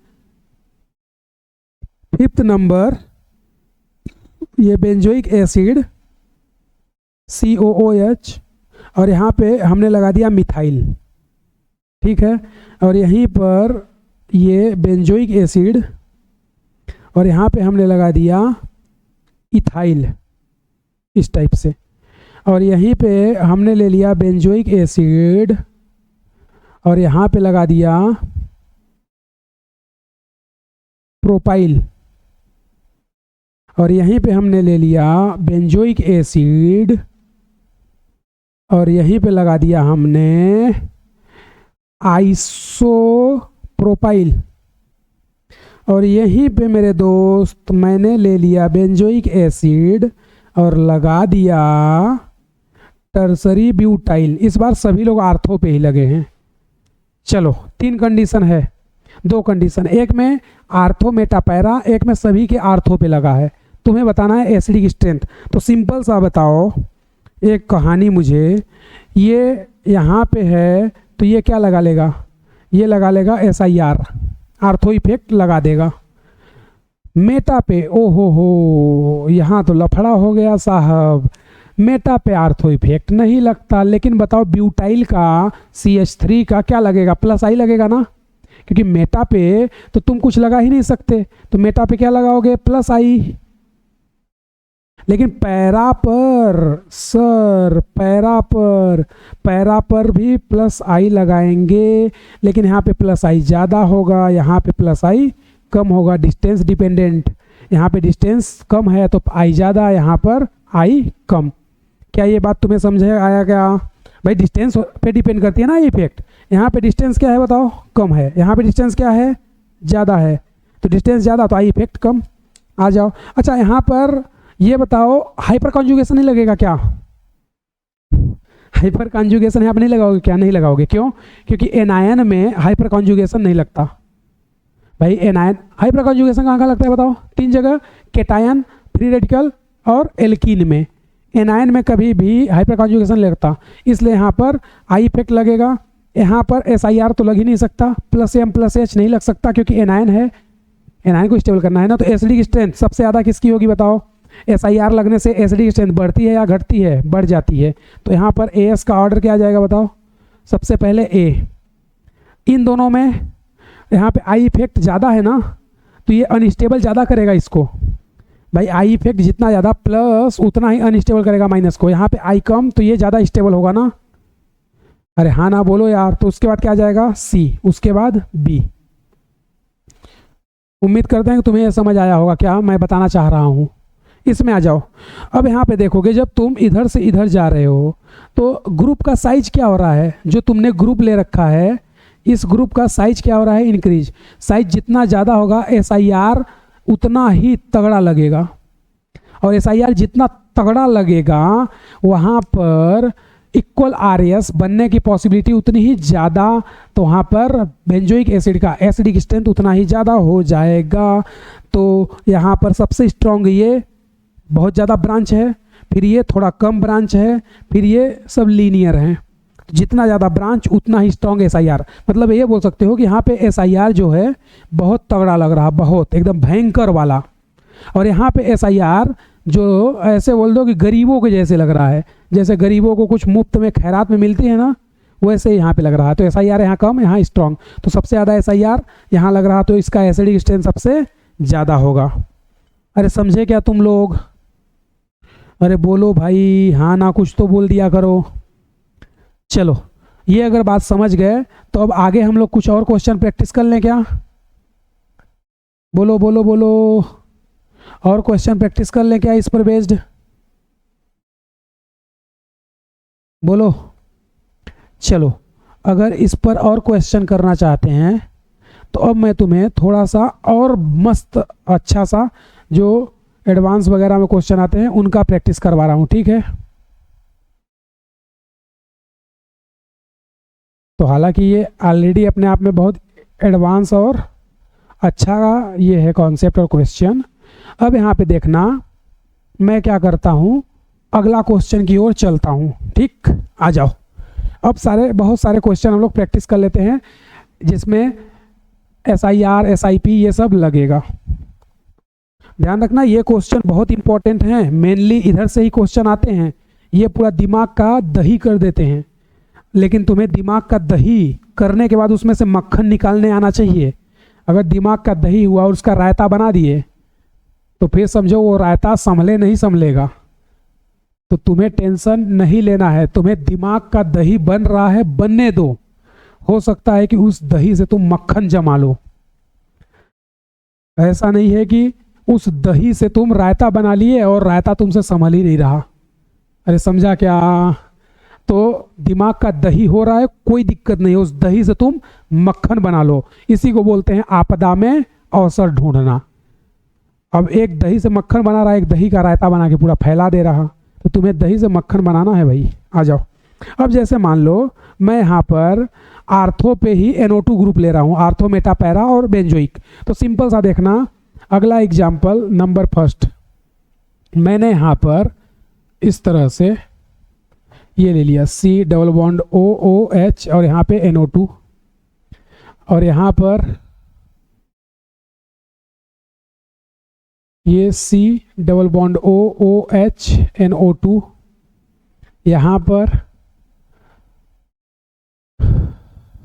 5th नंबर, ये बेंजोइक एसिड COOH, और यहाँ पे हमने लगा दिया मिथाइल, ठीक है, और यहीं पर ये बेंजोइक एसिड, और यहाँ पे हमने लगा दिया इथाइल, इस टाइप से। और यहीं पे हमने ले लिया बेंजोइक एसिड, और यहाँ पे लगा दिया प्रोपाइल, और यहीं पे हमने ले लिया बेंजोइक एसिड, और यहीं पे लगा दिया हमने आइसोप्रोपाइल, और यहीं पे मेरे दोस्त मैंने ले लिया बेंजोइक एसिड और लगा दिया टर्सरी ब्यूटाइल। इस बार सभी लोग आर्थो पे ही लगे हैं। चलो 3 कंडीशन है, 2 कंडीशन, एक में आर्थो मेटा पैरा, एक में सभी के आर्थो पे लगा है। तुम्हें बताना है एसिडिक स्ट्रेंथ। तो सिंपल सा बताओ, एक कहानी मुझे, ये यहाँ पे है तो ये क्या लगा लेगा, ये लगा लेगा SIR, आर्थो इफेक्ट लगा देगा। मेटा पे ओ हो, यहाँ तो लफड़ा हो गया साहब, मेटा पे आर्थो इफेक्ट नहीं लगता। लेकिन बताओ ब्यूटाइल का CH3 का क्या लगेगा, +I लगेगा ना, क्योंकि मेटा पे तो तुम कुछ लगा ही नहीं सकते, तो मेटा पे क्या लगाओगे, +I। लेकिन पैरा पर सर, पैरा पर भी +I लगाएंगे, लेकिन यहाँ पे +I ज़्यादा होगा, यहाँ पे +I कम होगा, डिस्टेंस डिपेंडेंट। यहाँ पे डिस्टेंस कम है तो I ज़्यादा, यहाँ पर I कम। क्या ये बात तुम्हें समझ आया क्या भाई? डिस्टेंस पे डिपेंड करती है ना ये इफेक्ट। यहाँ पे डिस्टेंस क्या है बताओ, कम है, यहाँ पे डिस्टेंस क्या है, ज़्यादा है, तो डिस्टेंस ज़्यादा तो I इफेक्ट कम। आ जाओ। अच्छा यहाँ पर ये बताओ हाइपर कॉन्जुगेशन नहीं लगेगा क्या? हाइपर कॉन्जुगेशन यहाँ पर नहीं लगाओगे क्या? नहीं लगाओगे, क्यों? क्योंकि एनायन में हाइपर कॉन्जुगेशन नहीं लगता भाई। एनायन हाइपर कॉन्जुगेशन कहाँ लगता है बताओ? 3 जगह, केटायन, फ्री रेडिकल और एल्कीन में। एनायन में कभी भी हाइपर कॉन्जुगेशन लगता, इसलिए यहाँ पर I इफेक्ट लगेगा। यहाँ पर SIR तो लग ही नहीं सकता, +M+H नहीं लग सकता क्योंकि एनायन है, एनायन को स्टेबल करना है ना। तो एसिडिक स्ट्रेंथ सबसे ज़्यादा किसकी होगी बताओ? SIR लगने से एसिडिक स्ट्रेंथ बढ़ती है या घटती है? बढ़ जाती है। तो यहाँ पर AS का ऑर्डर क्या आ जाएगा बताओ? सबसे पहले A। इन दोनों में यहाँ पे I इफेक्ट ज़्यादा है ना, तो ये अनस्टेबल ज़्यादा करेगा इसको भाई। I इफेक्ट जितना ज़्यादा प्लस उतना ही अनस्टेबल करेगा माइनस को। यहाँ पे I कम तो ये ज़्यादा स्टेबल होगा ना। अरे हाँ ना बोलो यार। तो उसके बाद क्या आ जाएगा? C, उसके बाद B। उम्मीद करते हैं कि तुम्हें यह समझ आया होगा क्या मैं बताना चाह रहा हूँ। इसमें आ जाओ। अब यहाँ पे देखोगे जब तुम इधर से इधर जा रहे हो तो ग्रुप का साइज क्या हो रहा है? जो तुमने ग्रुप ले रखा है इस ग्रुप का साइज क्या हो रहा है? इंक्रीज। साइज जितना ज़्यादा होगा SIR उतना ही तगड़ा लगेगा, और SIR जितना तगड़ा लगेगा वहाँ पर इक्वल RS बनने की पॉसिबिलिटी उतनी ही ज़्यादा। तो वहाँ पर बेंजोइक एसिड का एसिडिक स्ट्रेंथ उतना ही ज़्यादा हो जाएगा। तो यहाँ पर सबसे स्ट्रॉन्ग ये बहुत ज़्यादा ब्रांच है, फिर ये थोड़ा कम ब्रांच है, फिर ये सब लीनियर हैं। जितना ज़्यादा ब्रांच उतना ही स्ट्रॉन्ग SIR। मतलब ये बोल सकते हो कि यहाँ पे SIR जो है बहुत तगड़ा लग रहा, बहुत एकदम भयंकर वाला। और यहाँ पे SIR जो ऐसे बोल दो कि गरीबों के जैसे लग रहा है, जैसे गरीबों को कुछ मुफ्त में खैरात में मिलती है ना, वैसे यहाँ पे लग रहा है। तो SIR यहाँ कम, यहाँ स्ट्रॉन्ग। तो सबसे ज़्यादा SIR यहाँ लग रहा, तो इसका एसिडिक स्ट्रेंथ सबसे ज़्यादा होगा। अरे समझे क्या तुम लोग? अरे बोलो भाई, हाँ ना कुछ तो बोल दिया करो। चलो ये अगर बात समझ गए तो अब आगे हम लोग कुछ और क्वेश्चन प्रैक्टिस कर लें क्या? बोलो बोलो बोलो। और क्वेश्चन प्रैक्टिस कर लें क्या इस पर बेस्ड? बोलो। चलो, अगर इस पर और क्वेश्चन करना चाहते हैं तो अब मैं तुम्हें थोड़ा सा और मस्त अच्छा सा जो एडवांस वगैरह में क्वेश्चन आते हैं उनका प्रैक्टिस करवा रहा हूँ, ठीक है? तो हालांकि ये ऑलरेडी अपने आप में बहुत एडवांस और अच्छा ये है कॉन्सेप्ट और क्वेश्चन। अब यहाँ पे देखना, मैं क्या करता हूँ, अगला क्वेश्चन की ओर चलता हूँ, ठीक? आ जाओ। अब बहुत सारे क्वेश्चन हम लोग प्रैक्टिस कर लेते हैं जिसमें SIR SIP ये सब लगेगा। ध्यान रखना, ये क्वेश्चन बहुत इंपॉर्टेंट हैं, मेनली इधर से ही क्वेश्चन आते हैं, ये पूरा दिमाग का दही कर देते हैं। लेकिन तुम्हें दिमाग का दही करने के बाद उसमें से मक्खन निकालने आना चाहिए। अगर दिमाग का दही हुआ और उसका रायता बना दिए तो फिर समझो वो रायता संभले नहीं संभलेगा। तो तुम्हें टेंशन नहीं लेना है, तुम्हें दिमाग का दही बन रहा है, बनने दो। हो सकता है कि उस दही से तुम मक्खन जमा लो। ऐसा नहीं है कि उस दही से तुम रायता बना लिए और रायता तुमसे संभल ही नहीं रहा। अरे समझा क्या? तो दिमाग का दही हो रहा है, कोई दिक्कत नहीं है, उस दही से तुम मक्खन बना लो। इसी को बोलते हैं आपदा में अवसर ढूंढना। अब एक दही से मक्खन बना रहा है, एक दही का रायता बना के पूरा फैला दे रहा, तो तुम्हें दही से मक्खन बनाना है भाई। आ जाओ। अब जैसे मान लो मैं यहाँ पर आर्थो पे ही NO2 ग्रुप ले रहा हूँ, आर्थो मेटा पैरा और बेंजोइक। तो सिंपल सा देखना, अगला एग्जाम्पल नंबर फर्स्ट, मैंने यहाँ पर इस तरह से ये ले लिया, C डबल बॉन्ड OOH और यहाँ पे NO2, और यहाँ पर ये C double bond OOH NO2, यहाँ पर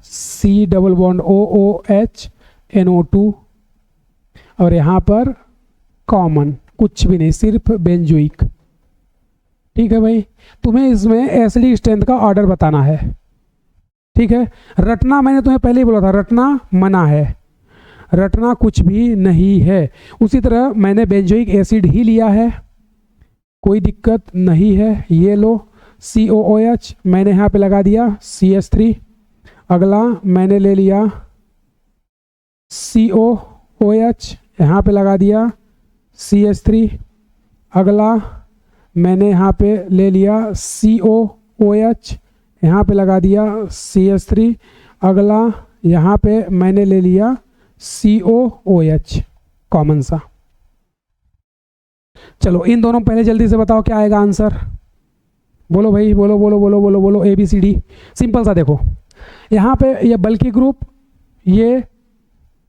C double bond OOH NO2, और यहाँ पर कॉमन कुछ भी नहीं, सिर्फ बेंजोइक। ठीक है भाई, तुम्हें इसमें एसिडिक स्ट्रेंथ का ऑर्डर बताना है, ठीक है? रटना मैंने तुम्हें पहले ही बोला था, रटना मना है, रटना कुछ भी नहीं है। उसी तरह मैंने बेंजोइक एसिड ही लिया है, कोई दिक्कत नहीं है। ये लो COOH मैंने यहाँ पे लगा दिया CH3। अगला मैंने ले लिया COOH, यहाँ पे लगा दिया CH3। अगला मैंने यहाँ पे ले लिया COOH, यहाँ पे लगा दिया CH3। अगला यहाँ पे मैंने ले लिया COOH कॉमन सा। चलो इन दोनों पहले जल्दी से बताओ क्या आएगा आंसर। बोलो भाई, बोलो बोलो बोलो बोलो बोलो, ABCD। सिंपल सा देखो, यहाँ पे ये बल्कि ग्रुप, ये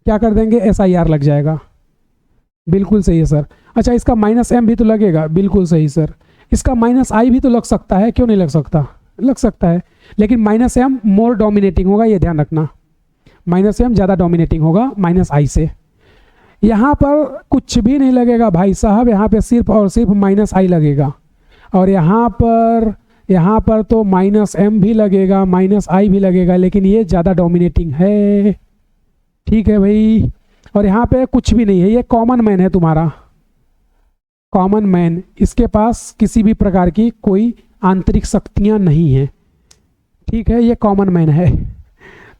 क्या कर देंगे, SIR लग जाएगा। बिल्कुल सही है सर। अच्छा, इसका -M भी तो लगेगा, बिल्कुल सही सर। इसका -I भी तो लग सकता है, क्यों नहीं लग सकता? लग सकता है, लेकिन -M मोर डोमिनेटिंग होगा, ये ध्यान रखना। -M ज़्यादा डोमिनेटिंग होगा -I से। यहाँ पर कुछ भी नहीं लगेगा भाई साहब, यहाँ पे सिर्फ और सिर्फ -I लगेगा। और यहाँ पर तो -M भी लगेगा, -I भी लगेगा, लेकिन ये ज़्यादा डोमिनेटिंग है। ठीक है भाई, और यहाँ पे कुछ भी नहीं है, ये कॉमन मैन है तुम्हारा, कॉमन मैन। इसके पास किसी भी प्रकार की कोई आंतरिक शक्तियाँ नहीं हैं, ठीक है? ये कॉमन मैन है,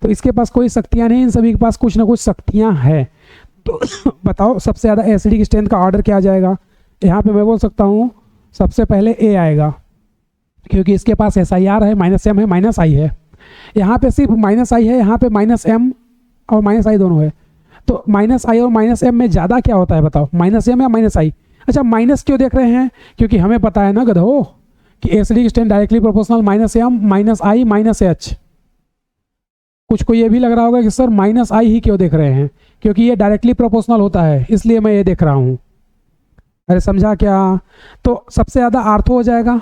तो इसके पास कोई शक्तियाँ नहीं, इन सभी के पास कुछ ना कुछ शक्तियाँ हैं। तो बताओ सबसे ज़्यादा एसिडिक स्ट्रेंथ का ऑर्डर क्या आ जाएगा? यहाँ पे मैं बोल सकता हूँ सबसे पहले A आएगा, क्योंकि इसके पास SIR है, -M है, -I है। यहाँ पे सिर्फ -I है, यहाँ पे -M और -I दोनों है। तो -I और -M में ज़्यादा क्या होता है बताओ, -M या -I? अच्छा, माइनस क्यों देख रहे हैं? क्योंकि हमें पता है ना गधो कि acidic strength directly proportional -M -I -H। कुछ को ये भी लग रहा होगा कि सर -I ही क्यों देख रहे हैं, क्योंकि ये डायरेक्टली प्रोपोर्शनल होता है, इसलिए मैं ये देख रहा हूँ। अरे समझा क्या? तो सबसे ज़्यादा आर्थो हो जाएगा।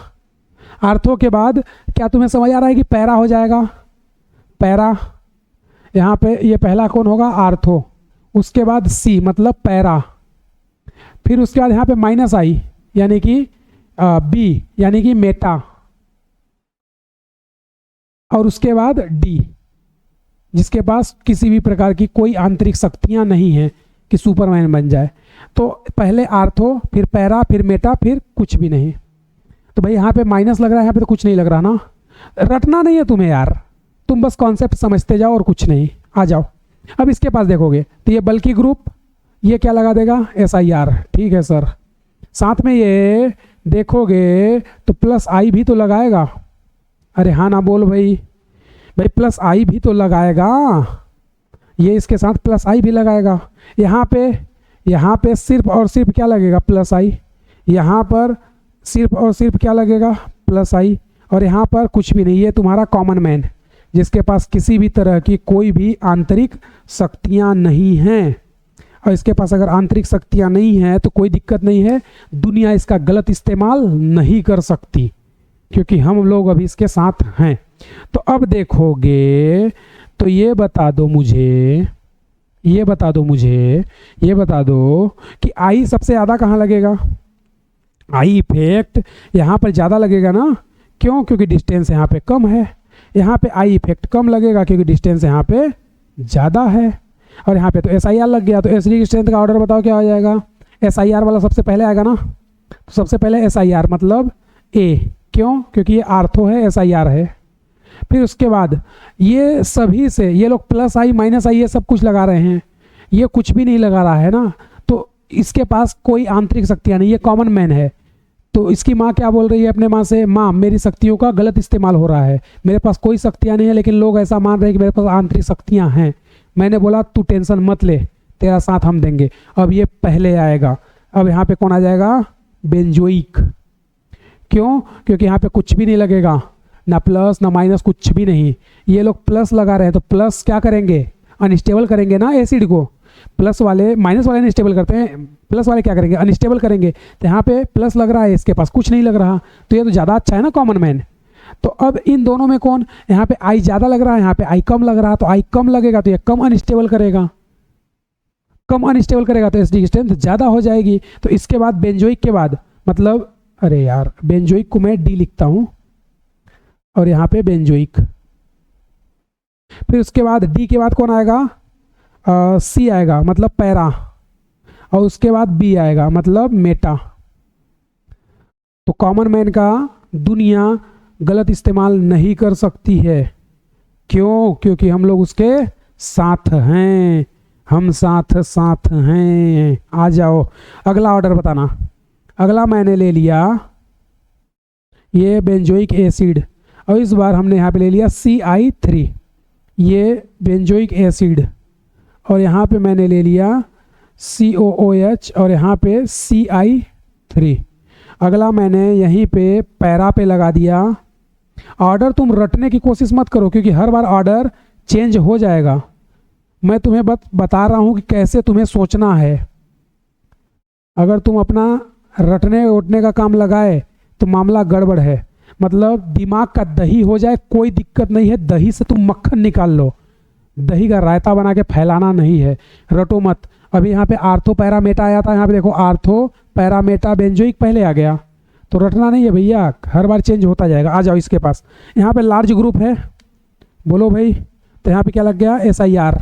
आर्थो के बाद क्या तुम्हें समझ आ रहा है कि पैरा हो जाएगा? पैरा, यहाँ पे ये पहला कौन होगा? आर्थो। उसके बाद C मतलब पैरा, फिर उसके बाद यहाँ पे -I यानी कि B यानी कि मेटा, और उसके बाद D जिसके पास किसी भी प्रकार की कोई आंतरिक शक्तियाँ नहीं हैं, कि सुपरमैन बन जाए। तो पहले आर्थो, फिर पैरा, फिर मेटा, फिर कुछ भी नहीं। तो भाई यहाँ पे माइनस लग रहा है, यहाँ पे तो कुछ नहीं लग रहा ना। रटना नहीं है तुम्हें यार, तुम बस कॉन्सेप्ट समझते जाओ और कुछ नहीं। आ जाओ, अब इसके पास देखोगे तो ये बल्कि ग्रुप, ये क्या लगा देगा, SIR। ठीक है सर, साथ में ये देखोगे तो प्लस आई भी तो लगाएगा। अरे हाँ ना बोल भाई, भाई प्लस आई भी तो लगाएगा, ये इसके साथ प्लस आई भी लगाएगा। यहाँ पे सिर्फ और सिर्फ क्या लगेगा, प्लस आई। यहाँ पर सिर्फ और सिर्फ क्या लगेगा, प्लस आई। और यहाँ पर कुछ भी नहीं, ये तुम्हारा कॉमन मैन जिसके पास किसी भी तरह की कोई भी आंतरिक शक्तियाँ नहीं हैं। और इसके पास अगर आंतरिक शक्तियाँ नहीं हैं तो कोई दिक्कत नहीं है, दुनिया इसका गलत इस्तेमाल नहीं कर सकती क्योंकि हम लोग अभी इसके साथ हैं। तो अब देखोगे तो ये बता दो मुझे कि आई सबसे ज़्यादा कहाँ लगेगा, आई इफेक्ट यहाँ पर ज़्यादा लगेगा ना। क्यों? क्योंकि डिस्टेंस यहाँ पे कम है। यहाँ पे आई इफेक्ट कम लगेगा क्योंकि डिस्टेंस यहाँ पे ज़्यादा है। और यहाँ पे तो SIR लग गया, तो एसिडिक स्ट्रेंथ का ऑर्डर बताओ क्या हो जाएगा। SIR वाला सबसे पहले आएगा ना, तो सबसे पहले SIR मतलब A। क्यों? क्योंकि ये आर्थो है, SIR है। फिर उसके बाद ये सभी से ये लोग प्लस आई माइनस आई ये सब कुछ लगा रहे हैं, ये कुछ भी नहीं लगा रहा है ना, तो इसके पास कोई आंतरिक शक्तियाँ नहीं, ये कॉमन मैन है। तो इसकी माँ क्या बोल रही है अपने माँ से, माँ मेरी शक्तियों का गलत इस्तेमाल हो रहा है, मेरे पास कोई शक्तियाँ नहीं है लेकिन लोग ऐसा मान रहे हैं कि मेरे पास आंतरिक शक्तियाँ हैं। मैंने बोला तू टेंशन मत ले, तेरा साथ हम देंगे। अब ये पहले आएगा। अब यहाँ पे कौन आ जाएगा, बेंजोइक। क्यों? क्योंकि यहाँ पे कुछ भी नहीं लगेगा, ना प्लस ना माइनस, कुछ भी नहीं। ये लोग प्लस लगा रहे हैं तो प्लस क्या करेंगे, अनस्टेबल करेंगे ना एसिड को। प्लस वाले माइनस वाले अनस्टेबल करते हैं, प्लस वाले क्या करेंगे, अनस्टेबल करेंगे। तो यहाँ पे प्लस लग रहा है, इसके पास कुछ नहीं लग रहा, तो ये तो ज़्यादा अच्छा है ना कॉमन मैन। तो अब इन दोनों में कौन, यहाँ पे आई ज़्यादा लग रहा है, यहाँ पे आई कम लग रहा है, तो आई कम लगेगा तो ये कम अनस्टेबल करेगा, तो एसिडिक स्ट्रेंथ ज़्यादा हो जाएगी। तो इसके बाद बेंजोइक के बाद मतलब, अरे यार बेंजोइक को मैं D लिखता हूँ और यहाँ पे बेंजोइक। फिर उसके बाद D के बाद कौन आएगा, C आएगा मतलब पैरा, और उसके बाद B आएगा मतलब मेटा। तो कॉमन मैन का दुनिया गलत इस्तेमाल नहीं कर सकती है। क्यों? क्योंकि हम लोग उसके साथ हैं, हम साथ हैं। आ जाओ, अगला ऑर्डर बताना। अगला मैंने ले लिया ये बेंजोइक एसिड, और इस बार हमने यहाँ पे ले लिया CI3, ये बेंजोइक एसिड, और यहाँ पे मैंने ले लिया COOH और यहाँ पे CI3। अगला मैंने यहीं पे पैरा पे लगा दिया। ऑर्डर तुम रटने की कोशिश मत करो क्योंकि हर बार ऑर्डर चेंज हो जाएगा। मैं तुम्हें बता रहा हूँ कि कैसे तुम्हें सोचना है। अगर तुम अपना रटने उठने का काम लगाए तो मामला गड़बड़ है, मतलब दिमाग का दही हो जाए कोई दिक्कत नहीं है, दही से तुम मक्खन निकाल लो, दही का रायता बना के फैलाना नहीं है, रटो मत। अभी यहाँ पे आर्थो पैरा मेटा आया था, यहाँ पे देखो आर्थो पैरा मेटा बेंजोइक पहले आ गया, तो रटना नहीं है भैया, हर बार चेंज होता जाएगा। आ जाओ इसके पास, यहाँ पे लार्ज ग्रुप है, बोलो भाई, तो यहाँ पे क्या लग गया SIR,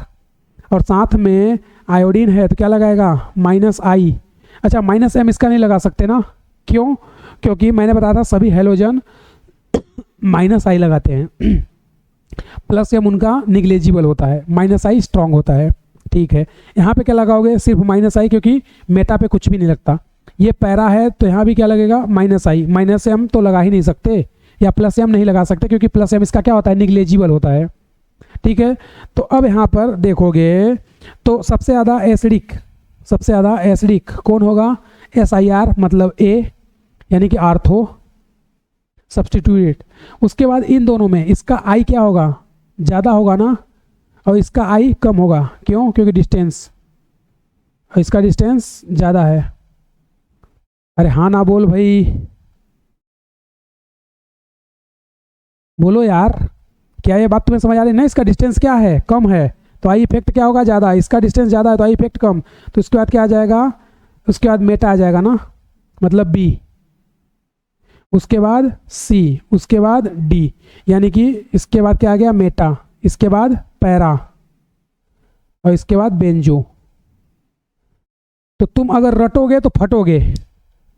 और साथ में आयोडीन है तो क्या लगाएगा -I। अच्छा -M इसका नहीं लगा सकते ना, क्यों? क्योंकि मैंने बताया था सभी हेलोजन -I लगाते हैं, +M उनका निग्लेजिबल होता है, -I स्ट्रॉन्ग होता है। ठीक है, यहाँ पे क्या लगाओगे, सिर्फ -I, क्योंकि मेटा पे कुछ भी नहीं लगता। ये पैरा है तो यहाँ भी क्या लगेगा -I, -M तो लगा ही नहीं सकते, या +M नहीं लगा सकते क्योंकि +M इसका क्या होता है, निग्लेजिबल होता है। ठीक है, तो अब यहाँ पर देखोगे तो सबसे ज़्यादा एसिडिक कौन होगा, SIR मतलब A, यानी कि आर्थो सब्सटीट्यूट। उसके बाद इन दोनों में इसका I क्या होगा, ज़्यादा होगा ना, और इसका I कम होगा। क्यों? क्योंकि डिस्टेंस, और इसका डिस्टेंस ज़्यादा है। अरे हाँ ना बोल भाई, बोलो यार, क्या ये बात तुम्हें समझ आ रही है ना। इसका डिस्टेंस क्या है, कम है, तो आई इफेक्ट क्या होगा, ज़्यादा। इसका डिस्टेंस ज़्यादा है तो आई इफेक्ट कम, तो उसके बाद क्या आ जाएगा, उसके बाद मेटा आ जाएगा ना, मतलब B, उसके बाद C, उसके बाद D, यानी कि इसके बाद क्या आ गया, मेटा, इसके बाद पैरा, और इसके बाद बेंजो। तो तुम अगर रटोगे तो फटोगे।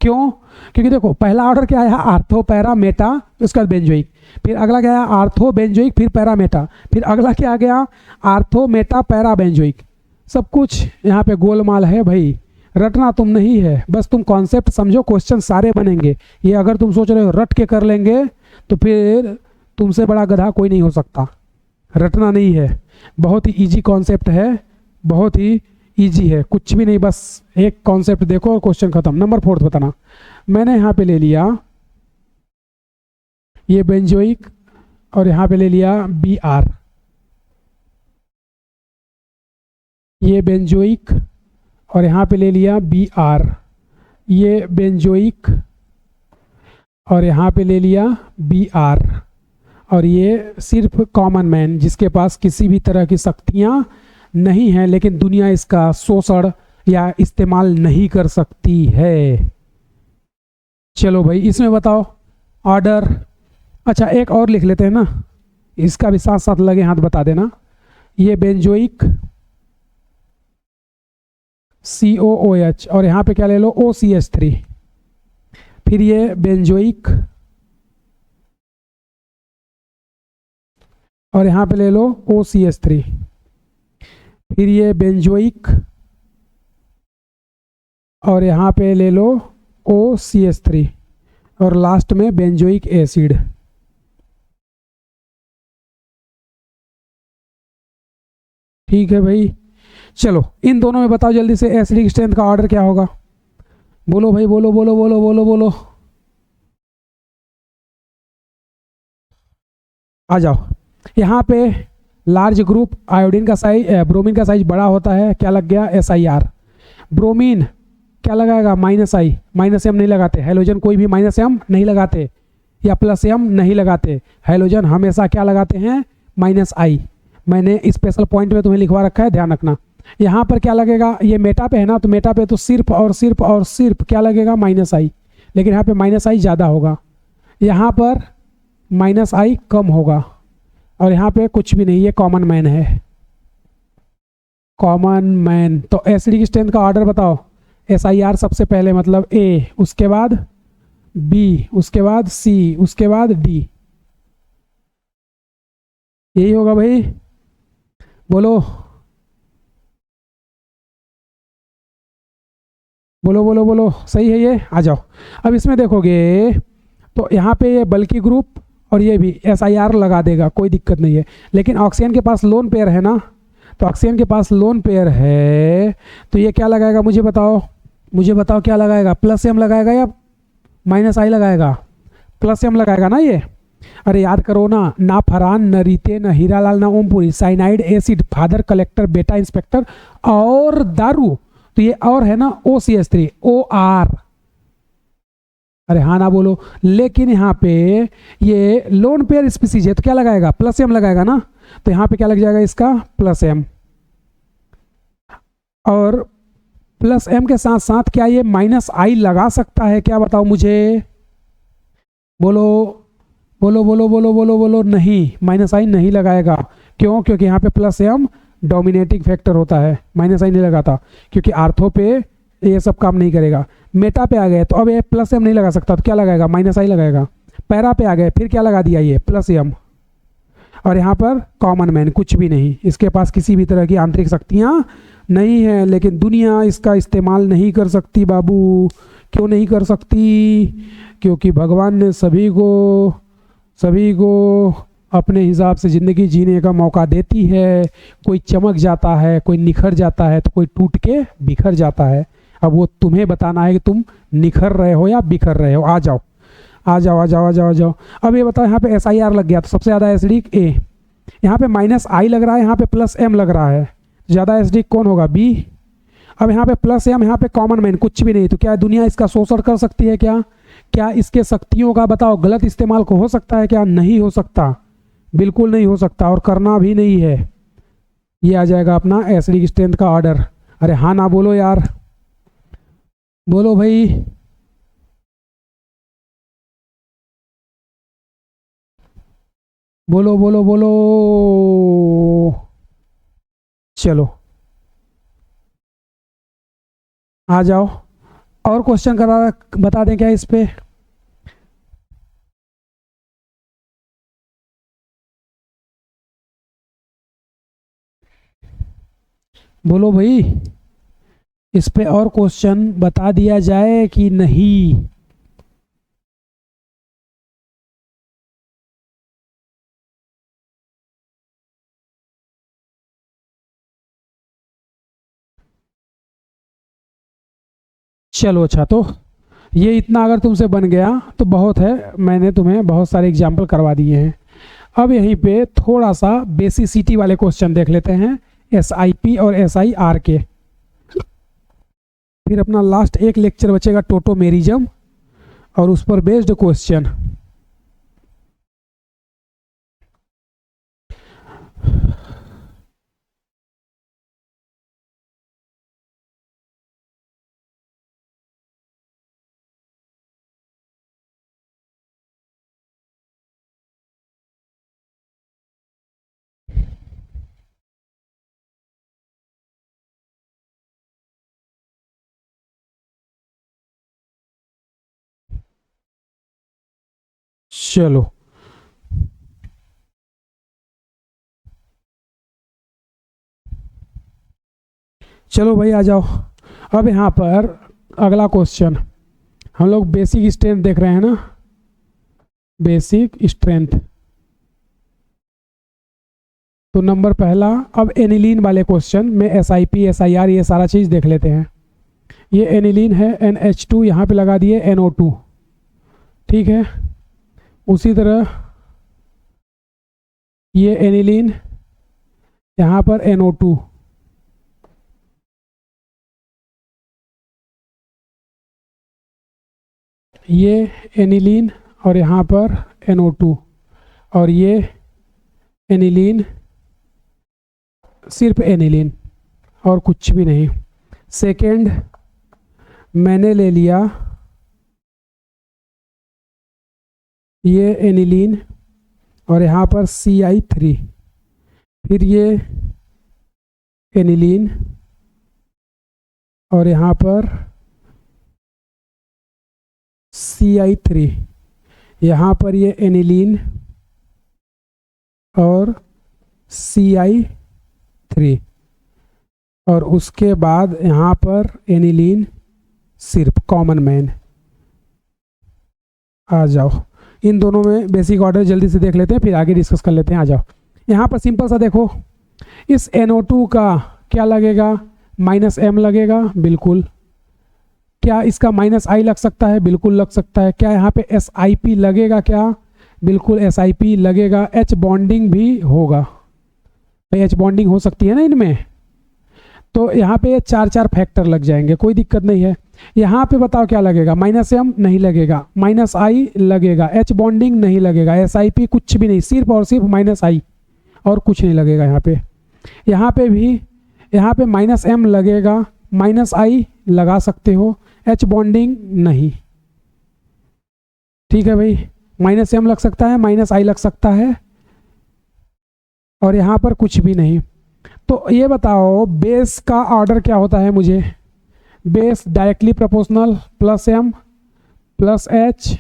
क्यों? क्योंकि देखो पहला ऑर्डर क्या है, आर्थो पैरा मेटा, उसके बाद बेंजोइक, फिर अगला क्या है आर्थो बेंजोइक, फिर पैरा मेटा, फिर अगला क्या आ गया आर्थो मेटा पैरा बेंजोइक। सब कुछ यहाँ पे गोलमाल है भाई, रटना तुम नहीं है, बस तुम कॉन्सेप्ट समझो, क्वेश्चन सारे बनेंगे। ये अगर तुम सोच रहे हो रट के कर लेंगे तो फिर तुमसे बड़ा गधा कोई नहीं हो सकता। रटना नहीं है, बहुत ही इजी कॉन्सेप्ट है, बहुत ही इजी है, कुछ भी नहीं, बस एक कॉन्सेप्ट देखो और क्वेश्चन खत्म। नंबर 4 बताना। मैंने यहाँ पे ले लिया ये बेंजोइक और यहाँ पे ले लिया बी आर, ये बेंजोइक और यहाँ पे ले लिया बी आर, ये बेंजोइक और यहाँ पे ले लिया बी आर, और ये सिर्फ कॉमन मैन जिसके पास किसी भी तरह की शक्तियाँ नहीं हैं, लेकिन दुनिया इसका शोषण या इस्तेमाल नहीं कर सकती है। चलो भाई इसमें बताओ ऑर्डर। अच्छा एक और लिख लेते हैं ना, इसका भी साथ साथ लगे हाथ बता देना। ये बेंजोइक COOH और यहाँ पे क्या ले लो OCH3, फिर ये बेंजोइक और यहाँ पे ले लो OCH3, फिर ये बेंजोइक और यहाँ पे ले लो OCH3 और लास्ट में बेंजोइक एसिड। ठीक है भाई, चलो इन दोनों में बताओ जल्दी से एसिडिक स्ट्रेंथ का ऑर्डर क्या होगा। बोलो भाई, बोलो बोलो बोलो बोलो बोलो, आ जाओ। यहाँ पे लार्ज ग्रुप आयोडीन का साइज, ब्रोमीन का साइज बड़ा होता है, क्या लग गया SIR। ब्रोमीन क्या लगाएगा -I, -M नहीं लगाते, हाइड्रोजन कोई भी -M नहीं लगाते या +M नहीं लगाते, हाइड्रोजन हमेशा क्या लगाते हैं -I। मैंने स्पेशल पॉइंट में तुम्हें लिखवा रखा है, ध्यान रखना। यहाँ पर क्या लगेगा, ये मेटा पे है ना, तो मेटा पे तो सिर्फ और सिर्फ और सिर्फ क्या लगेगा -I, लेकिन यहाँ पे -I ज़्यादा होगा, यहाँ पर -I कम होगा, और यहाँ पे कुछ भी नहीं, ये कॉमन मैन है, कॉमन मैन। तो एसिडिक स्ट्रेंथ का ऑर्डर बताओ। SIR सबसे पहले मतलब A, उसके बाद B, उसके बाद C, उसके बाद D, यही होगा भाई, बोलो बोलो बोलो बोलो, सही है ये, आ जाओ। अब इसमें देखोगे तो यहाँ पे ये बल्कि ग्रुप और ये भी SIR लगा देगा, कोई दिक्कत नहीं है, लेकिन ऑक्सीजन के पास लोन पेयर है ना, तो ऑक्सीजन के पास लोन पेयर है तो ये क्या लगाएगा, मुझे बताओ, मुझे बताओ क्या लगाएगा, +M लगाएगा या -I लगाएगा, +M लगाएगा ना ये। अरे याद करो ना, ना फरहान न रीते न हीरालाल न Om Puri, cyanide acid, father collector बेटा इंस्पेक्टर और दारू, तो ये और है ना OCH3 OR। अरे हाँ ना बोलो, लेकिन यहाँ पे ये लोन पेयर स्पीसीज है तो क्या लगाएगा, +M लगाएगा ना, तो यहाँ पे क्या लग जाएगा इसका +M, और +M के साथ साथ क्या ये -I लगा सकता है क्या, बताओ मुझे, बोलो बोलो बोलो बोलो बोलो बोलो, नहीं -I नहीं लगाएगा। क्यों? क्योंकि यहाँ पे +M डोमिनेटिंग फैक्टर होता है, -I नहीं लगाता, क्योंकि आर्थो पे ये सब काम नहीं करेगा। मेटा पे आ गए तो अब ये +M नहीं लगा सकता, तो क्या लगाएगा, -I लगाएगा। पैरा पे आ गए, फिर क्या लगा दिया ये +M, और यहाँ पर कॉमन मैन कुछ भी नहीं, इसके पास किसी भी तरह की आंतरिक शक्तियाँ नहीं है, लेकिन दुनिया इसका इस्तेमाल नहीं कर सकती बाबू। क्यों नहीं कर सकती? क्योंकि भगवान ने सभी को अपने हिसाब से ज़िंदगी जीने का मौका देती है। कोई चमक जाता है, कोई निखर जाता है, तो कोई टूट के बिखर जाता है। अब वो तुम्हें बताना है कि तुम निखर रहे हो या बिखर रहे हो। आ जाओ आ जाओ आ जाओ आ जाओ आ जाओ। अब ये बताओ, यहाँ पे SIR लग गया तो सबसे ज़्यादा एसिडिक A, यहाँ पे -I लग रहा है, यहाँ पे +M लग रहा है, ज़्यादा एसिडिक कौन होगा, B। अब यहाँ पे +M, यहाँ पे कॉमन मैन कुछ भी नहीं, तो क्या दुनिया इसका शोषण कर सकती है क्या? क्या इसके शक्तियों का बताओ गलत इस्तेमाल को हो सकता है क्या? नहीं हो सकता, बिल्कुल नहीं हो सकता, और करना भी नहीं है। ये आ जाएगा अपना एसिडिक स्ट्रेंथ का ऑर्डर। अरे हाँ ना बोलो यार, बोलो भाई, बोलो बोलो बोलो, चलो आ जाओ, और क्वेश्चन करा बता दें क्या इस पे? बोलो भाई, इस पे और क्वेश्चन बता दिया जाए कि नहीं? चलो अच्छा, तो ये इतना अगर तुमसे बन गया तो बहुत है, मैंने तुम्हें बहुत सारे एग्जाम्पल करवा दिए हैं। अब यहीं पे थोड़ा सा बेसिसिटी वाले क्वेश्चन देख लेते हैं, SIP और SIR के। फिर अपना लास्ट एक लेक्चर बचेगा टोटोमेरिज्म और उस पर बेस्ड क्वेश्चन। चलो चलो भाई आ जाओ। अब यहाँ पर अगला क्वेश्चन, हम लोग बेसिक स्ट्रेंथ देख रहे हैं ना, बेसिक स्ट्रेंथ। तो नंबर पहला, अब एनिलीन वाले क्वेश्चन में SIP SIR ये सारा चीज़ देख लेते हैं। ये एनिलीन है, NH2 यहाँ पे लगा दिए NO2, ठीक है। उसी तरह ये एनिलीन, यहाँ पर NO2, ये एनिलीन और यहाँ पर NO2, और ये एनिलीन, सिर्फ एनिलीन और कुछ भी नहीं। सेकेंड, मैंने ले लिया ये एनिलीन और यहाँ पर CI3, फिर ये एनिलीन और यहाँ पर CI3, यहाँ पर ये एनिलीन और CI3, और उसके बाद यहाँ पर एनिलीन सिर्फ कॉमन मैन। आ जाओ, इन दोनों में बेसिक ऑर्डर जल्दी से देख लेते हैं, फिर आगे डिस्कस कर लेते हैं। आ जाओ, यहाँ पर सिंपल सा देखो, इस NO2 का क्या लगेगा? -M लगेगा, बिल्कुल। क्या इसका -I लग सकता है? बिल्कुल लग सकता है। क्या यहाँ पे SIP लगेगा? क्या बिल्कुल SIP लगेगा। H बॉन्डिंग भी होगा, भाई H बॉन्डिंग हो सकती है ना इनमें। तो यहाँ पे 4 फैक्टर लग जाएंगे, कोई दिक्कत नहीं है। यहाँ पे बताओ क्या लगेगा? -M नहीं लगेगा, -I लगेगा, H बॉन्डिंग नहीं लगेगा, SIP कुछ भी नहीं, सिर्फ और सिर्फ -I और कुछ नहीं लगेगा। यहाँ पे भी यहाँ पे -M लगेगा, -I लगा सकते हो, H बॉन्डिंग नहीं, ठीक है भाई। -M लग सकता है, -I लग सकता है, और यहाँ पर कुछ भी नहीं। तो ये बताओ बेस का ऑर्डर क्या होता है? मुझे base directly proportional +M +H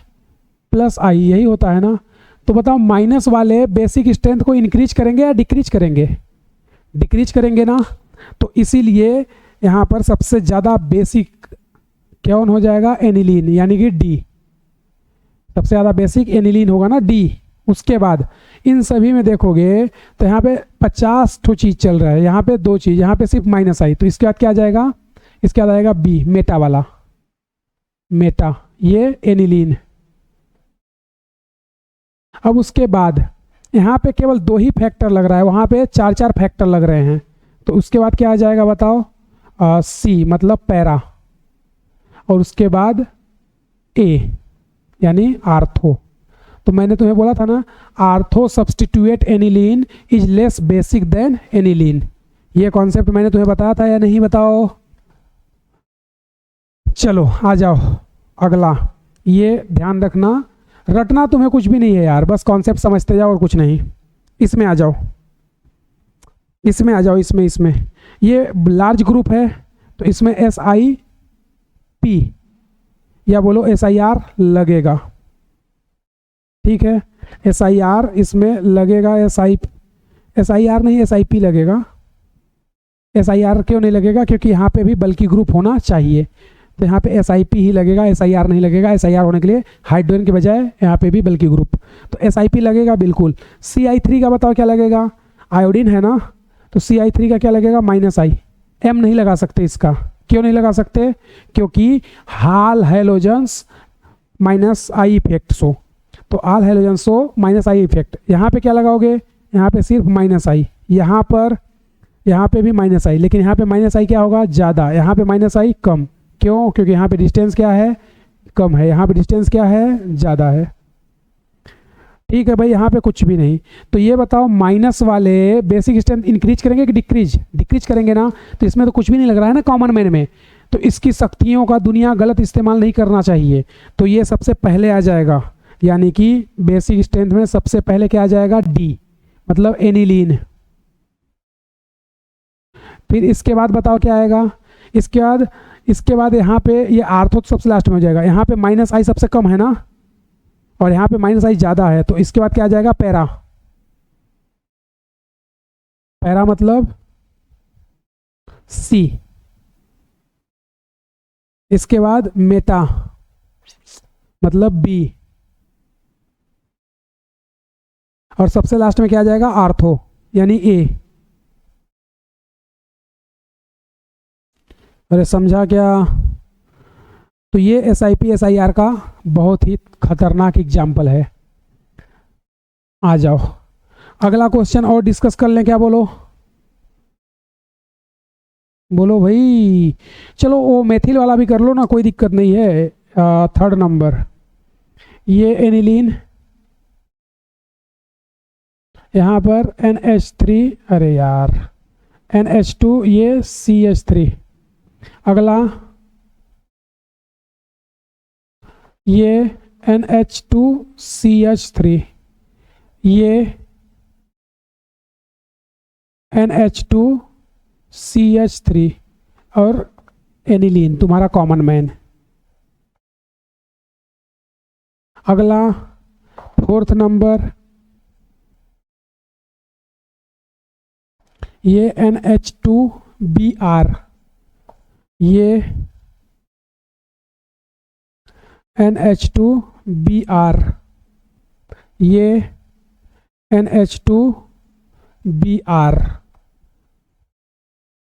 +I, यही होता है ना। तो बताओ माइनस वाले बेसिक स्ट्रेंथ को इंक्रीज करेंगे या डिक्रीज करेंगे? डिक्रीज करेंगे ना। तो इसीलिए यहाँ पर सबसे ज़्यादा बेसिक कौन हो जाएगा? एनिलीन, यानी कि D। सबसे ज़्यादा बेसिक एनिलीन होगा ना, D। उसके बाद इन सभी में देखोगे तो यहाँ पे 50 ठो चीज़ चल रहा है, यहाँ पे 2 चीज़, यहाँ पे सिर्फ -I। तो इसके बाद क्या आ जाएगा? इसके बाद आएगा B, मेटा वाला, मेटा, ये एनिलीन। अब उसके बाद यहाँ पे केवल 2 ही फैक्टर लग रहा है, वहाँ पे 4 फैक्टर लग रहे हैं। तो उसके बाद क्या आ जाएगा बताओ? C मतलब पैरा, और उसके बाद A यानी आर्थो। तो मैंने तुम्हें बोला था ना, ortho substituted aniline is less basic than aniline. ये कॉन्सेप्ट मैंने तुम्हें बताया था या नहीं? बताओ। चलो आ जाओ अगला, ये ध्यान रखना, रटना तुम्हें कुछ भी नहीं है यार, बस कॉन्सेप्ट समझते जाओ और कुछ नहीं। इसमें आ जाओ, इसमें आ जाओ, इसमें ये लार्ज ग्रुप है, तो इसमें SI SIP या बोलो SIR लगेगा, ठीक है। SIR इसमें लगेगा, SIR नहीं SIP लगेगा। SIR क्यों नहीं लगेगा? क्योंकि यहाँ पे भी बल्कि ग्रुप होना चाहिए, तो यहाँ पे SIP ही लगेगा, SIR नहीं लगेगा। SIR होने के लिए हाइड्रोजन के बजाय यहाँ पे भी बल्कि ग्रुप, तो SIP लगेगा बिल्कुल। CI3 का बताओ क्या लगेगा? आयोडीन है ना, तो CI3 का क्या लगेगा? -I। M नहीं लगा सकते इसका, क्यों नहीं लगा सकते? क्योंकि हाल हैलोजेंस -I इफेक्ट सो, तो आल हैलोजेंस सो -I इफेक्ट। यहाँ पे क्या लगाओगे? यहाँ पे सिर्फ -I, यहाँ पे भी -I, लेकिन यहाँ पे -I क्या होगा? ज़्यादा, यहाँ पे -I कम। क्यों? क्योंकि यहाँ पे डिस्टेंस क्या है? कम है, यहाँ पे डिस्टेंस क्या है? ज़्यादा है, ठीक है भाई। यहाँ पे कुछ भी नहीं। तो ये बताओ माइनस वाले बेसिक स्ट्रेंथ इंक्रीज करेंगे कि डिक्रीज करेंगे ना, तो इसमें तो कुछ भी नहीं लग रहा है ना कॉमन मैन में, तो इसकी शक्तियों का दुनिया गलत इस्तेमाल नहीं करना चाहिए, तो ये सबसे पहले आ जाएगा, यानी कि बेसिक स्ट्रेंथ में सबसे पहले क्या आ जाएगा? D, मतलब एनिलीन। फिर इसके बाद बताओ क्या आएगा? इसके बाद यहाँ पे ये आर्थो सबसे लास्ट में हो जाएगा। यहाँ पे -I सबसे कम है ना, और यहाँ पे -I ज़्यादा है, तो इसके बाद क्या आ जाएगा? पैरा मतलब C। इसके बाद मेटा मतलब B, और सबसे लास्ट में क्या आ जाएगा? आर्थो यानी A। अरे समझा क्या? तो ये SIP SIR का बहुत ही खतरनाक एग्जाम्पल है। आ जाओ अगला क्वेश्चन और डिस्कस कर लें, क्या बोलो भाई? चलो वो मेथिल वाला भी कर लो ना, कोई दिक्कत नहीं है। 3rd नंबर, ये एनिलीन, यहाँ पर NH3, अरे यार NH2, ये CH3। अगला ये NH2CH3, ये NH2CH3 और एनिलीन तुम्हारा कॉमन मैन। अगला 4th नंबर, ये NH2Br, ये NH2Br, ये NH2Br।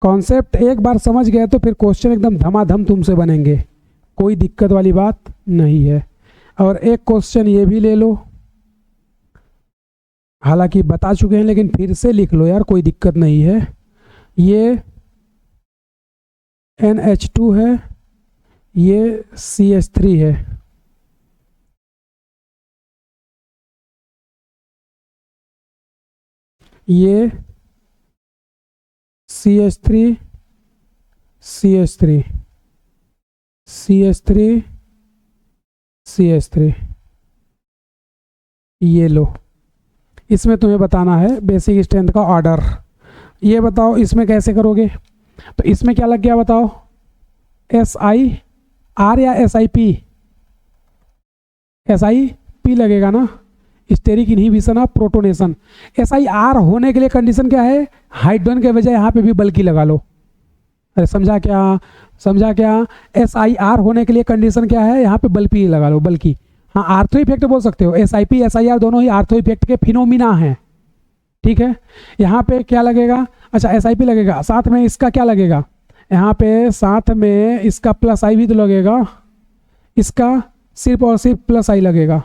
कॉन्सेप्ट एक बार समझ गए तो फिर क्वेश्चन एकदम धमाधम तुमसे बनेंगे, कोई दिक्कत वाली बात नहीं है। और एक क्वेश्चन ये भी ले लो, हालांकि बता चुके हैं लेकिन फिर से लिख लो यार, कोई दिक्कत नहीं है। ये NH2 है, ये CH3 है, ये CH3 CH3 CH3 CH3, ये लो। इसमें तुम्हें बताना है बेसिक स्ट्रेंथ का ऑर्डर। ये बताओ इसमें कैसे करोगे? तो इसमें क्या लग गया बताओ? SIR या SIP? SIP लगेगा ना, steric inhibition of protonation. SIR होने के लिए कंडीशन क्या है? हाइड्रोजन के बजाय यहाँ पे भी बल्कि लगा लो। अरे समझा क्या? SIR होने के लिए कंडीशन क्या है? यहाँ पे बल्कि लगा लो, बल्कि। हाँ, आर्थो इफेक्ट बोल सकते हो। SIP SIR दोनों ही आर्थो इफेक्ट के फिनोमिना हैं, ठीक है। यहाँ पे क्या लगेगा? अच्छा SIP लगेगा, साथ में इसका क्या लगेगा? यहाँ पे साथ में इसका +I भी तो लगेगा, इसका सिर्फ और सिर्फ +I लगेगा,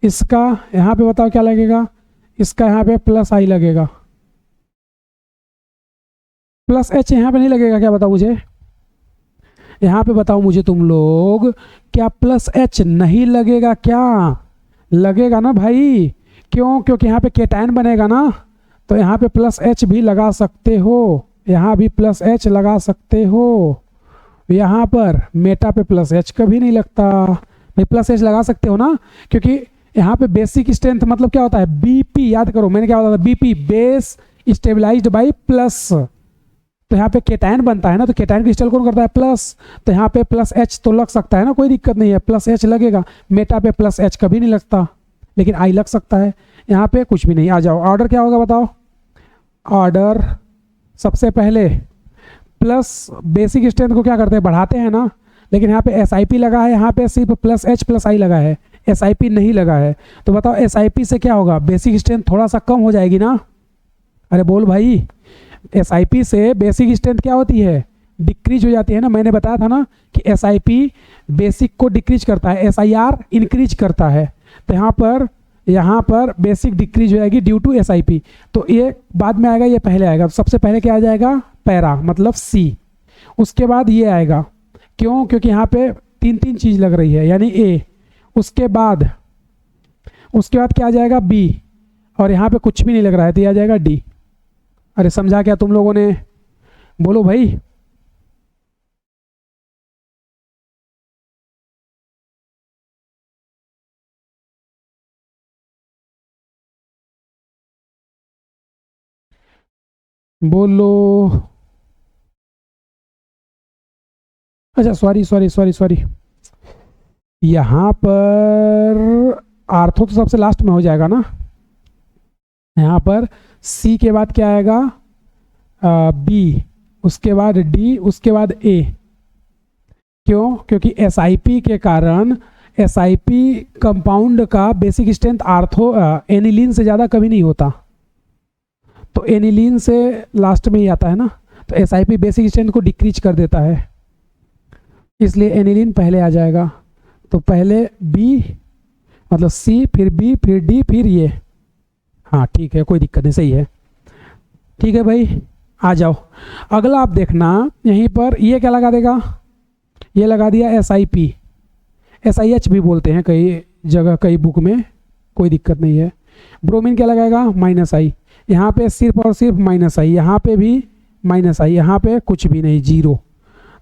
इसका यहाँ पे बताओ क्या लगेगा? इसका यहाँ पे +I लगेगा, +H यहाँ पे नहीं लगेगा क्या? बताओ मुझे, यहाँ पे बताओ मुझे तुम लोग, क्या +H नहीं लगेगा क्या? लगेगा ना भाई। क्यों? क्योंकि यहाँ पे केटायन बनेगा ना, तो यहाँ पे +H भी लगा सकते हो, यहाँ भी +H लगा सकते हो। यहाँ पर मेटा पे +H कभी नहीं लगता भाई, +H लगा सकते हो ना, क्योंकि यहाँ पे बेसिक स्ट्रेंथ मतलब क्या होता है? BP, याद करो मैंने क्या होता था? BP, base stabilised by plus, तो यहाँ पे केटायन बनता है ना, तो केटायन क्रिस्टल कौन करता है प्लस, तो यहाँ पे प्लस एच तो लग सकता है ना, कोई दिक्कत नहीं है, प्लस एच लगेगा। मेटा पे प्लस एच कभी नहीं लगता, लेकिन आई लग सकता है। यहाँ पे कुछ भी नहीं। आ जाओ, ऑर्डर क्या होगा बताओ। ऑर्डर सबसे पहले प्लस बेसिक स्ट्रेंथ को क्या करते हैं, बढ़ाते हैं ना, लेकिन यहाँ पे SIP लगा है, यहाँ पे सिर्फ प्लस एच प्लस आई लगा है, SIP नहीं लगा है। तो बताओ SIP से क्या होगा, बेसिक स्ट्रेंथ थोड़ा सा कम हो जाएगी ना। अरे बोल भाई, SIP से बेसिक स्ट्रेंथ क्या होती है, डिक्रीज हो जाती है ना। मैंने बताया था ना कि SIP बेसिक को डिक्रीज करता है, SIR इंक्रीज करता है। तो यहाँ पर बेसिक डिक्रीज हो जाएगी ड्यू टू SIP। तो ये बाद में आएगा, ये पहले आएगा। सबसे पहले क्या आ जाएगा, पैरा मतलब C, उसके बाद ये आएगा। क्यों, क्योंकि यहाँ पे तीन तीन चीज लग रही है, यानी A, उसके बाद क्या आ जाएगा B, और यहाँ पे कुछ भी नहीं लग रहा है तो ये आ जाएगा D। अरे समझा क्या तुम लोगों ने, बोलो भाई। बोलो। अच्छा सॉरी, यहाँ पर आर्थो तो सबसे लास्ट में हो जाएगा ना। यहाँ पर C के बाद क्या आएगा, B, उसके बाद D, उसके बाद A। क्यों, क्योंकि SIP के कारण SIP कंपाउंड का बेसिक स्ट्रेंथ आर्थो एनिलीन से ज़्यादा कभी नहीं होता, तो एनिलीन से लास्ट में ही आता है ना। तो SIP बेसिक स्ट्रेंथ को डिक्रीज कर देता है, इसलिए एनिलीन पहले आ जाएगा। तो पहले B मतलब C, फिर B, फिर D, फिर ये। हाँ ठीक है, कोई दिक्कत नहीं, सही है। ठीक है भाई, आ जाओ। अगला आप देखना, यहीं पर ये क्या लगा देगा, ये लगा दिया SIP, SIH भी बोलते हैं कई जगह, कई बुक में, कोई दिक्कत नहीं है। ब्रोमीन क्या लगाएगा, -I, यहाँ पे सिर्फ और सिर्फ -I, यहाँ पे भी -I, यहाँ पे कुछ भी नहीं, 0।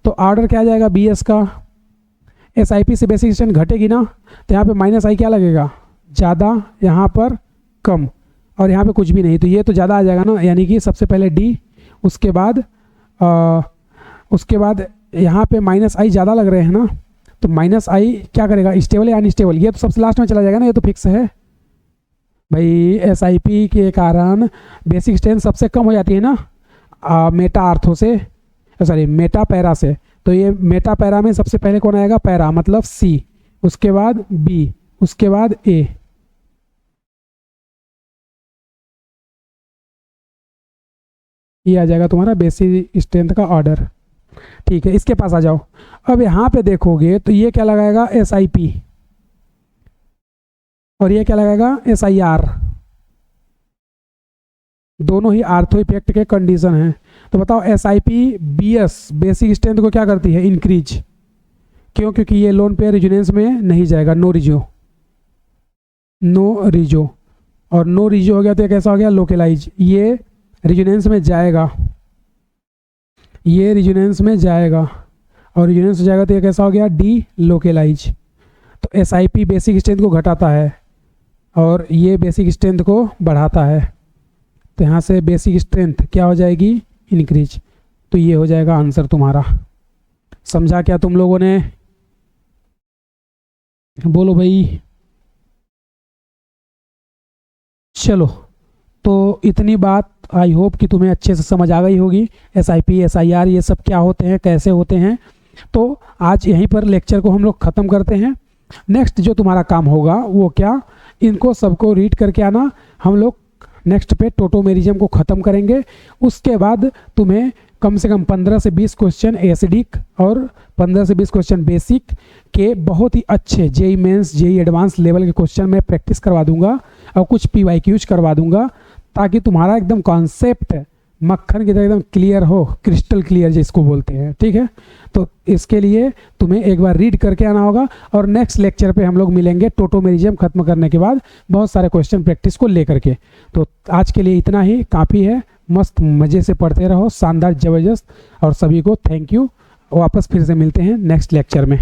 तो ऑर्डर क्या आ जाएगा BS का। SIP से बेसिक स्ट्रेंथ घटेगी ना, तो यहाँ पे -I क्या लगेगा, ज़्यादा, यहाँ पर कम, और यहाँ पे कुछ भी नहीं, तो ये तो ज़्यादा आ जाएगा ना, यानी कि सबसे पहले D, उसके बाद यहाँ पे -I ज़्यादा लग रहे हैं ना, तो -I क्या करेगा, स्टेबल या अनस्टेबल, ये तो सबसे लास्ट में चला जाएगा ना, ये तो फिक्स है भाई। SIP के कारण बेसिक स्ट्रेंथ सबसे कम हो जाती है ना मेटा आर्थो से, सॉरी मेटा पैरा से। तो ये मेटा पैरा में सबसे पहले कौन आएगा, पैरा मतलब C, उसके बाद B, उसके बाद A। ये आ जाएगा तुम्हारा बेसिक स्ट्रेंथ का ऑर्डर। ठीक है, इसके पास आ जाओ। अब यहाँ पे देखोगे तो ये क्या लगाएगा, SIP, और ये क्या लगाएगा, SIR। दोनों ही आर्थो इफेक्ट के कंडीशन हैं। तो बताओ SIP BS बेसिक स्ट्रेंथ को क्या करती है, इंक्रीज। क्यों, क्योंकि ये लोन पेयर रेजोनेंस में नहीं जाएगा, नो रिजो, और नो रिजो हो गया तो ये कैसा हो गया, लोकेलाइज। ये रेजोनेंस में जाएगा, ये रेजोनेंस में जाएगा, और रेजोनेंस हो जाएगा तो ये कैसा हो गया, डी लोकेलाइज। तो SIP बेसिक स्ट्रेंथ को घटाता है और ये बेसिक स्ट्रेंथ को बढ़ाता है, तो यहाँ से बेसिक स्ट्रेंथ क्या हो जाएगी, इंक्रीज। तो ये हो जाएगा आंसर तुम्हारा। समझा क्या तुम लोगों ने, बोलो भाई। चलो, तो इतनी बात आई होप कि तुम्हें अच्छे से समझ आ गई होगी। SIP SIR ये सब क्या होते हैं, कैसे होते हैं। तो आज यहीं पर लेक्चर को हम लोग ख़त्म करते हैं। नेक्स्ट जो तुम्हारा काम होगा वो क्या, इनको सबको रीड करके आना। हम लोग नेक्स्ट पे टोटोमेरिज्म को ख़त्म करेंगे। उसके बाद तुम्हें कम से कम 15 से 20 क्वेश्चन एसिडिक और 15 से 20 क्वेश्चन बेसिक के बहुत ही अच्छे JEE mains JEE advance level के क्वेश्चन मैं प्रैक्टिस करवा दूंगा और कुछ PYQs करवा दूंगा, ताकि तुम्हारा एकदम कॉन्सेप्ट मक्खन की तरह एकदम क्लियर हो, क्रिस्टल क्लियर जिसको बोलते हैं। ठीक है, तो इसके लिए तुम्हें एक बार रीड करके आना होगा और नेक्स्ट लेक्चर पे हम लोग मिलेंगे टोटोमेरिज्म खत्म करने के बाद बहुत सारे क्वेश्चन प्रैक्टिस को लेकर के। तो आज के लिए इतना ही काफ़ी है। मस्त मज़े से पढ़ते रहो, शानदार ज़बरदस्त, और सभी को थैंक यू। वापस फिर से मिलते हैं नेक्स्ट लेक्चर में।